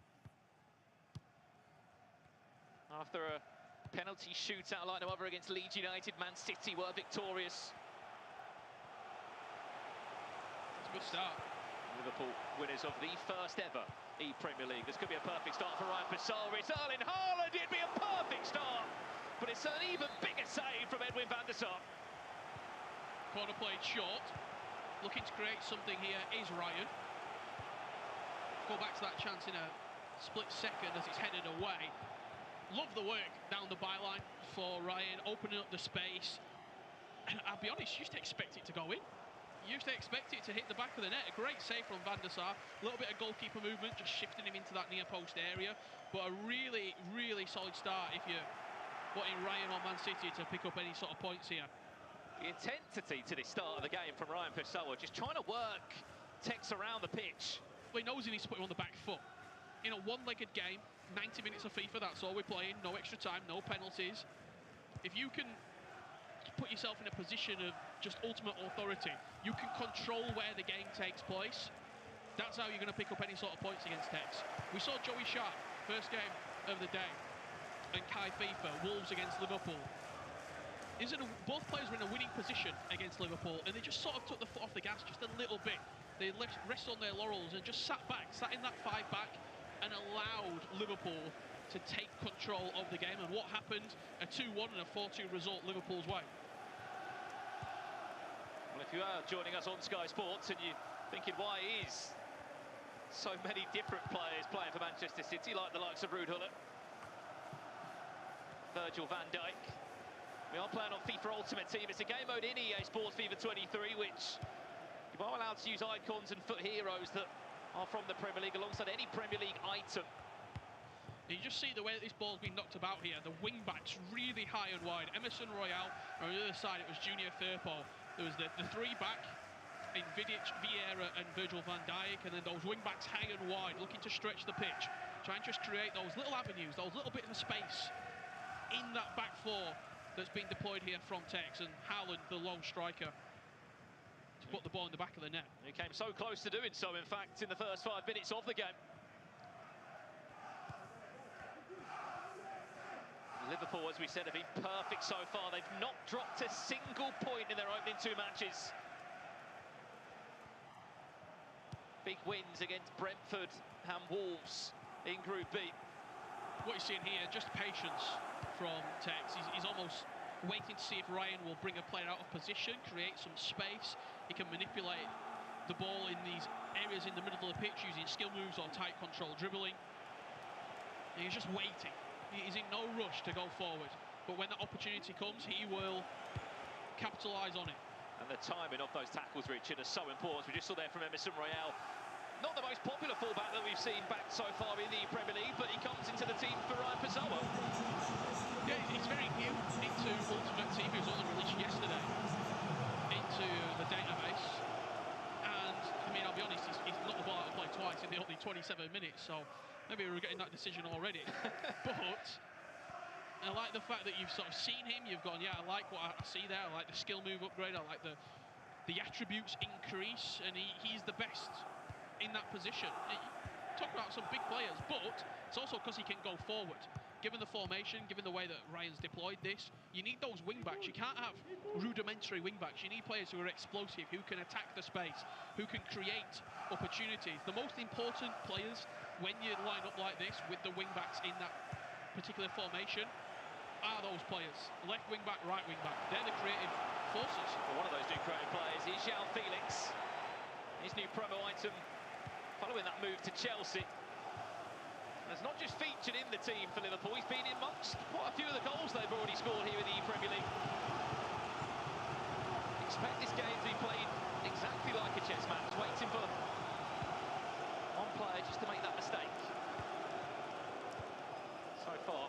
After a penalty shootout like no other against Leeds United, Man City were victorious. Good start. Liverpool winners of the first ever ePremier League. This could be a perfect start for Ryan Pessoa. It's Erling Haaland. It'd be a perfect start, but it's an even bigger save from Edwin van der Sar. Corner played short. Looking to create something here is Ryan. Go back to that chance in a split second as it's headed away. Love the work down the byline for Ryan, opening up the space. And I'll be honest, you used to expect it to go in. You used to expect it to hit the back of the net. A great save from Van der Sar. A little bit of goalkeeper movement, just shifting him into that near post area. But a really, really solid start if you're wanting Ryan or Man City to pick up any sort of points here. The intensity to the start of the game from Ryan Pessoa, just trying to work Tex around the pitch. Well, he knows he needs to put him on the back foot. In a one-legged game, 90 minutes of FIFA, that's all we're playing. No extra time, no penalties. If you can put yourself in a position of just ultimate authority, you can control where the game takes place. That's how you're going to pick up any sort of points against Tex. We saw Joey Sharp, first game of the day, and Kai FIFA, Wolves against Liverpool. Both players were in a winning position against Liverpool, and they just sort of took the foot off the gas just a little bit. They rested on their laurels and just sat in that 5 back, and allowed Liverpool to take control of the game. And what happened? A 2-1 and a 4-2 result Liverpool's way. Well, if you are joining us on Sky Sports and you're thinking why is so many different players playing for Manchester City, like the likes of Roebuck, Virgil van Dijk. We are playing on FIFA Ultimate Team. It's a game mode in EA Sports FIFA 23, which you are allowed to use icons and foot heroes that are from the Premier League alongside any Premier League item. You just see the way that this ball's been knocked about here. The wing-backs really high and wide. Emerson Royale, and on the other side it was Junior Firpo. There was the 3-back in Vidic, Vieira and Virgil van Dijk, and then those wing-backs high and wide, looking to stretch the pitch, trying to just create those little avenues, those little bits of space in that back four that's been deployed here from Tex, and Haaland, the lone striker, to put the ball in the back of the net. He came so close to doing so, in fact, in the first 5 minutes of the game. Liverpool, as we said, have been perfect so far. They've not dropped a single point in their opening 2 matches. Big wins against Brentford and Wolves in Group B. What you're seeing here, just patience from Tex. He's almost waiting to see if Ryan will bring a player out of position, create some space. He can manipulate the ball in these areas in the middle of the pitch using skill moves or tight control dribbling. And he's just waiting. He's in no rush to go forward. But when that opportunity comes, he will capitalise on it. And the timing of those tackles, Richard, are so important. We just saw there from Emerson Royale. Not the most popular fullback that we've seen back so far in the Premier League, but he comes into the team for Ryan Pessoa. Yeah, he's very new into Ultimate Team. He was only released yesterday into the database. And, I mean, I'll be honest, he's knocked the ball out of play twice in the only 27 minutes, so maybe we're getting that decision already. But I like the fact that you've sort of seen him, you've gone, yeah, I like what I see there, I like the skill move upgrade, I like the attributes increase, and he's the best in that position. Talk about some big players, but it's also because he can go forward. Given the formation, given the way that Ryan's deployed this, you need those wing-backs. You can't have rudimentary wing-backs. You need players who are explosive, who can attack the space, who can create opportunities. The most important players when you line up like this with the wing-backs in that particular formation are those players. Left wing-back, right wing-back. They're the creative forces. Well, one of those new creative players is João Felix. His new promo item following that move to Chelsea. Has not just featured in the team for Liverpool, he's been in amongst quite a few of the goals they've already scored here in the ePremier League. Expect this game to be played exactly like a chess match, waiting for one player just to make that mistake. So far,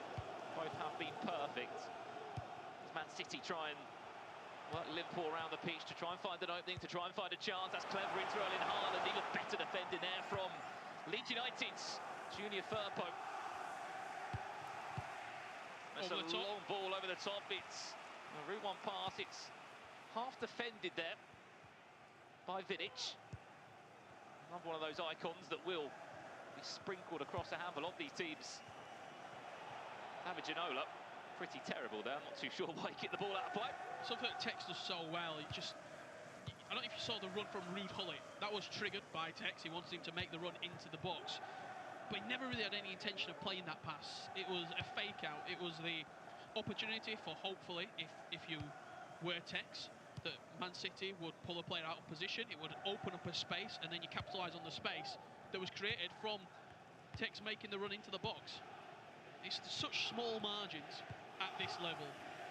both have been perfect. As Man City try and work Liverpool around the pitch to try and find an opening, to try and find a chance. That's clever into Erling Haaland, even better defending there from Leeds United's Junior Firpo. That's a long ball over the top. It's a route one pass. It's half defended there by Vidic. Another one of those icons that will be sprinkled across a handful of these teams. Ginola, pretty terrible there. I'm not too sure why he kicked the ball out of play. Something that Tex does so well, I don't know if you saw the run from Ruud Gullit. That was triggered by Tex. He wanted him to make the run into the box, but he never really had any intention of playing that pass. It was a fake out. It was the opportunity for, hopefully, if you were Tex, that Man City would pull a player out of position. It would open up a space, and then you capitalise on the space that was created from Tex making the run into the box. It's such small margins at this level.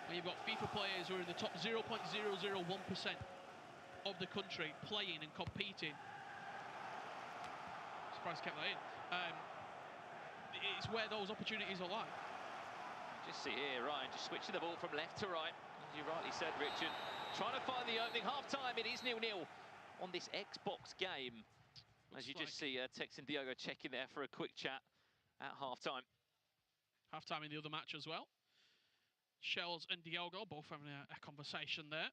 When you've got FIFA players who are in the top 0.001% of the country playing and competing. Surprised kept that in. It's where those opportunities are live. Just see here, Ryan just switching the ball from left to right. As you rightly said, Richard, trying to find the opening. Half-time, it is 0-0 on this Xbox game. As you just see, Tex and Diogo checking there for a quick chat at half-time. Half-time in the other match as well. Shells and Diogo both having a conversation there.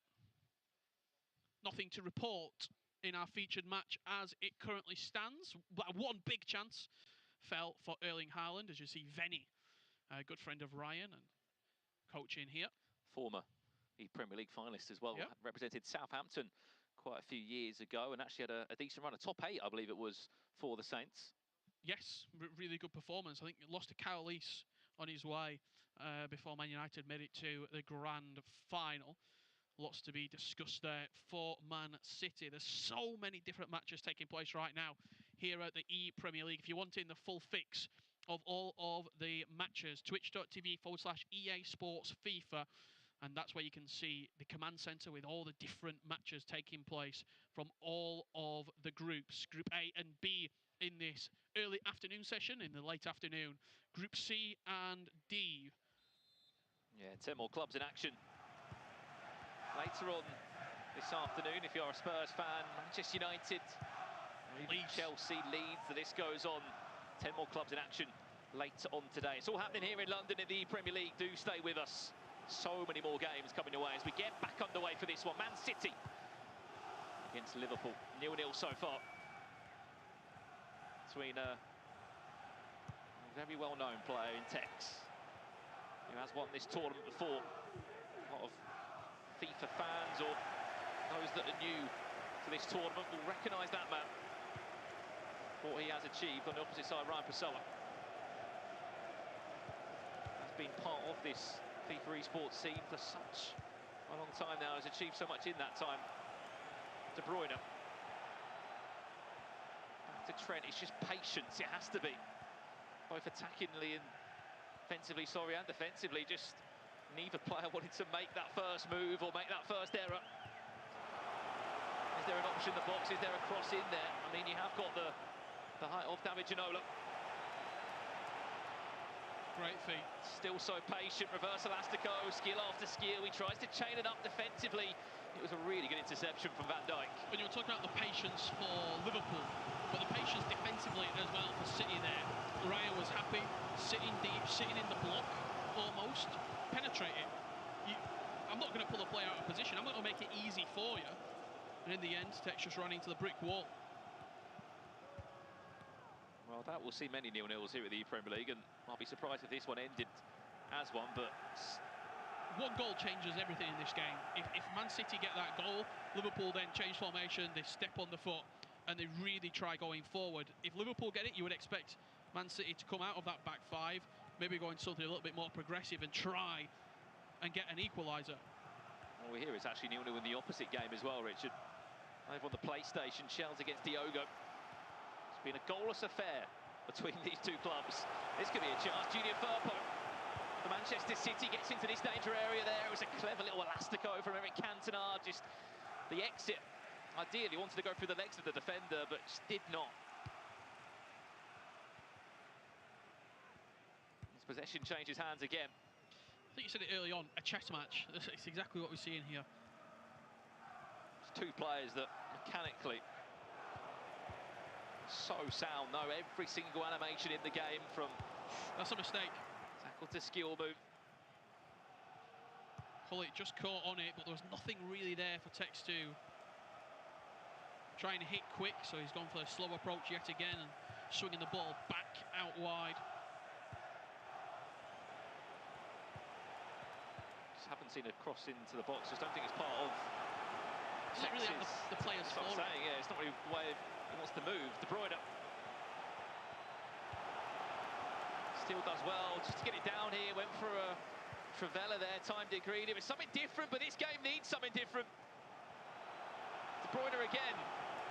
Nothing to report in our featured match as it currently stands. One big chance fell for Erling Haaland, as you see Venny, a good friend of Ryan and coaching here. Former ePremier League finalist as well. Yep. Represented Southampton quite a few years ago and actually had a decent run, a top 8, I believe it was, for the Saints. Yes, really good performance. I think he lost to Grealish on his way before Man United made it to the grand final. Lots to be discussed there for Man City. There's so many different matches taking place right now here at the ePremier League. If you're wanting the full fix of all of the matches, twitch.tv/EA Sports FIFA. And that's where you can see the command center with all the different matches taking place from all of the groups. Group A and B in this early afternoon session, in the late afternoon. Group C and D. Yeah, 10 more clubs in action. Later on this afternoon, if you're a Spurs fan, Manchester United, Leeds, Chelsea, Leeds, the list goes on. 10 more clubs in action later on today. It's all happening here in London in the Premier League. Do stay with us. So many more games coming away as we get back underway for this one. Man City against Liverpool, 0-0 so far. Between a very well-known player in Tex, who has won this tournament before. A lot of FIFA fans or those that are new to this tournament will recognise that man. What he has achieved on the opposite side, Ryan Passoa has been part of this FIFA esports scene for such a long time now, has achieved so much in that time. De Bruyne. Back to Trent, it's just patience, it has to be. Both attackingly and offensively, and defensively, just neither player wanted to make that first move or make that first error. Is there an option in the box? Is there a cross in there? I mean, you have got the height of David Ginola. Great feat. Still so patient, reverse elastico, skill after skill. He tries to chain it up defensively. It was a really good interception from Van Dijk. When you were talking about the patience for Liverpool, but the patience defensively as well for City there. Ryan was happy, sitting deep, sitting in the block, almost, penetrating. I'm not going to pull a player out of position. I'm going to make it easy for you. And in the end, Tex just ran into the brick wall. Well, that will see many 0-0s here at the Premier League, and I'll be surprised if this one ended as one, but... One goal changes everything in this game. If Man City get that goal, Liverpool then change formation, they step on the foot, and they really try going forward. If Liverpool get it, you would expect Man City to come out of that back five, maybe go into something a little bit more progressive and try and get an equaliser. What we hear is actually 0-0 in the opposite game as well, Richard. Over on the PlayStation, Shells against Diogo. It's been a goalless affair between these two clubs. This could be a chance. Junior Firpo, the Manchester City, gets into this danger area there. It was a clever little elastico from Eric Cantona. Just the exit. Ideally wanted to go through the legs of the defender, but just did not. His possession changes hands again. I think you said it early on, a chess match. It's exactly what we're seeing here. It's two players that mechanically so sound, know every single animation in the game, from that's a mistake. Tackle to skill move. Hullet just caught on it, but there was nothing really there for Tex to try and hit quick, so he's gone for a slow approach yet again and swinging the ball back out wide. Just haven't seen a cross into the box. Just don't think it's part of. It's not really the player's fault. That's what I'm saying, yeah, it's not really the way he wants to move. De Bruyne still does well, just to get it down here. Went for a Trivela there, timed it green. It was something different, but this game needs something different. De Bruyne again,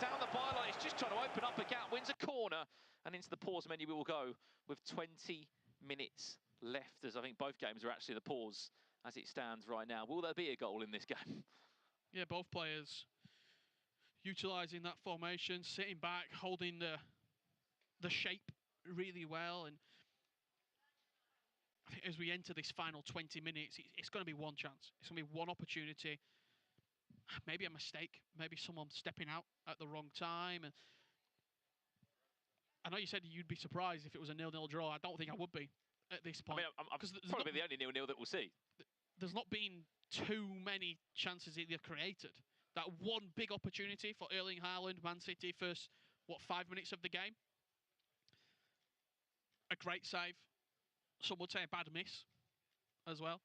down the byline. He's just trying to open up a gap, wins a corner, and into the pause menu we will go with 20 minutes left, as I think both games are actually the pause as it stands right now. Will there be a goal in this game? Yeah, both players utilising that formation, sitting back, holding the shape really well. And I think as we enter this final 20 minutes, it's going to be one chance. It's going to be one opportunity. Maybe a mistake. Maybe someone stepping out at the wrong time. And I know you said you'd be surprised if it was a 0-0 draw. I don't think I would be at this point. I mean, I'm probably the only 0-0 that we'll see. there's not been too many chances that they've created. That one big opportunity for Erling Haaland, Man City, first, 5 minutes of the game. A great save. Some would say a bad miss as well.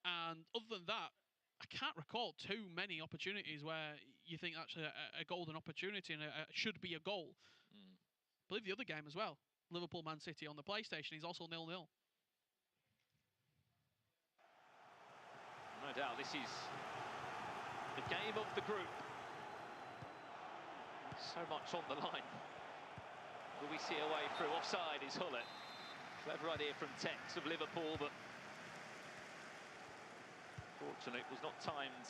And other than that, I can't recall too many opportunities where you think actually a golden opportunity and should be a goal. I believe the other game as well, Liverpool Man City on the PlayStation, is also 0-0. No doubt, this is the game of the group. So much on the line. Will we see a way through? Offside is Haaland. Clever idea from Tex of Liverpool, but fortunately it was not timed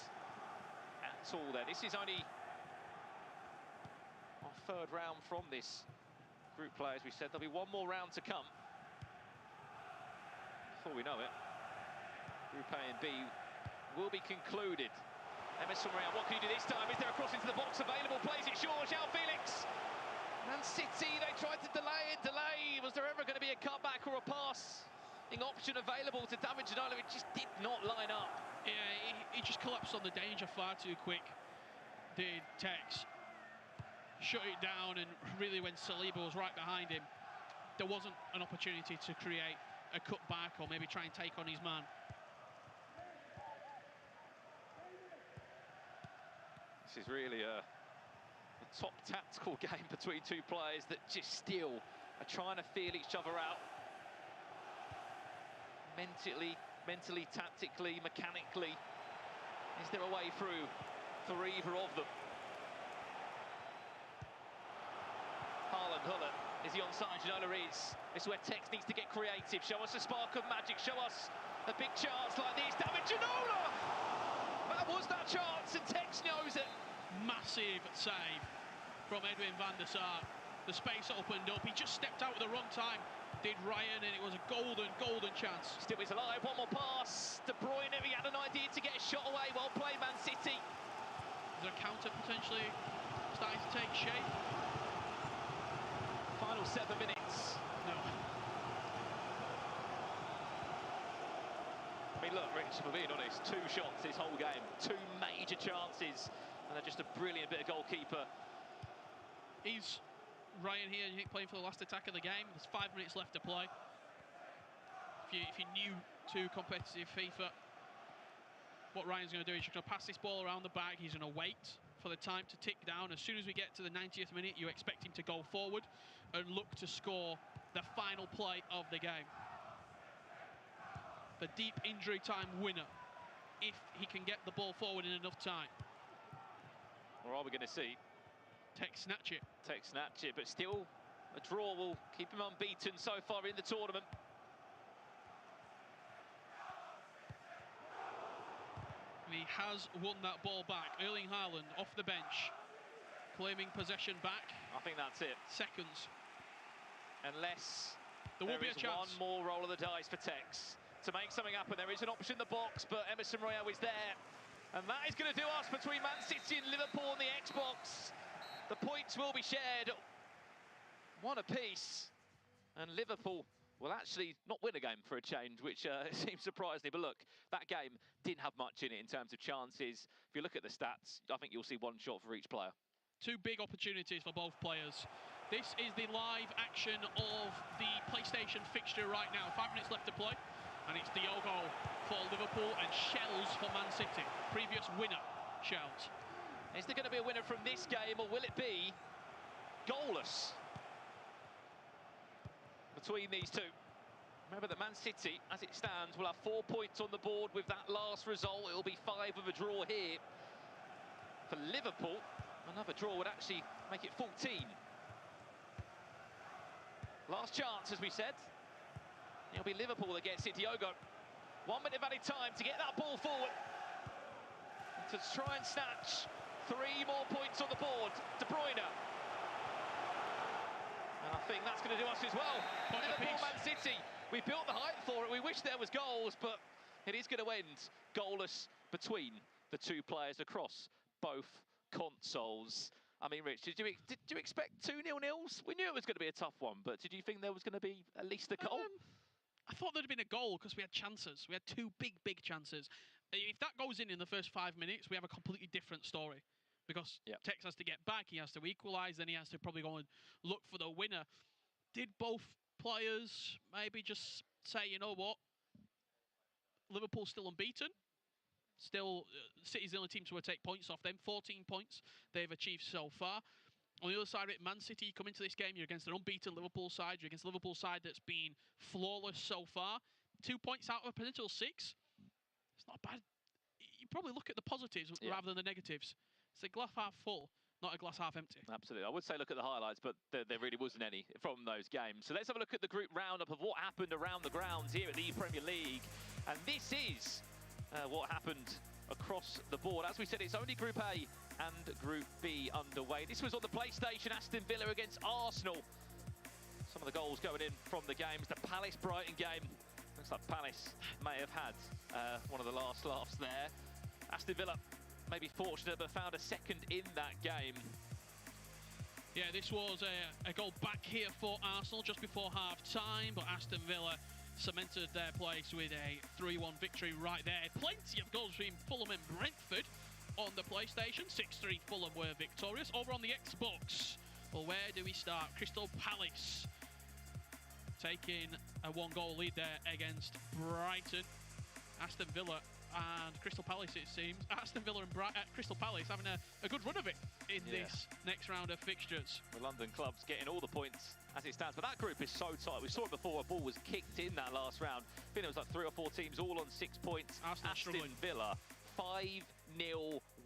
at all there. This is only our third round from this group play, as we said. There'll be one more round to come. Before we know it, Group A and B will be concluded. Emerson Riyad, what can you do this time? Is there a cross into the box available? Plays it short, João Felix. Man City, they tried to delay and delay. Was there ever going to be a cutback or a passing option available to David Ginola? It just did not line up. Yeah, he just collapsed on the danger far too quick. Did Tex. Shut it down, and really when Saliba was right behind him, there wasn't an opportunity to create a cutback or maybe try and take on his man. This is really a top tactical game between two players that just still are trying to feel each other out. Mentally, tactically, mechanically. Is there a way through for either of them? Haaland, is he onside? Ginola is. This is where Tex needs to get creative. Show us a spark of magic. Show us a big chance like this. David Ginola! That was that chance, and Tex knows it. Massive save from Edwin van der Sar. The space opened up. He just stepped out at the wrong time. Did Ryan, and it was a golden chance. Still is alive. One more pass. De Bruyne, he had an idea to get a shot away. Well played, Man City. Is there a counter potentially starting to take shape? Final 7 minutes. No. I mean, look, Rich, for being honest, 2 shots this whole game, 2 major chances, and just a brilliant bit of goalkeeper. He's Ryan here, playing for the last attack of the game. There's 5 minutes left to play. If you're new to competitive FIFA, what Ryan's going to do is he's going to pass this ball around the back. He's going to wait for the time to tick down. As soon as we get to the 90th minute, you expect him to go forward and look to score the final play of the game. The deep injury time winner, if he can get the ball forward in enough time. Or are we going to see Tex snatch it? Tex snatch it, but still a draw will keep him unbeaten so far in the tournament. And he has won that ball back. Erling Haaland off the bench, claiming possession back. I think that's it. Seconds. Unless there will be a chance. One more roll of the dice for Tex to make something happen. There is an option in the box, but Emerson Royal is there. And that is going to do us between Man City and Liverpool on the Xbox. The points will be shared, 1 apiece. And Liverpool will actually not win a game for a change, which seems surprising. But look, that game didn't have much in it in terms of chances. If you look at the stats, I think you'll see 1 shot for each player. 2 big opportunities for both players. This is the live action of the PlayStation fixture right now. 5 minutes left to play. And it's Diogo for Liverpool and Shells for Man City. Previous winner, Shells. Is there going to be a winner from this game, or will it be goalless between these two? Remember that Man City, as it stands, will have 4 points on the board with that last result. It will be 5 with a draw here. For Liverpool, another draw would actually make it 14. Last chance, as we said. It'll be Liverpool that gets it. Diogo, 1 minute of added time to get that ball forward. To try and snatch 3 more points on the board. De Bruyne. And I think that's going to do us as well. Liverpool, Man City. We built the hype for it. We wish there was goals, but it is going to end goalless between the 2 players across both consoles. I mean, Rich, did you expect 2 0-0s? We knew it was going to be a tough one, but did you think there was going to be at least a goal? I thought there'd been a goal because we had chances. We had two big chances. If that goes in the first 5 minutes, we have a completely different story. Because Tex has to get back, he has to equalise, then he has to probably go and look for the winner. Did both players maybe just say, you know what, Liverpool's still unbeaten? Still, City's the only team to take points off them. 14 points they've achieved so far. On the other side of it, Man City come into this game, you're against an unbeaten Liverpool side, you're against a Liverpool side that's been flawless so far. 2 points out of a potential 6. It's not bad. You probably look at the positives rather than the negatives. It's a glass half full, not a glass half empty. Absolutely. I would say look at the highlights, but there really wasn't any from those games. So let's have a look at the group roundup of what happened around the grounds here at the ePremier League. And this is what happened across the board. As we said, it's only Group A and Group B underway. This was on the PlayStation, Aston Villa against Arsenal. Some of the goals going in from the games. The Palace-Brighton game. Looks like Palace may have had one of the last laughs there. Aston Villa maybe fortunate, but found a second in that game. Yeah, this was a goal back here for Arsenal just before half-time, but Aston Villa cemented their place with a 3-1 victory right there. Plenty of goals between Fulham and Brentford on the PlayStation. 6-3 Fulham were victorious. Over on the Xbox, well, where do we start? Crystal Palace taking a 1-goal lead there against Brighton. Aston Villa and Crystal Palace, it seems. Aston Villa and Crystal Palace having a good run of it in this next round of fixtures. The London clubs getting all the points as it stands, but that group is so tight. We saw it before, a ball was kicked in that last round. I think there was like 3 or 4 teams all on 6 points. Aston Villa, 5-0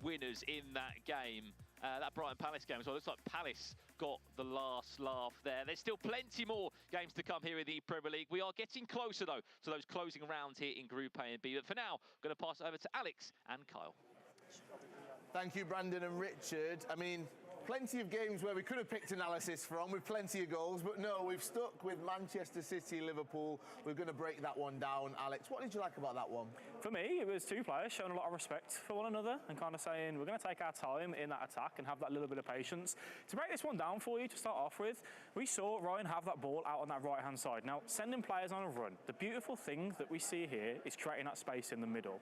winners in that game. That Brighton Palace game as well. Looks like Palace got the last laugh there. There's still plenty more games to come here in the Premier League. We are getting closer, though, to those closing rounds here in Group A and B. But for now, I'm going to pass it over to Alex and Kyle. Thank you, Brandon and Richard. I mean, plenty of games where we could have picked analysis from with plenty of goals, but no, we've stuck with Manchester City, Liverpool. We're going to break that one down. Alex, what did you like about that one? For me, it was 2 players showing a lot of respect for one another and kind of saying, we're going to take our time in that attack and have that little bit of patience. To break this one down for you, to start off with, we saw Ryan have that ball out on that right-hand side. Now, sending players on a run, the beautiful thing that we see here is creating that space in the middle.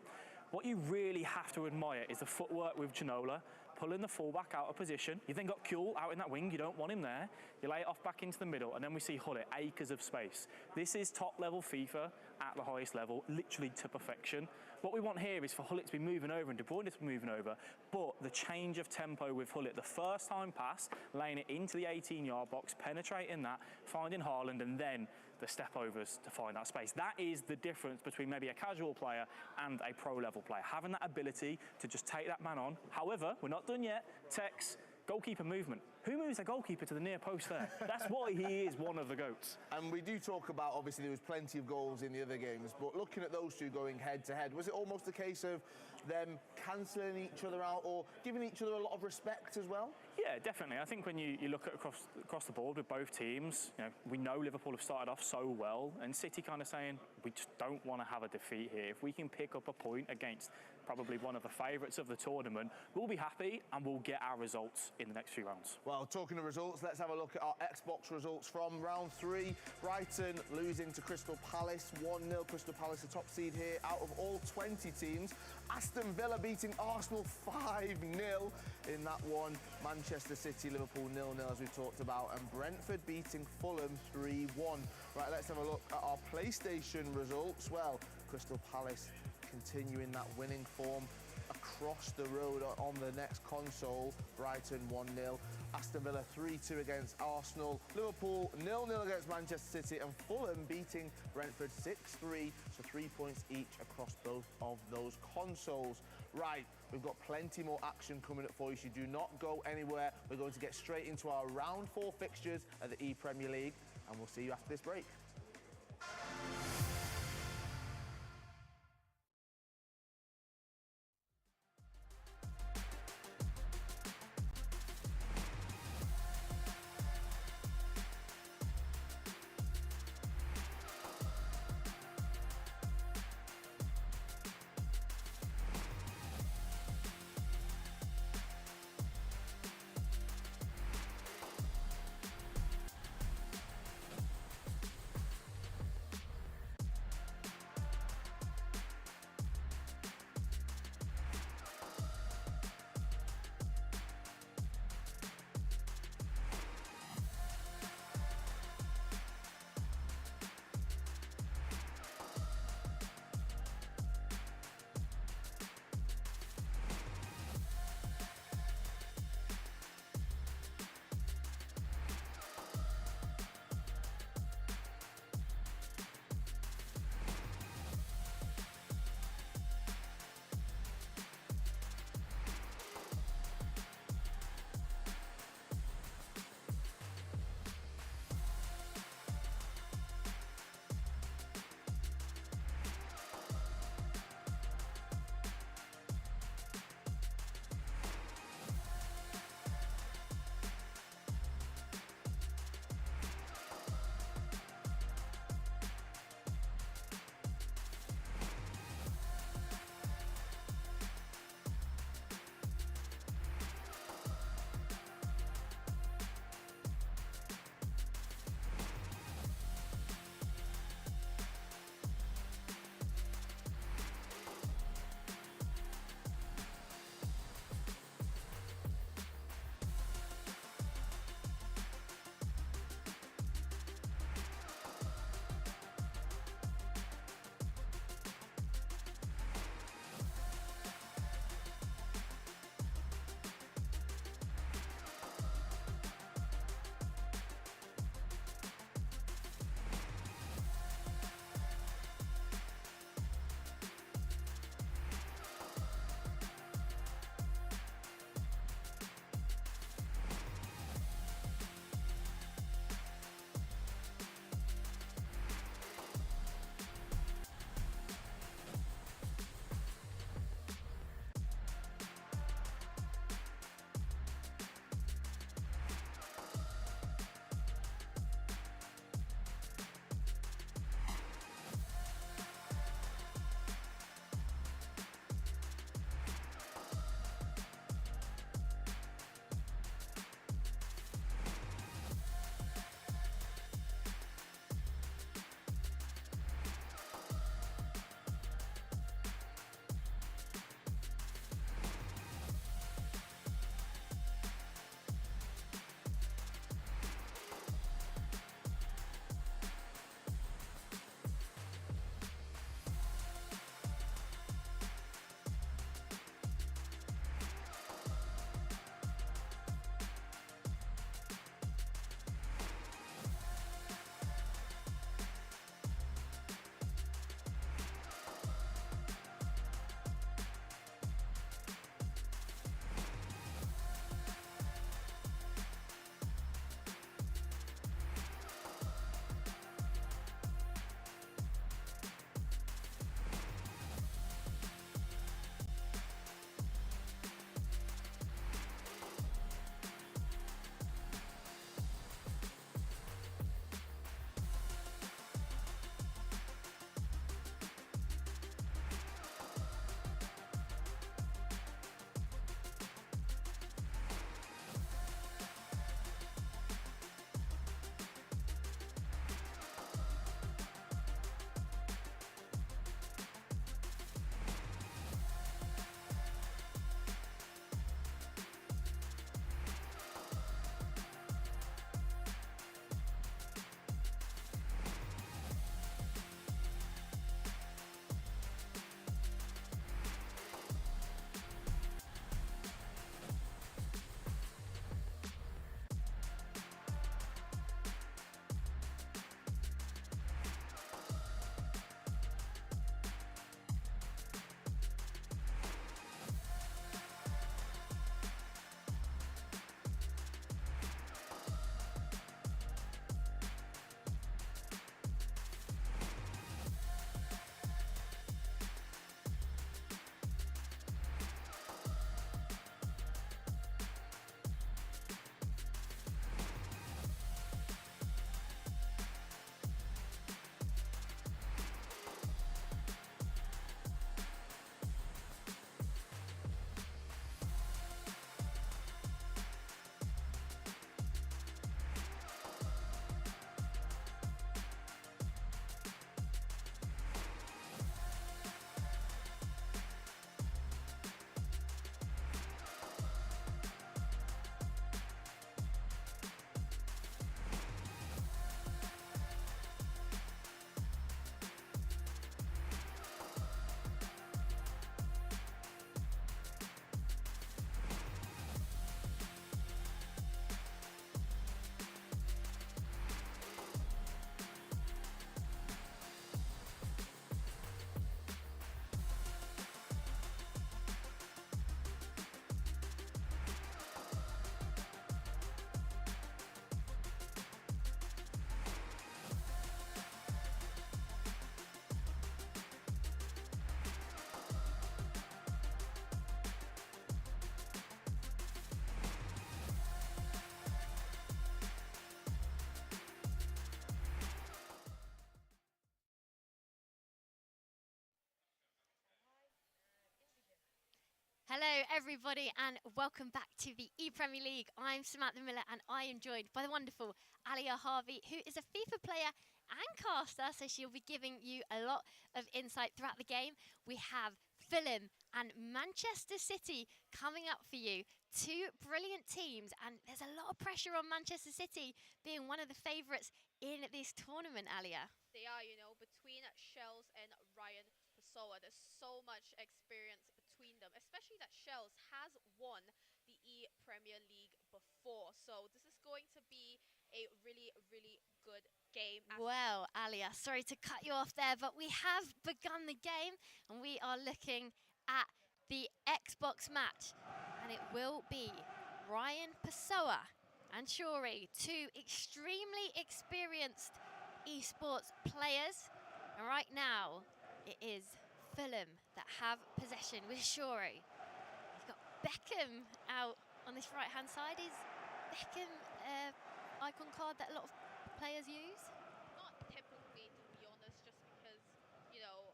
What you really have to admire is the footwork with Ginola, pulling the fullback out of position. You then got Kuhl out in that wing, you don't want him there. You lay it off back into the middle, and then we see Hullet, acres of space. This is top-level FIFA at the highest level, literally to perfection. What we want here is for Hullet to be moving over and De Bruyne to be moving over, but the change of tempo with Hullet, the first time pass, laying it into the 18-yard box, penetrating that, finding Haaland, and then the step-overs to find that space. That is the difference between maybe a casual player and a pro-level player, having that ability to just take that man on. However, we're not done yet. Tex, goalkeeper movement. Who moves a goalkeeper to the near post there? That's why he is one of the GOATs. And we do talk about, obviously, there was plenty of goals in the other games, but looking at those two going head-to-head, was it almost a case of them cancelling each other out or giving each other a lot of respect as well? Yeah, definitely. I think when you look at across the board with both teams, you know, we know Liverpool have started off so well, and City kind of saying, we just don't want to have a defeat here. If we can pick up a point against probably one of the favourites of the tournament, we'll be happy and we'll get our results in the next few rounds. Well, talking of results, let's have a look at our Xbox results from round 3. Brighton losing to Crystal Palace, 1-0. Crystal Palace, the top seed here out of all 20 teams. Aston Villa beating Arsenal 5-0 in that one. Manchester City, Liverpool 0-0 as we talked about, and Brentford beating Fulham 3-1. Right, let's have a look at our PlayStation results. Well, Crystal Palace continuing that winning form across the road on the next console. Brighton 1-0. Aston Villa 3-2 against Arsenal. Liverpool 0-0 against Manchester City, and Fulham beating Brentford 6-3, so 3 points each across both of those consoles. Right, we've got plenty more action coming up for you, so do not go anywhere. We're going to get straight into our round 4 fixtures at the ePremier League, and we'll see you after this break. Hello everybody and welcome back to the ePremier League. I'm Samantha Miller and I am joined by the wonderful Alia Harvey, who is a FIFA player and caster, so she'll be giving you a lot of insight throughout the game. We have Fulham and Manchester City coming up for you. Two brilliant teams, and there's a lot of pressure on Manchester City being one of the favourites in this tournament, Alia. They are, between Shells and Ryan Pessoa, there's so much experience between them, especially that Shells has won the ePremier League before. So this is going to be a really, really good game. Well, Alia, sorry to cut you off there, but we have begun the game and we are looking at the Xbox match, and it will be Ryan Pessoa and Shuri, two extremely experienced esports players. And right now, it is Fulham that have possession with Shuri. He's got Beckham out on this right-hand side. Is Beckham icon card that a lot of players use? Not typically, to be honest, just because, there's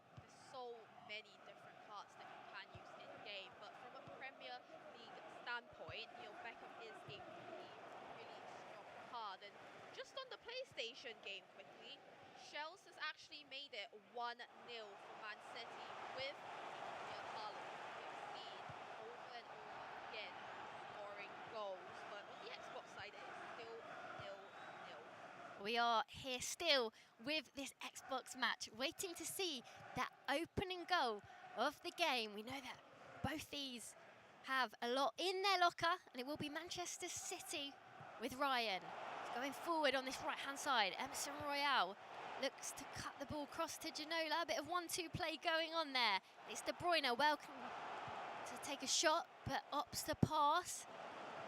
so many different cards that you can use in-game. But from a Premier League standpoint, Beckham is a really, really strong card. And just on the PlayStation game quickly, Shells has actually made it 1-0 for Man City with Haaland. We've seen over and over again scoring goals, but on the Xbox side, it is still 0-0. We are here still with this Xbox match, waiting to see that opening goal of the game. We know that both these have a lot in their locker, and it will be Manchester City with Ryan. He's going forward on this right-hand side. Emerson Royale looks to cut the ball across to Ginola. A bit of 1-2 play going on there. It's De Bruyne, welcome to take a shot, but opts to pass.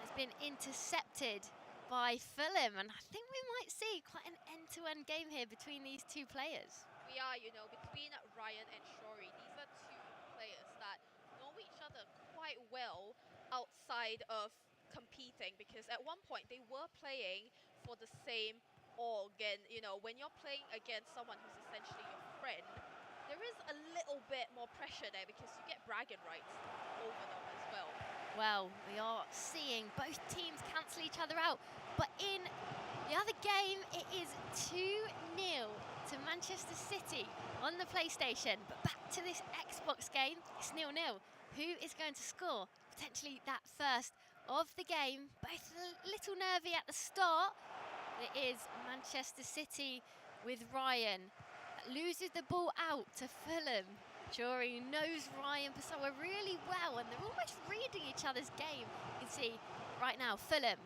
Has been intercepted by Fulham, and I think we might see quite an end-to-end game here between these two players. We are, between Ryan and Shuri, these are two players that know each other quite well outside of competing, because at one point they were playing for the same org, and when you're playing against someone who's essentially your friend, there is a little bit more pressure there because you get bragging rights over them as well. Well, we are seeing both teams cancel each other out, but in the other game it is 2-0 to Manchester City on the PlayStation. But back to this Xbox game, it's 0-0. Who is going to score potentially that first of the game? Both a little nervy at the start. It is Manchester City with Ryan. Loses the ball out to Fulham. Shuri knows Ryan Pessoa really well, and they're almost reading each other's game. You can see right now Fulham,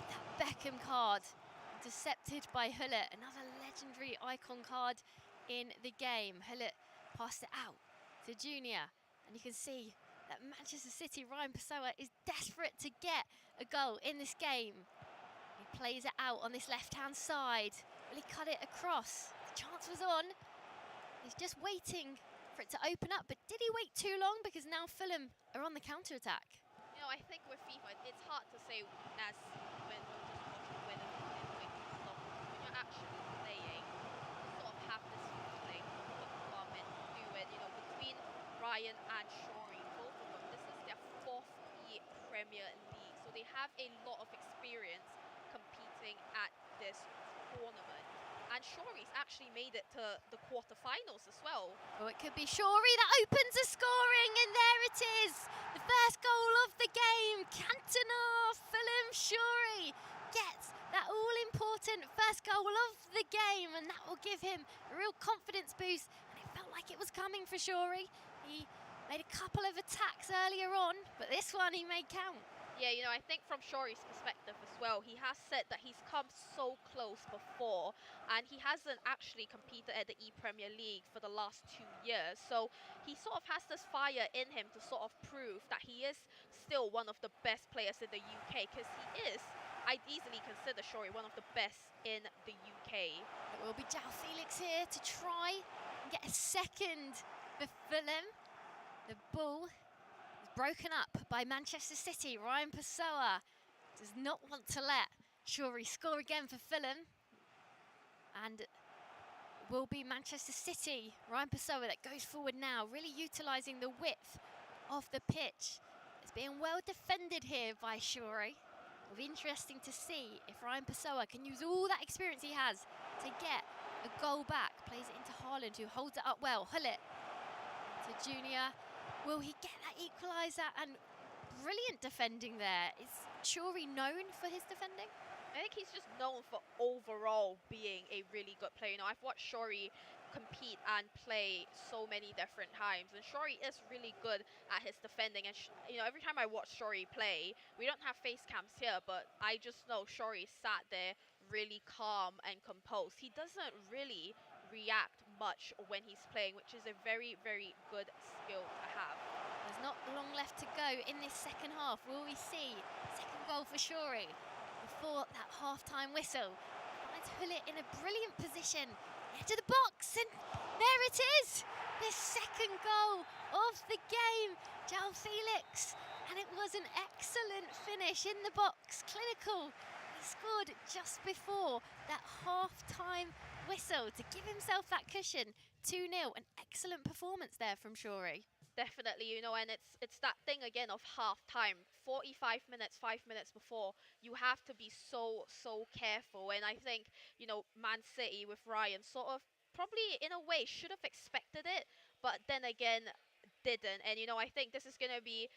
that Beckham card, intercepted by Hullet, another legendary icon card in the game. Hullet passed it out to Junior, and you can see that Manchester City, Ryan Pessoa, is desperate to get a goal in this game. He plays it out on this left-hand side. Will he cut it across? The chance was on. He's just waiting for it to open up, but did he wait too long? Because now Fulham are on the counter-attack. I think with FIFA, it's hard to say as when you're just watching whether it's waiting too long. When you're actually playing, you sort of have this feeling of what you are meant to do. And, between Ryan and Shuri, both of them, this is their 4th ePremier League. So they have a lot of experience competing at this tournament. And Shuri's actually made it to the quarterfinals as well. Oh, it could be Shuri that opens the scoring, and there it is. The first goal of the game. Cantona, Fulham, Shuri gets that all-important first goal of the game, and that will give him a real confidence boost. And it felt like it was coming for Shuri. He made a couple of attacks earlier on, but this one he made count. Yeah, I think from Shuri's perspective as well, he has said that he's come so close before, and he hasn't actually competed at the ePremier League for the last 2 years. So he sort of has this fire in him to sort of prove that he is still one of the best players in the UK, because he is, I'd easily consider Shuri one of the best in the UK. It will be João Felix here to try and get a second for Fulham. The ball broken up by Manchester City. Ryan Pessoa does not want to let Shuri score again for Fulham. And it will be Manchester City, Ryan Pessoa, that goes forward now, really utilising the width of the pitch. It's being well defended here by Shuri. It'll be interesting to see if Ryan Pessoa can use all that experience he has to get a goal back. Plays it into Haaland, who holds it up well. Hullet to Junior. Will he get that equaliser? And brilliant defending there. Is Shuri known for his defending? I think he's just known for overall being a really good player. You know, I've watched Shuri compete and play so many different times, and Shuri is really good at his defending. And you know, every time I watch Shuri play, we don't have face cams here, but I just know Shuri sat there really calm and composed. He doesn't really react much when he's playing, which is a very, very good skill to have. There's not long left to go in this second half. Will we see second goal for Shuri before that half-time whistle? Finds Hullet in a brilliant position. Into the box, and there it is! The second goal of the game. João Felix, and it was an excellent finish in the box. Clinical. He scored just before that half-time whistle to give himself that cushion. 2-0. An excellent performance there from Shuri. Definitely, you know, and it's that thing again of half time. 45 minutes, 5 minutes before, you have to be so careful. And I think, you know, Man City with Ryan sort of probably in a way should have expected it, but then again didn't. And you know, I think this is going to be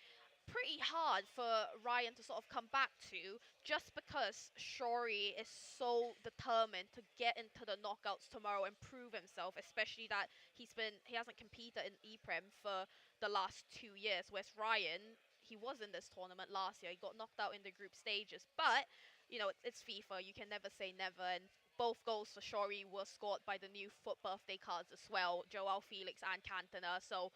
pretty hard for Ryan to sort of come back to, just because Shuri is so determined to get into the knockouts tomorrow and prove himself, especially that he hasn't competed in ePrem for the last 2 years, whereas Ryan, he was in this tournament last year. He got knocked out in the group stages, but you know, it's FIFA, you can never say never. And both goals for Shuri were scored by the new FUT birthday cards as well, João Felix and Cantona. So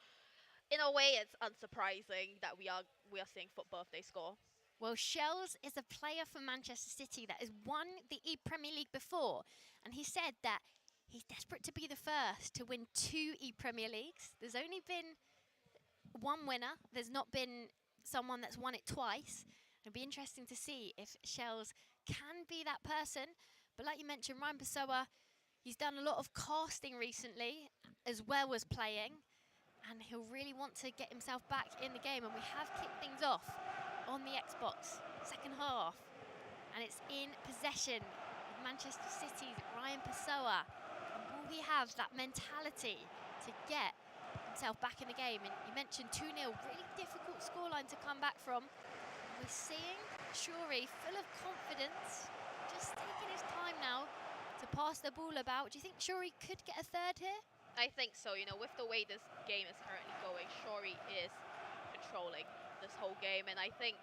in a way, it's unsurprising that we are seeing FUT birthday score. Well, Shells is a player for Manchester City that has won the E-Premier League before, and he said that he's desperate to be the first to win 2 E-Premier Leagues. There's only been one winner. There's not been someone that's won it twice. It'll be interesting to see if Shells can be that person. But like you mentioned, Ryan Pessoa, he's done a lot of casting recently as well as playing, and he'll really want to get himself back in the game. And we have kicked things off on the Xbox, second half. And it's in possession of Manchester City's Ryan Pessoa. And will he have that mentality to get himself back in the game? And you mentioned 2-0, really difficult scoreline to come back from. We're seeing Shuri full of confidence, just taking his time now to pass the ball about. Do you think Shuri could get a third here? I think so. You know, with the way this game is currently going, Shuri is controlling this whole game, and I think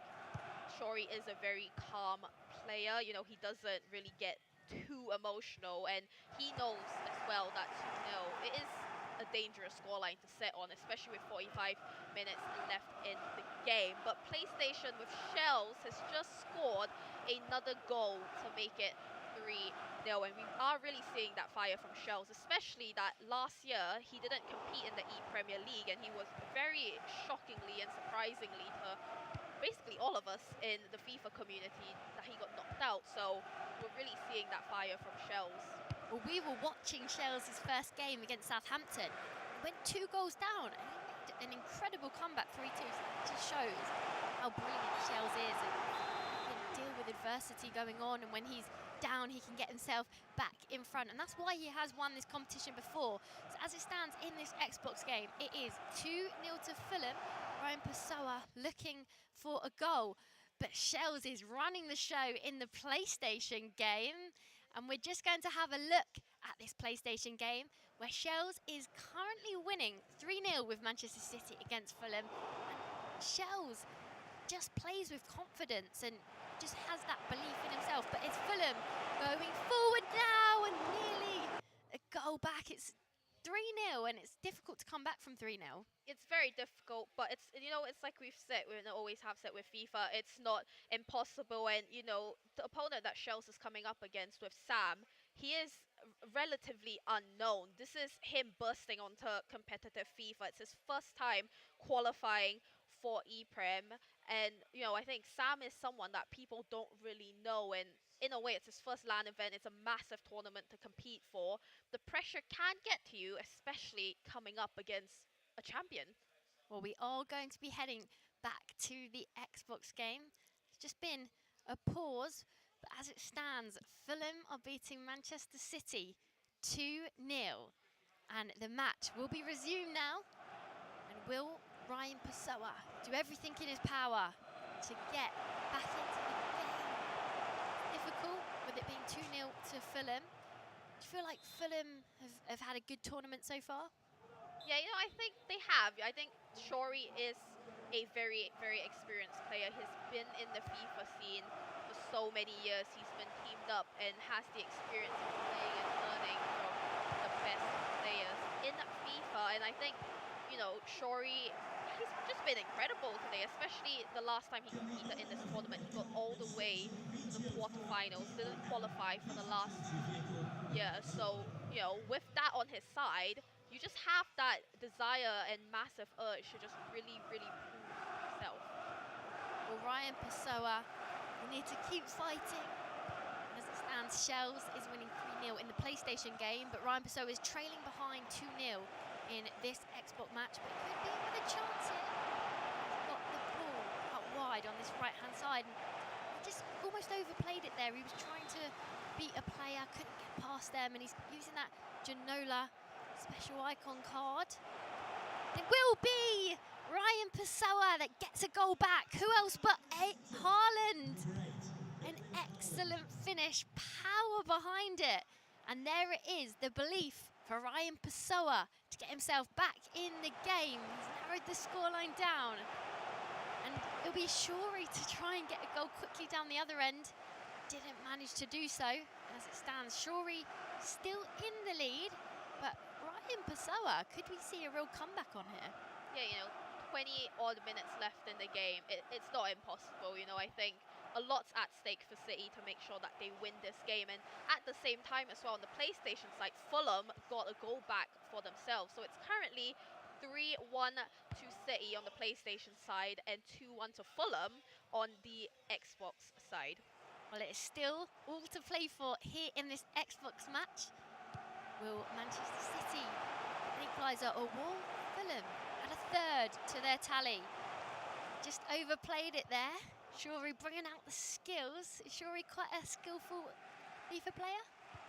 Shuri is a very calm player. You know, he doesn't really get too emotional, and he knows as well that 2-0, it is a dangerous scoreline to set on, especially with 45 minutes left in the game. But PlayStation with Shells has just scored another goal to make it 3-0, and we are really seeing that fire from Shells, especially that last year he didn't compete in the ePremier League, and he was very shockingly and surprisingly to basically all of us in the FIFA community that he got knocked out. So we're really seeing that fire from Shells. Well, we were watching Shells' first game against Southampton. He went 2 goals down, and he made an incredible comeback, 3-2. So that just shows how brilliant Shells is, and he can deal with adversity going on, and when he's down, he can get himself back in front, and that's why he has won this competition before. So as it stands in this Xbox game, it is 2-0 to Fulham. Ryan Pessoa looking for a goal, but Shells is running the show in the PlayStation game, and we're just going to have a look at this PlayStation game where Shells is currently winning 3-0 with Manchester City against Fulham, and Shells just plays with confidence and just has that belief in himself. But it's Fulham going forward now, and nearly a goal back. It's 3-0, and it's difficult to come back from 3-0. It's very difficult, but it's, you know, it's like we've said, we always have said with FIFA, it's not impossible. And you know, the opponent that Shells is coming up against with Sam, he is relatively unknown. This is him bursting onto competitive FIFA. It's his first time qualifying for ePrem, and you know, I think Sam is someone that people don't really know, and in a way it's his first LAN event. It's a massive tournament to compete for. The pressure can get to you, especially coming up against a champion. Well, we are going to be heading back to the Xbox game. It's just been a pause, but as it stands, Fulham are beating Manchester City 2-0. And the match will be resumed now. And will Ryan Pessoa do everything in his power to get back into the game? Difficult with it being 2-0 to Fulham. Do you feel like Fulham have had a good tournament so far? Yeah, you know, I think they have. I think Shorey is a very, very experienced player. He's been in the FIFA scene for so many years. He's been teamed up and has the experience of playing and learning from the best players in FIFA. And I think, you know, Shorey, he's just been incredible today, especially the last time he competed in this tournament. He got all the way to the quarterfinals, didn't qualify for the last year. So, you know, with that on his side, you just have that desire and massive urge to just really, really prove yourself. Well, Ryan Pessoa will need to keep fighting. As it stands, Shells is winning 3-0 in the PlayStation game, but Ryan Pessoa is trailing behind 2-0 in this Xbox match, but it could be another chance here. He's got the ball out wide on this right-hand side, and he just almost overplayed it there. He was trying to beat a player, couldn't get past them, and he's using that Janola special icon card. It will be Ryan Pessoa that gets a goal back. Who else but Haaland? An excellent finish, power behind it. And there it is, the belief for Ryan Pessoa to get himself back in the game. He's narrowed the scoreline down. And it'll be Shorey to try and get a goal quickly down the other end. Didn't manage to do so. As it stands, Shorey still in the lead. But Ryan Pessoa, could we see a real comeback on here? Yeah, you know, 20 odd minutes left in the game. It's not impossible, you know. I think a lot's at stake for City to make sure that they win this game. And at the same time as well, on the PlayStation side, Fulham got a goal back for themselves. So it's currently 3-1 to City on the PlayStation side and 2-1 to Fulham on the Xbox side. Well, it is still all to play for here in this Xbox match. Will Manchester City an equaliser, or will Fulham add a third to their tally? Just overplayed it there. Shorey bringing out the skills. Is Shorey quite a skillful FIFA player?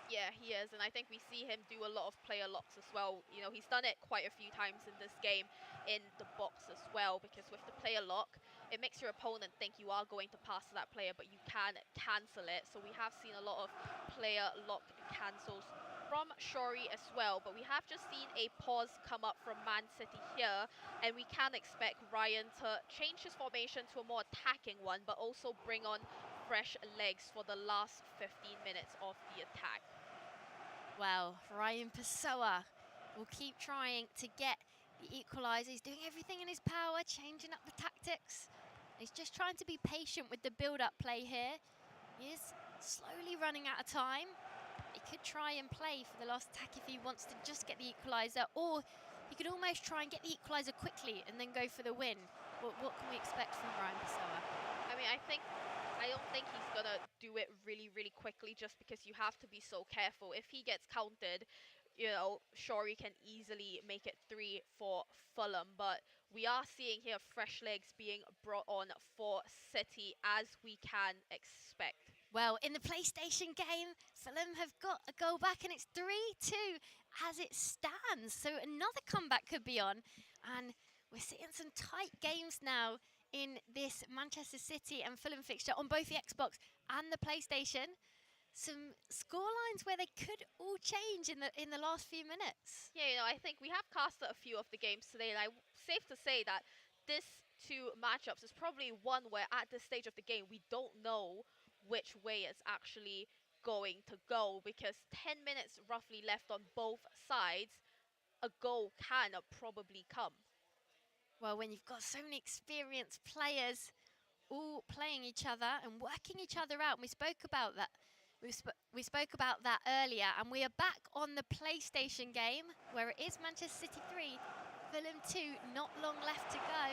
Yeah, he is, and I think we see him do a lot of player locks as well. You know, he's done it quite a few times in this game in the box as well, because with the player lock, it makes your opponent think you are going to pass to that player, but you can cancel it. So we have seen a lot of player lock cancels from Shorey as well, but we have just seen a pause come up from Man City here, and we can expect Ryan to change his formation to a more attacking one, but also bring on fresh legs for the last 15 minutes of the attack. Well, Ryan Pessoa will keep trying to get the equaliser. He's doing everything in his power, changing up the tactics. He's just trying to be patient with the build-up play here. He is slowly running out of time. He could try and play for the last attack if he wants to just get the equaliser, or he could almost try and get the equaliser quickly and then go for the win. What can we expect from Ryan Pessoa? I mean, I don't think he's going to do it really, really quickly, just because you have to be so careful. If he gets countered, you know, Shorey can easily make it 3 for Fulham, but we are seeing here fresh legs being brought on for City, as we can expect. Well, in the PlayStation game, Fulham have got a goal back, and it's 3-2 as it stands. So another comeback could be on, and we're seeing some tight games now in this Manchester City and Fulham fixture on both the Xbox and the PlayStation. Some scorelines where they could all change in the last few minutes. Yeah, you know, I think we have casted a few of the games today, and I'm safe to say that this two matchups is probably one where at this stage of the game we don't know which way it's actually going to go, because 10 minutes roughly left on both sides, a goal can probably come. Well, when you've got so many experienced players all playing each other and working each other out, and we spoke about that. We spoke about that earlier, and we are back on the PlayStation game where it is Manchester City 3, Fulham 2, not long left to go.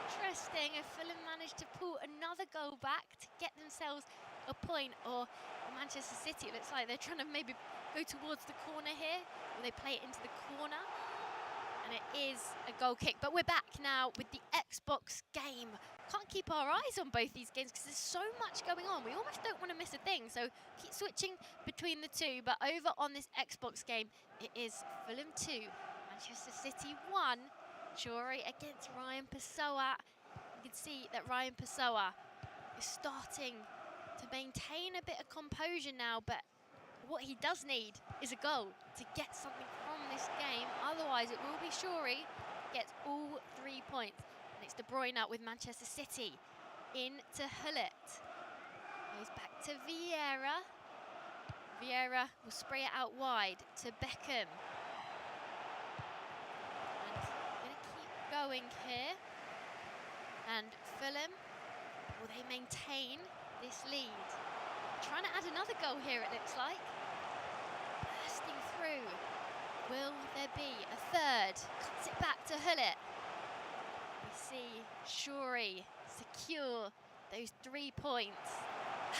Interesting if Fulham managed to pull another goal back to get themselves a point, or Manchester City, it looks like they're trying to maybe go towards the corner here, or they play it into the corner. And And it is a goal kick. But we're back now with the Xbox game. Can't keep our eyes on both these games because there's so much going on. We almost don't want to miss a thing. So keep switching between the two. But over on this Xbox game, it is Fulham 2, Manchester City 1. Shorey against Ryan Pessoa. You can see that Ryan Pessoa is starting to maintain a bit of composure now, but what he does need is a goal to get something from this game. Otherwise, it will be Shorey gets all 3 points. And it's De Bruyne out with Manchester City. Into Haaland. Goes back to Vieira. Vieira will spray it out wide to Beckham. And going to keep going here. And Fulham, will they maintain this lead? Trying to add another goal here, it looks like. Bursting through. Will there be a third? Cuts it back to Haaland. We see Shorey secure those 3 points.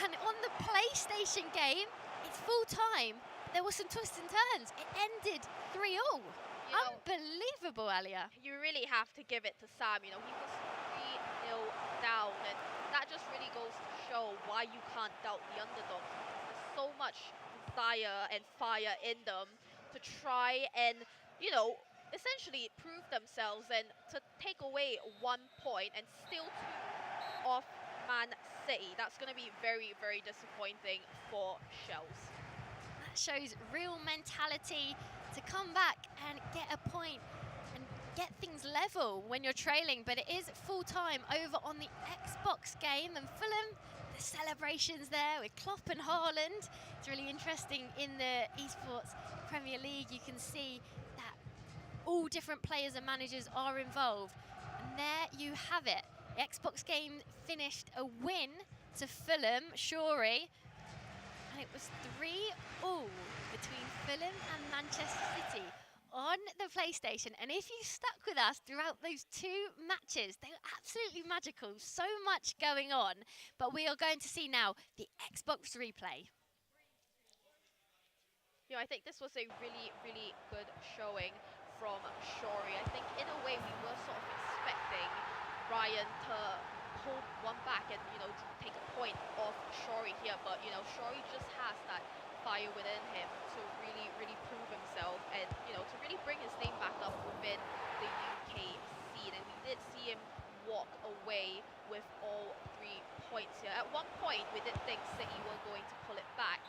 And on the PlayStation game, it's full time. There were some twists and turns. It ended 3-all. Unbelievable, Alia. You really have to give it to Sam. You know, he was 3-0 down, and that just really goes to show why you can't doubt the underdog. There's so much desire and fire in them to try and, you know, essentially prove themselves and to take away 1 point and still 2 off Man City. That's going to be very, very disappointing for Shells. That shows real mentality to come back and get a point and get things level when you're trailing. But it is full time over on the Xbox game, and Fulham, the celebrations there with Klopp and Haaland. It's really interesting in the esports Premier League. You can see that all different players and managers are involved. And there you have it. The Xbox game finished a win to Fulham, Shorey. And it was 3-all between Fulham and Manchester City on the PlayStation. And if you stuck with us throughout those 2 matches, they were absolutely magical. So much going on. But we are going to see now the Xbox replay. You know, I think this was a really, really good showing from Shorey. I think in a way we were sort of expecting Ryan to hold one back and, you know, to take a point off Shorey here. But, you know, Shorey just has that fire within him to really, really prove himself and, you know, to really bring his name back up within the UK scene. And we did see him walk away with all 3 points here. At one point, we did think City were going to pull it back.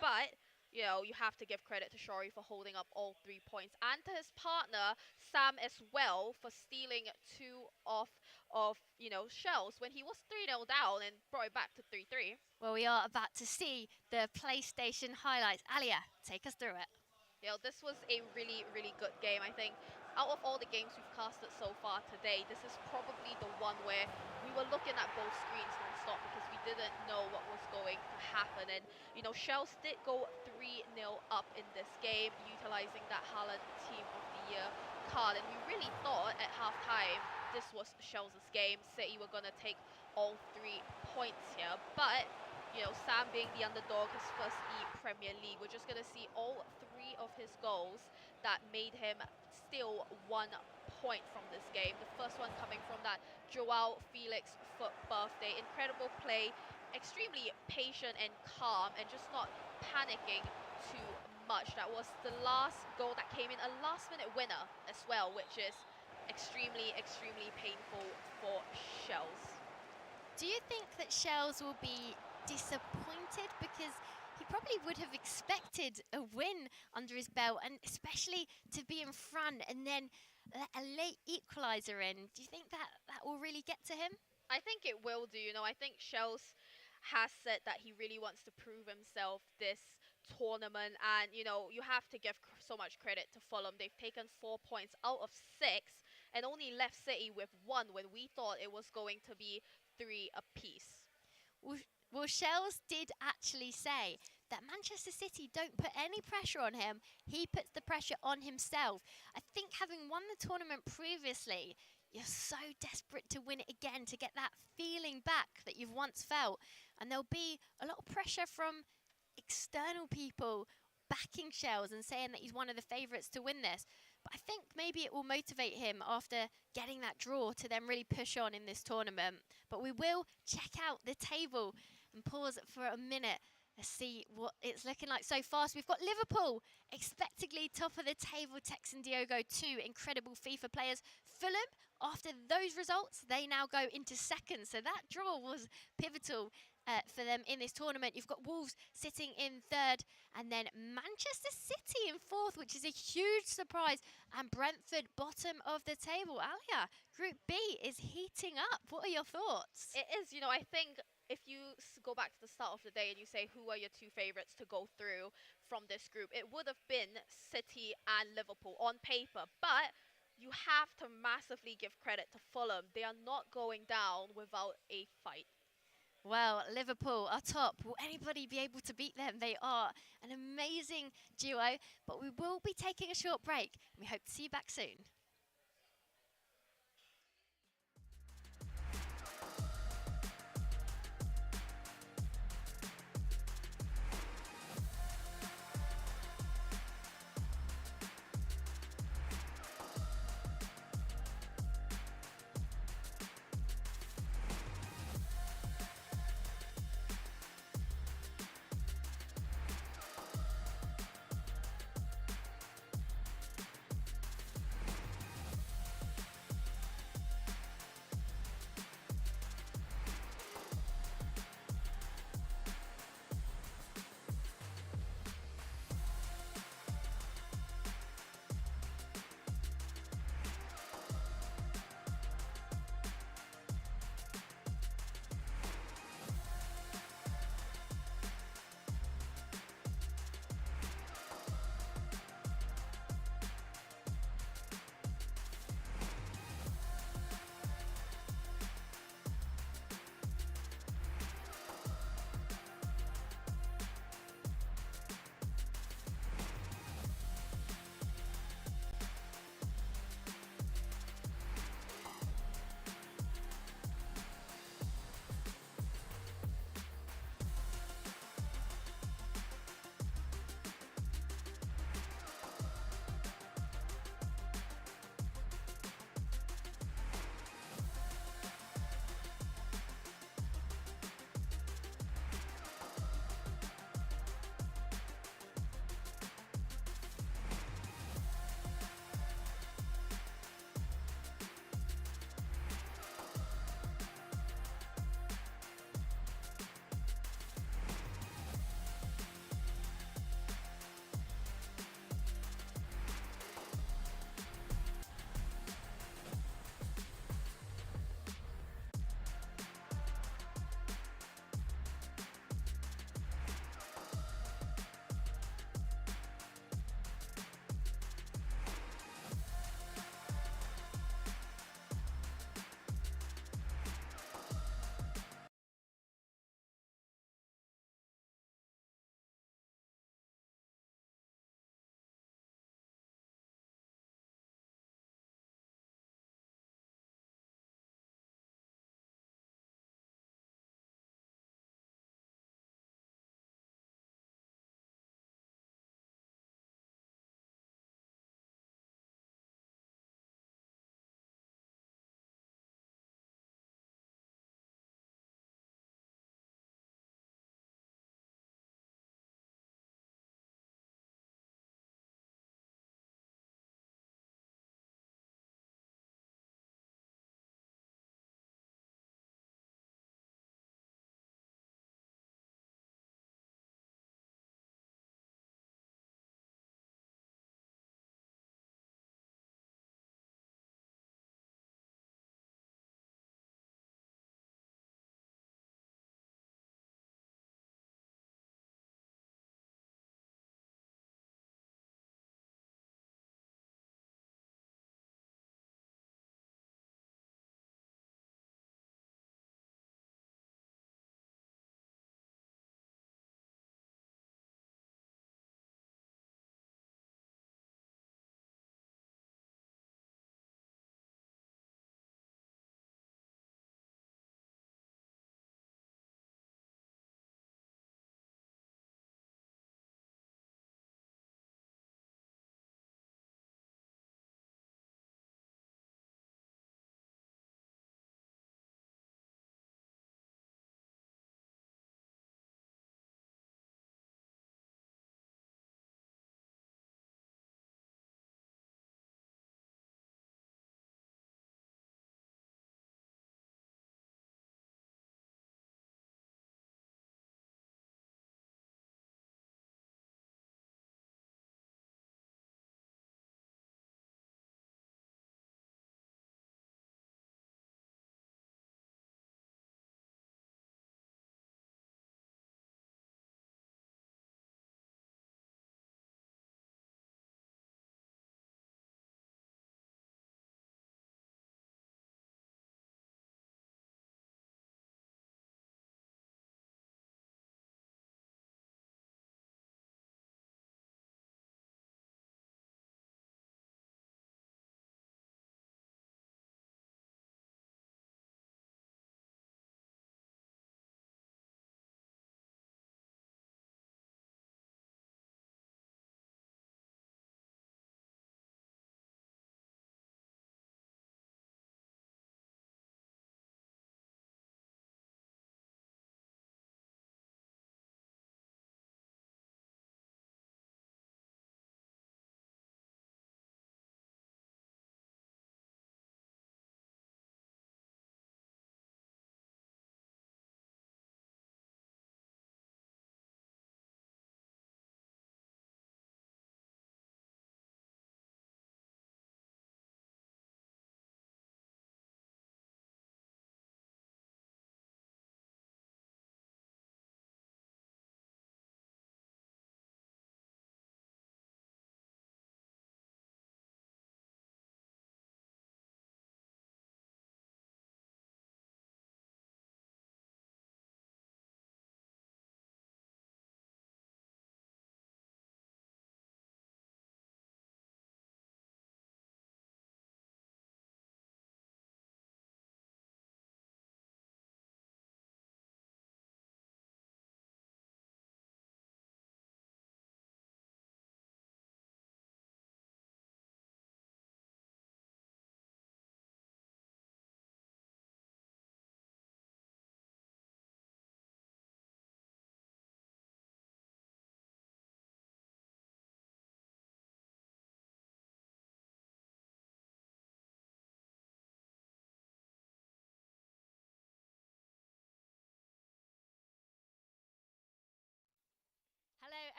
But, you know, you have to give credit to Shorey for holding up all 3 points. And to his partner, Sam, as well, for stealing 2 off of, you know, Shells when he was 3-0 down and brought it back to 3-3. Well, we are about to see the PlayStation highlights. Alia, take us through it. You know, this was a really, really good game. I think out of all the games we've casted so far today, this is probably the one where we were looking at both screens non-stop because we didn't know what was going to happen. And, you know, Shells did go 3-0 up in this game, utilizing that Haaland Team of the Year card. And we really thought at halftime this was Shells' game. City were going to take all 3 points here. But, you know, Sam being the underdog, his first ePremier League, we're just going to see all 3 of his goals that made him still 1 point from this game. The first one coming from that Joao Felix foot birthday. Incredible play, extremely patient and calm and just not panicking too much. That was the last goal that came in, a last-minute winner as well, which is extremely, extremely painful for Shells. Do you think that Shells will be disappointed? Because he probably would have expected a win under his belt, and especially to be in front and then let a late equaliser in. Do you think that will really get to him? I think it will do. You know, I think Shells has said that he really wants to prove himself this tournament, and, you know, you have to give so much credit to Fulham. They've taken 4 points out of 6 and only left City with 1 when we thought it was going to be 3 apiece. Well, Shells did actually say that Manchester City don't put any pressure on him. He puts the pressure on himself. I think having won the tournament previously, you're so desperate to win it again, to get that feeling back that you've once felt. And there'll be a lot of pressure from external people backing Shells and saying that he's one of the favourites to win this. But I think maybe it will motivate him after getting that draw to then really push on in this tournament. But we will check out the table and pause for a minute. Let's see what it's looking like so far. So we've got Liverpool expectedly top of the table. Tex and Diogo, 2 incredible FIFA players. Fulham, after those results, they now go into second. So that draw was pivotal for them in this tournament. You've got Wolves sitting in third, and then Manchester City in fourth, which is a huge surprise, and Brentford bottom of the table. Alia, Group B is heating up. What are your thoughts? It is, I think if you go back to the start of the day and you say who are your 2 favourites to go through from this group, it would have been City and Liverpool on paper. But you have to massively give credit to Fulham. They are not going down without a fight. Well, Liverpool are top. Will anybody be able to beat them? They are an amazing duo, but we will be taking a short break. We hope to see you back soon.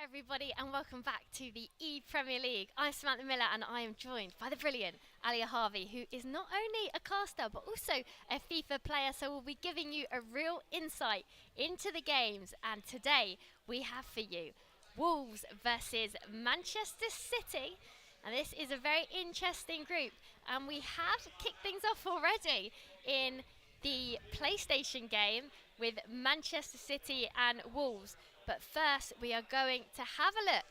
everybody, and welcome back to the ePremier League. I'm Samantha Miller, and I am joined by the brilliant Ellie Harvey, who is not only a caster but also a FIFA player, so we'll be giving you a real insight into the games. And today we have for you Wolves versus Manchester City, and this is a very interesting group, and we have kicked things off already in the PlayStation game with Manchester City and Wolves. But first, we are going to have a look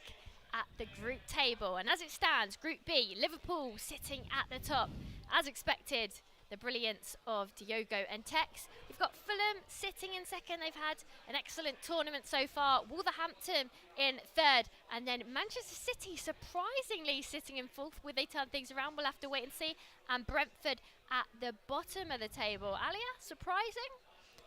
at the group table. And as it stands, Group B, Liverpool sitting at the top. As expected, the brilliance of Diogo and Tex. We've got Fulham sitting in second. They've had an excellent tournament so far. Wolverhampton in third. And then Manchester City surprisingly sitting in fourth. Will they turn things around? We'll have to wait and see. And Brentford at the bottom of the table. Alia, surprising?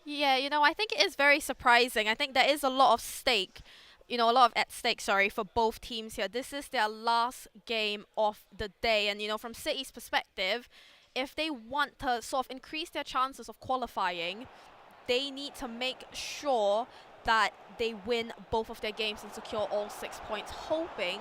Yeah, I think it is very surprising. I think there is a lot of stake, a lot at stake, for both teams here. This is their last game of the day. And, from City's perspective, if they want to sort of increase their chances of qualifying, they need to make sure that they win both of their games and secure all 6 points, hoping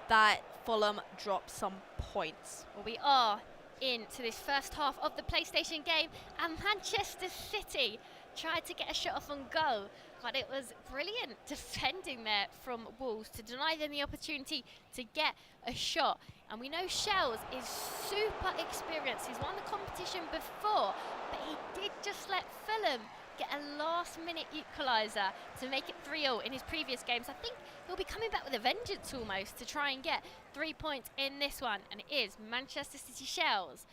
that Fulham drop some points. Well, we are into this first half of the PlayStation game, and Manchester City tried to get a shot off on goal, but it was brilliant defending there from Wolves to deny them the opportunity to get a shot. And we know Shells is super experienced. He's won the competition before, but he did just let Fulham get a last-minute equaliser to make it 3-0 in his previous games. I think he'll be coming back with a vengeance almost to try and get 3 points in this one. And it is Manchester City Shells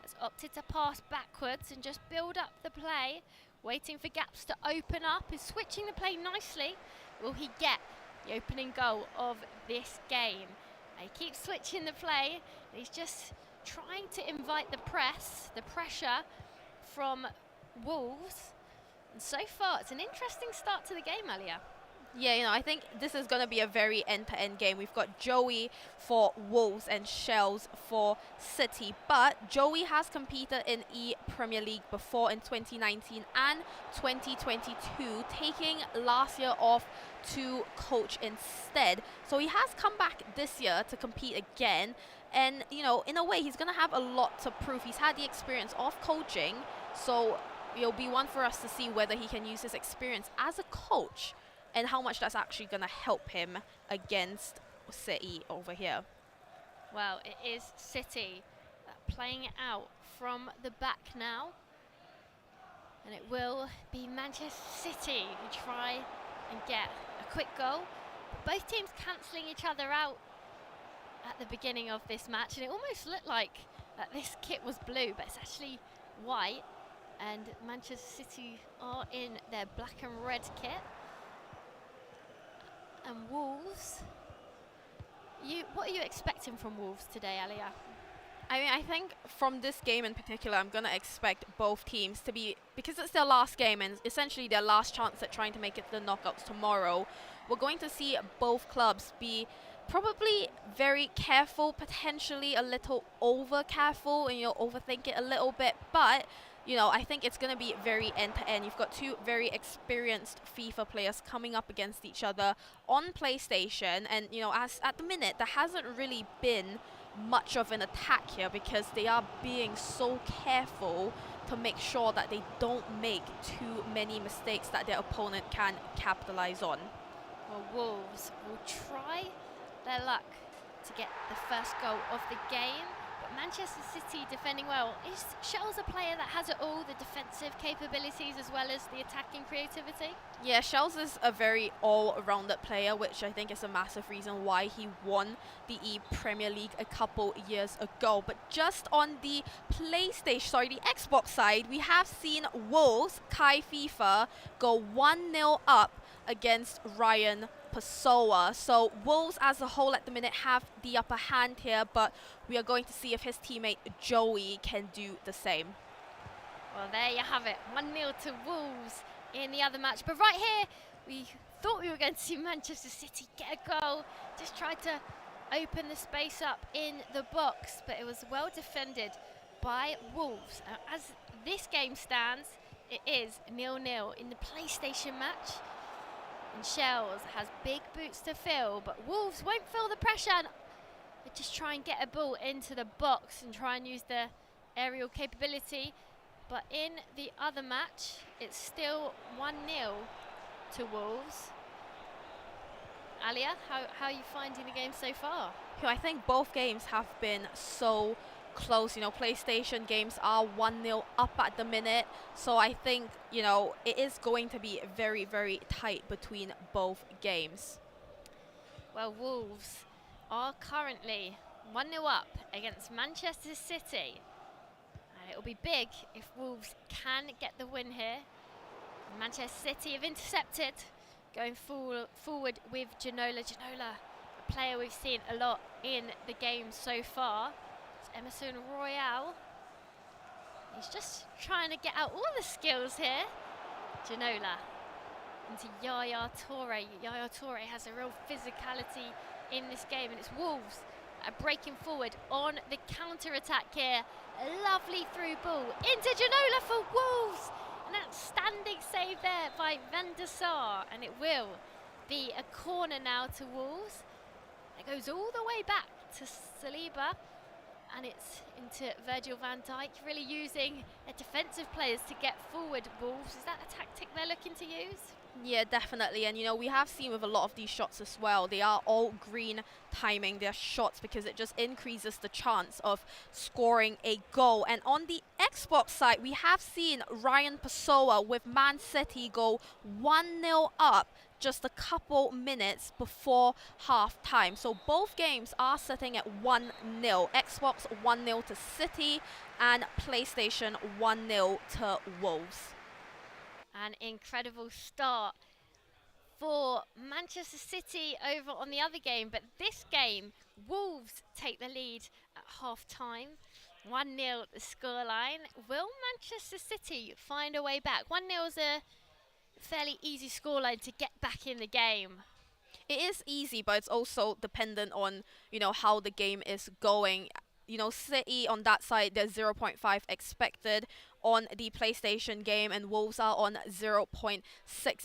that's opted to pass backwards and just build up the play, waiting for gaps to open up, is switching the play nicely. Will he get the opening goal of this game? He keeps switching the play. He's just trying to invite the pressure from Wolves. And so far, it's an interesting start to the game, Alia. Yeah, I think this is going to be a very end-to-end game. We've got Joey for Wolves and Shells for City. But Joey has competed in ePremier League before in 2019 and 2022, taking last year off to coach instead. So he has come back this year to compete again. And, in a way, he's going to have a lot to prove. He's had the experience of coaching. So it'll be one for us to see whether he can use his experience as a coach and how much that's actually going to help him against City over here. Well, it is City playing it out from the back now. And it will be Manchester City who try and get a quick goal. But both teams cancelling each other out at the beginning of this match. And it almost looked like this kit was blue, but it's actually white. And Manchester City are in their black and red kit. And Wolves, what are you expecting from Wolves today, Alia? I think from this game in particular, I'm going to expect both teams to be, because it's their last game and essentially their last chance at trying to make it to the knockouts tomorrow, we're going to see both clubs be probably very careful, potentially a little over careful, and overthink it a little bit, but I think it's going to be very end-to-end. You've got two very experienced FIFA players coming up against each other on PlayStation. And, as at the minute, there hasn't really been much of an attack here because they are being so careful to make sure that they don't make too many mistakes that their opponent can capitalize on. Well, Wolves will try their luck to get the first goal of the game. Manchester City defending well. Is Shells a player that has it all, the defensive capabilities as well as the attacking creativity? Yeah, Shells is a very all-rounded player, which I think is a massive reason why he won the ePremier League a couple years ago. But just on the the Xbox side, we have seen Wolves, Kai FIFA, go 1-0 up against Ryan Pessoa. So Wolves as a whole at the minute have the upper hand here, but we are going to see if his teammate Joey can do the same. Well, there you have it, 1-0 to Wolves in the other match. But right here, we thought we were going to see Manchester City get a goal, just tried to open the space up in the box, but it was well defended by Wolves. As this game stands, it is 0-0 in the PlayStation match. And Shells has big boots to fill, but Wolves won't feel the pressure. And they just try and get a ball into the box and try and use the aerial capability. But in the other match, it's still 1-0 to Wolves. Alia, how are you finding the game so far? I think both games have been so close. PlayStation games are 1-0 up at the minute. So I think, it is going to be very, very tight between both games. Well, Wolves are currently 1-0 up against Manchester City. And it'll be big if Wolves can get the win here. Manchester City have intercepted, going forward with Ginola. Ginola, a player we've seen a lot in the game so far. It's Emerson Royale. He's just trying to get out all the skills here. Ginola into Yaya Toure. Yaya Toure has a real physicality in this game, and it's Wolves breaking forward on the counter-attack here. A lovely through ball into Ginola for Wolves. An outstanding save there by Van der Sar, and it will be a corner now to Wolves. It goes all the way back to Saliba, and it's into Virgil van Dijk, really using their defensive players to get forward. Wolves, is that a tactic they're looking to use? Yeah, definitely. And, we have seen with a lot of these shots as well, they are all green timing their shots because it just increases the chance of scoring a goal. And on the Xbox side, we have seen Ryan Pessoa with Man City go 1-0 up just a couple minutes before half time. So both games are sitting at 1-0. Xbox 1-0 to City and PlayStation 1-0 to Wolves. An incredible start for Manchester City over on the other game, but this game, Wolves take the lead at half time. 1-0 the scoreline. Will Manchester City find a way back? 1-0 is a fairly easy scoreline to get back in the game. It is easy, but it's also dependent on, how the game is going. City on that side, there's 0.5 expected on the PlayStation game, and Wolves are on 0.6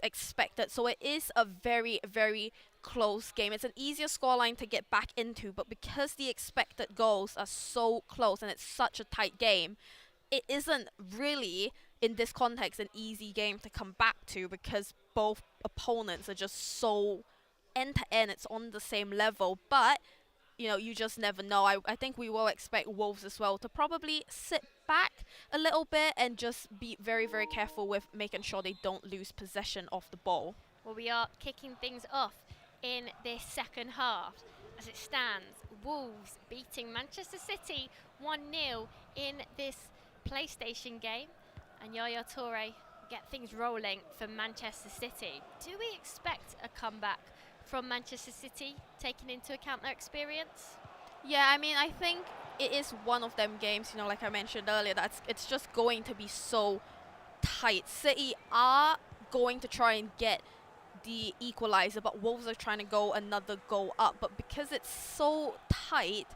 expected. So it is a very, very close game. It's an easier scoreline to get back into, but because the expected goals are so close and it's such a tight game, it isn't really, in this context, an easy game to come back to because both opponents are just so end-to-end. It's on the same level, but you just never know. I think we will expect Wolves as well to probably sit back a little bit and just be very, very careful with making sure they don't lose possession of the ball. Well, we are kicking things off in this second half. As it stands, Wolves beating Manchester City 1-0 in this PlayStation game. And Yaya Toure get things rolling for Manchester City. Do we expect a comeback from Manchester City, taking into account their experience? Yeah, I think it is one of them games, like I mentioned earlier, it's just going to be so tight. City are going to try and get the equalizer, but Wolves are trying to go another goal up. But because it's so tight,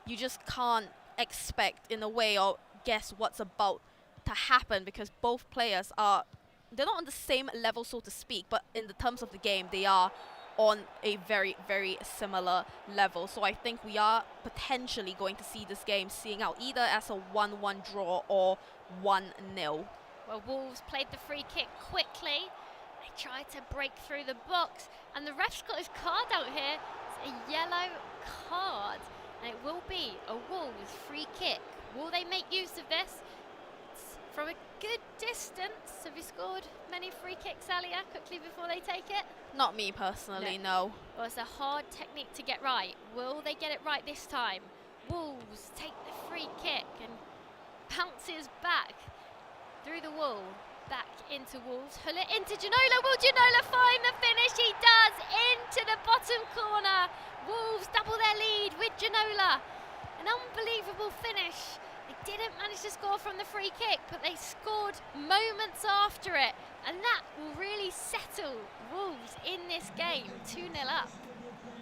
you just can't expect, in a way, or guess what's about to happen because both players they're not on the same level, so to speak, but in the terms of the game, they are on a very, very similar level. So I think we are potentially going to see this game seeing out either as a 1-1 draw or 1-0. Well, Wolves played the free kick quickly. They tried to break through the box, and the ref's got his card out here. It's a yellow card, and it will be a Wolves free kick. Will they make use of this? It's from a good distance. Have you scored many free kicks, Alia, quickly before they take it? Not me personally, no. Well, it's a hard technique to get right. Will they get it right this time? Wolves take the free kick and bounces back through the wall, back into Wolves. Hullet into Ginola. Will Ginola find the finish? He does, into the bottom corner. Wolves double their lead with Ginola. An unbelievable finish. They didn't manage to score from the free kick, but they scored moments after it, and that will really settle Wolves in this game, 2-0 up.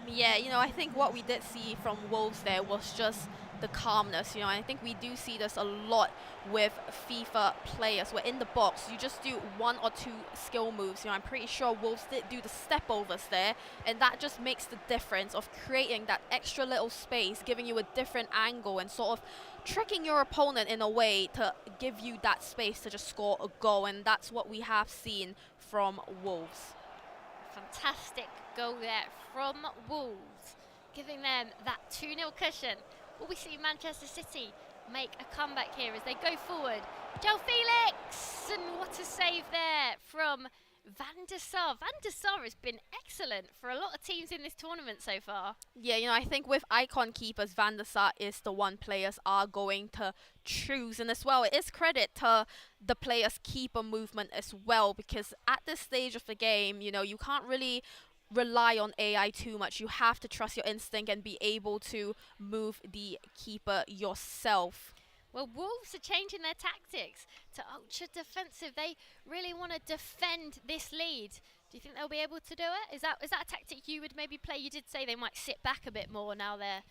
Yeah, I think what we did see from Wolves there was just the calmness. You know, I think we do see this a lot with FIFA players, where in the box you just do 1 or 2 skill moves. You know, I'm pretty sure Wolves did do the step overs there, and that just makes the difference of creating that extra little space, giving you a different angle and sort of tricking your opponent in a way to give you that space to just score a goal, and that's what we have seen from Wolves. Fantastic goal there from Wolves, giving them that 2-0 cushion. Will we see Manchester City make a comeback here as they go forward? Joe Felix, and what a save there from Van der Sar. Van der Sar has been excellent for a lot of teams in this tournament so far. Yeah, you know, I think with icon keepers, Van der Sar is the one players are going to choose. And as well, it is credit to the players' keeper movement as well, because at this stage of the game, you know, you can't really rely on AI too much. You have to trust your instinct and be able to move the keeper yourself. Well, Wolves are changing their tactics to ultra defensive. They really want to defend this lead. Do you think they'll be able to do it? Is that a tactic you would maybe play? You did say they might sit back a bit more now they're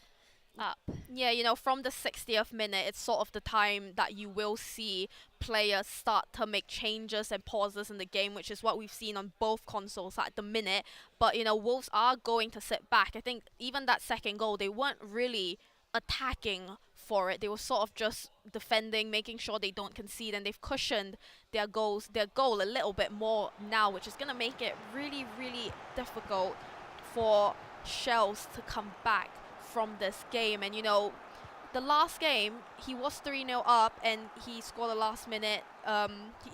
up. Yeah, you know, from the 60th minute, it's sort of the time that you will see players start to make changes and pauses in the game, which is what we've seen on both consoles at the minute. But, you know, Wolves are going to sit back. I think even that second goal, they weren't really attacking for it. They were sort of just defending, making sure they don't concede, and they've cushioned their goal a little bit more now, which is going to make it really, really difficult for Shells to come back from this game. And, you know, the last game, he was 3-0 up, and he scored a last-minute,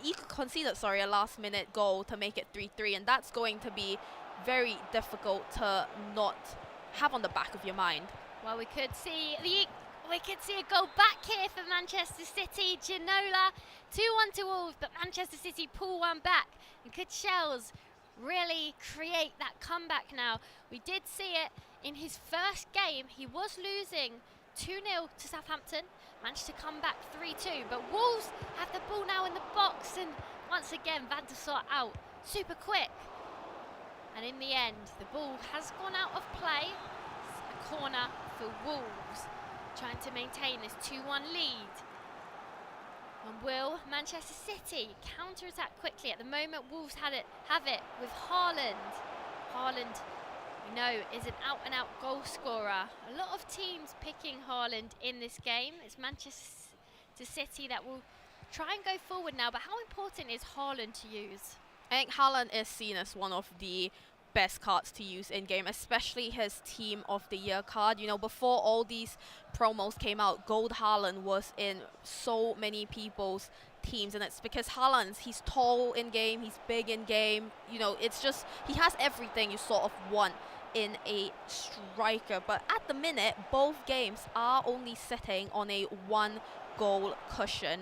he conceded, a last-minute goal to make it 3-3, and that's going to be very difficult to not have on the back of your mind. Well, we could see a goal back here for Manchester City. Ginola, 2-1 to Wolves, but Manchester City pull one back. And could Shells really create that comeback now? We did see it in his first game. He was losing 2-0 to Southampton, managed to come back 3-2. But Wolves have the ball now in the box, and once again, Van der Sar out super quick. And in the end, the ball has gone out of play. It's a corner for Wolves, trying to maintain this 2-1 lead. And will Manchester City counter-attack quickly? At the moment, Wolves have it with Haaland. Haaland, we know, is an out-and-out goal scorer. A lot of teams picking Haaland in this game. It's Manchester City that will try and go forward now, but how important is Haaland to use? I think Haaland is seen as one of the best cards to use in game, especially his Team of the Year card. You know, before all these promos came out, Gold Haaland was in so many people's teams, and it's because he's tall in game, he's big in game. You know, it's just, he has everything you sort of want in a striker. But at the minute, both games are only sitting on a 1-goal cushion.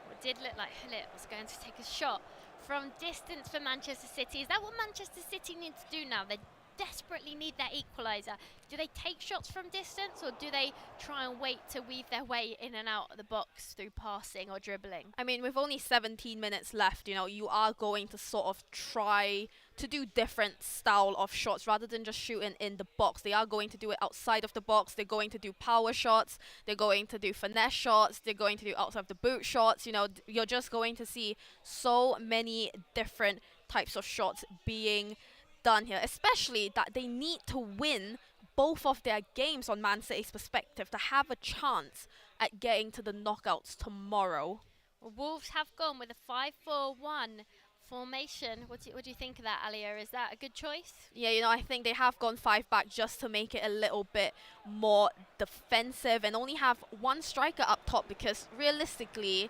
It did look like Haaland was going to take a shot from distance for Manchester City. Is that what Manchester City need to do now? They desperately need that equaliser. Do they take shots from distance, or do they try and wait to weave their way in and out of the box through passing or dribbling? I mean, with only 17 minutes left, you know, you are going to sort of try to do different style of shots rather than just shooting in the box. They are going to do it outside of the box. They're going to do power shots. They're going to do finesse shots. They're going to do outside of the boot shots. You know, you're just going to see so many different types of shots being done here, especially that they need to win both of their games on Man City's perspective to have a chance at getting to the knockouts tomorrow. Well, Wolves have gone with a 5-4-1 formation. What do you think of that, Alia? Is that a good choice? Yeah, you know, I think they have gone 5 back just to make it a little bit more defensive and only have one striker up top, because realistically,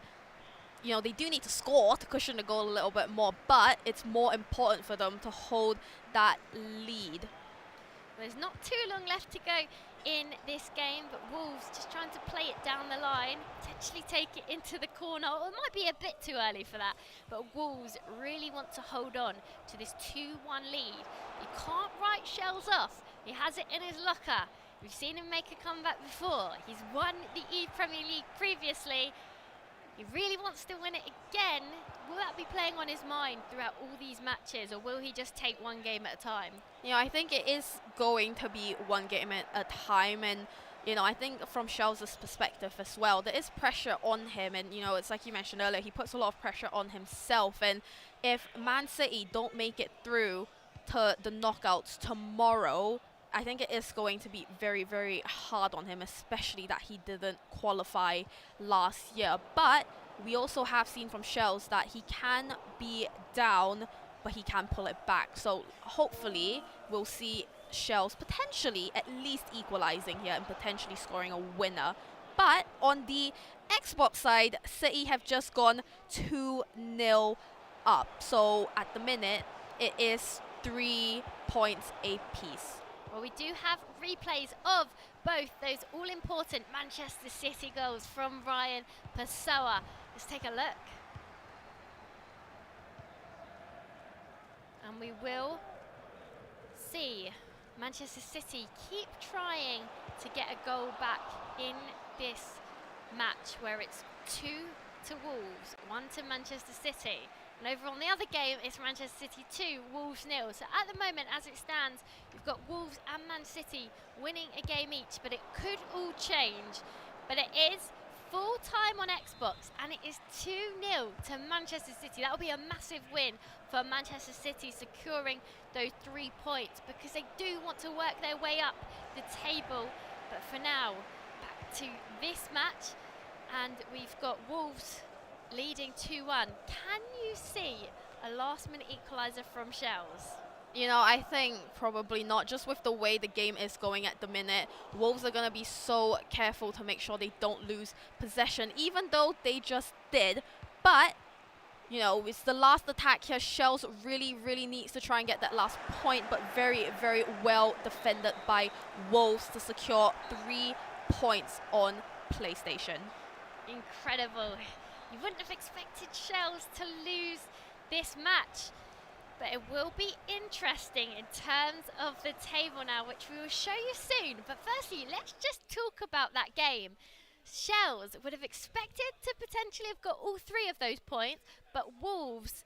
you know, they do need to score to cushion the goal a little bit more, but it's more important for them to hold that lead. There's not too long left to go in this game, but Wolves just trying to play it down the line, potentially take it into the corner. Or it might be a bit too early for that, but Wolves really want to hold on to this 2-1 lead. You can't write Shells off. He has it in his locker. We've seen him make a comeback before. He's won the ePremier League previously. He really wants to win it again. Will that be playing on his mind throughout all these matches, or will he just take one game at a time? You know, I think it is going to be one game at a time, and you know, I think from Shell's perspective as well, there is pressure on him. And, you know, it's like you mentioned earlier, he puts a lot of pressure on himself. And if Man City don't make it through to the knockouts tomorrow, I think it is going to be very, very hard on him, especially that he didn't qualify last year. But we also have seen from Shells that he can be down, but he can pull it back. So hopefully we'll see Shells potentially at least equalizing here and potentially scoring a winner. But on the Xbox side, City have just gone 2-0 up. So at the minute, it is 3 points apiece. Well, we do have replays of both those all-important Manchester City goals from Ryan Pessoa. Let's take a look. And we will see Manchester City keep trying to get a goal back in this match where it's 2 to Wolves, 1 to Manchester City. And over on the other game, it's Manchester City 2, Wolves 0. So at the moment, as it stands, we've got Wolves and Man City winning a game each, but it could all change. But it is full time on Xbox, and it is 2-0 to Manchester City. That will be a massive win for Manchester City, securing those 3 points, because they do want to work their way up the table. But for now, back to this match, and we've got Wolves leading 2-1. Can you see a last-minute equaliser from Shells? You know, I think probably not. Just with the way the game is going at the minute, Wolves are going to be so careful to make sure they don't lose possession, even though they just did. But, you know, it's the last attack here. Shells really, really needs to try and get that last point, but very, very well defended by Wolves to secure 3 points on PlayStation. Incredible. You wouldn't have expected Shells to lose this match, but it will be interesting in terms of the table now, which we will show you soon. But firstly, let's just talk about that game. Shells would have expected to potentially have got all 3 of those points, but Wolves,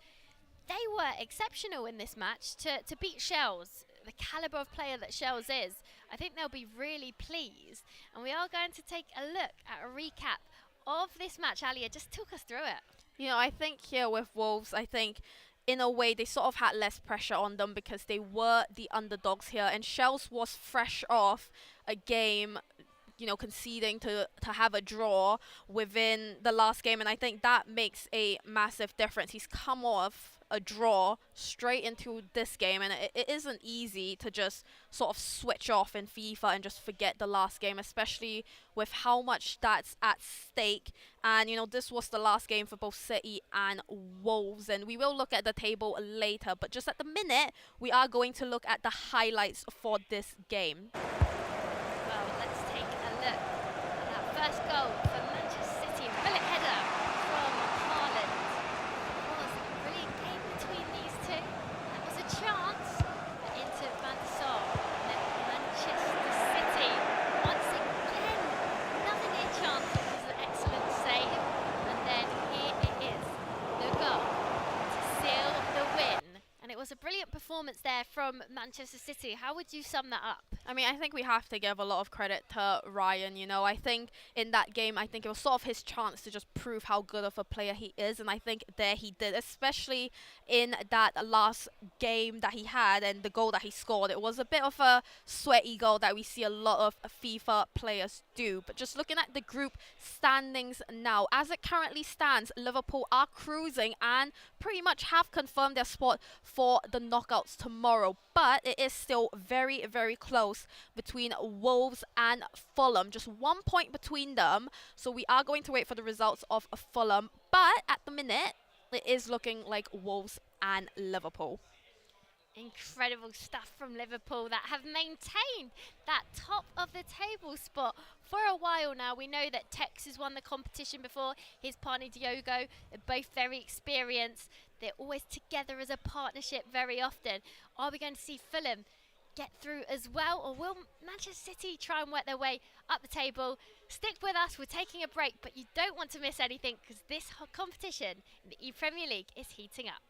they were exceptional in this match to beat Shells. The calibre of player that Shells is, I think they'll be really pleased. And we are going to take a look at a recap of this match. Alia, just talk us through it. You know, I think here with Wolves, I think in a way they sort of had less pressure on them because they were the underdogs here, and Shells was fresh off a game, you know, conceding to have a draw within the last game, and I think that makes a massive difference. He's come off a draw straight into this game, and it isn't easy to just sort of switch off in FIFA and just forget the last game, especially with how much that's at stake. And, you know, this was the last game for both City and Wolves, and we will look at the table later, but just at the minute, we are going to look at the highlights for this game. Well, let's take a look at that first goal for Manchester City. A bullet header from Haaland. It was a brilliant game between these two. That was a chance for Inter Van der Sar. And Manchester City, once again, another near chance. It was an excellent save. And then here it is, the goal to seal the win. And it was a brilliant performance there from Manchester City. How would you sum that up? I mean, I think we have to give a lot of credit to Ryan. You know, I think in that game, I think it was sort of his chance to just prove how good of a player he is. And I think there he did, especially in that last game that he had and the goal that he scored. It was a bit of a sweaty goal that we see a lot of FIFA players do. But just looking at the group standings now, as it currently stands, Liverpool are cruising and pretty much have confirmed their spot for the knockouts tomorrow. But it is still very, very close between Wolves and Fulham. Just 1 point between them. So we are going to wait for the results of Fulham. But at the minute, it is looking like Wolves and Liverpool. Incredible stuff from Liverpool that have maintained that top of the table spot for a while now. We know that Tex has won the competition before, his partner Diogo. They're both very experienced. They're always together as a partnership very often. Are we going to see Fulham get through as well, or will Manchester City try and work their way up the table? Stick with us, we're taking a break, but you don't want to miss anything because this competition in the ePremier League is heating up.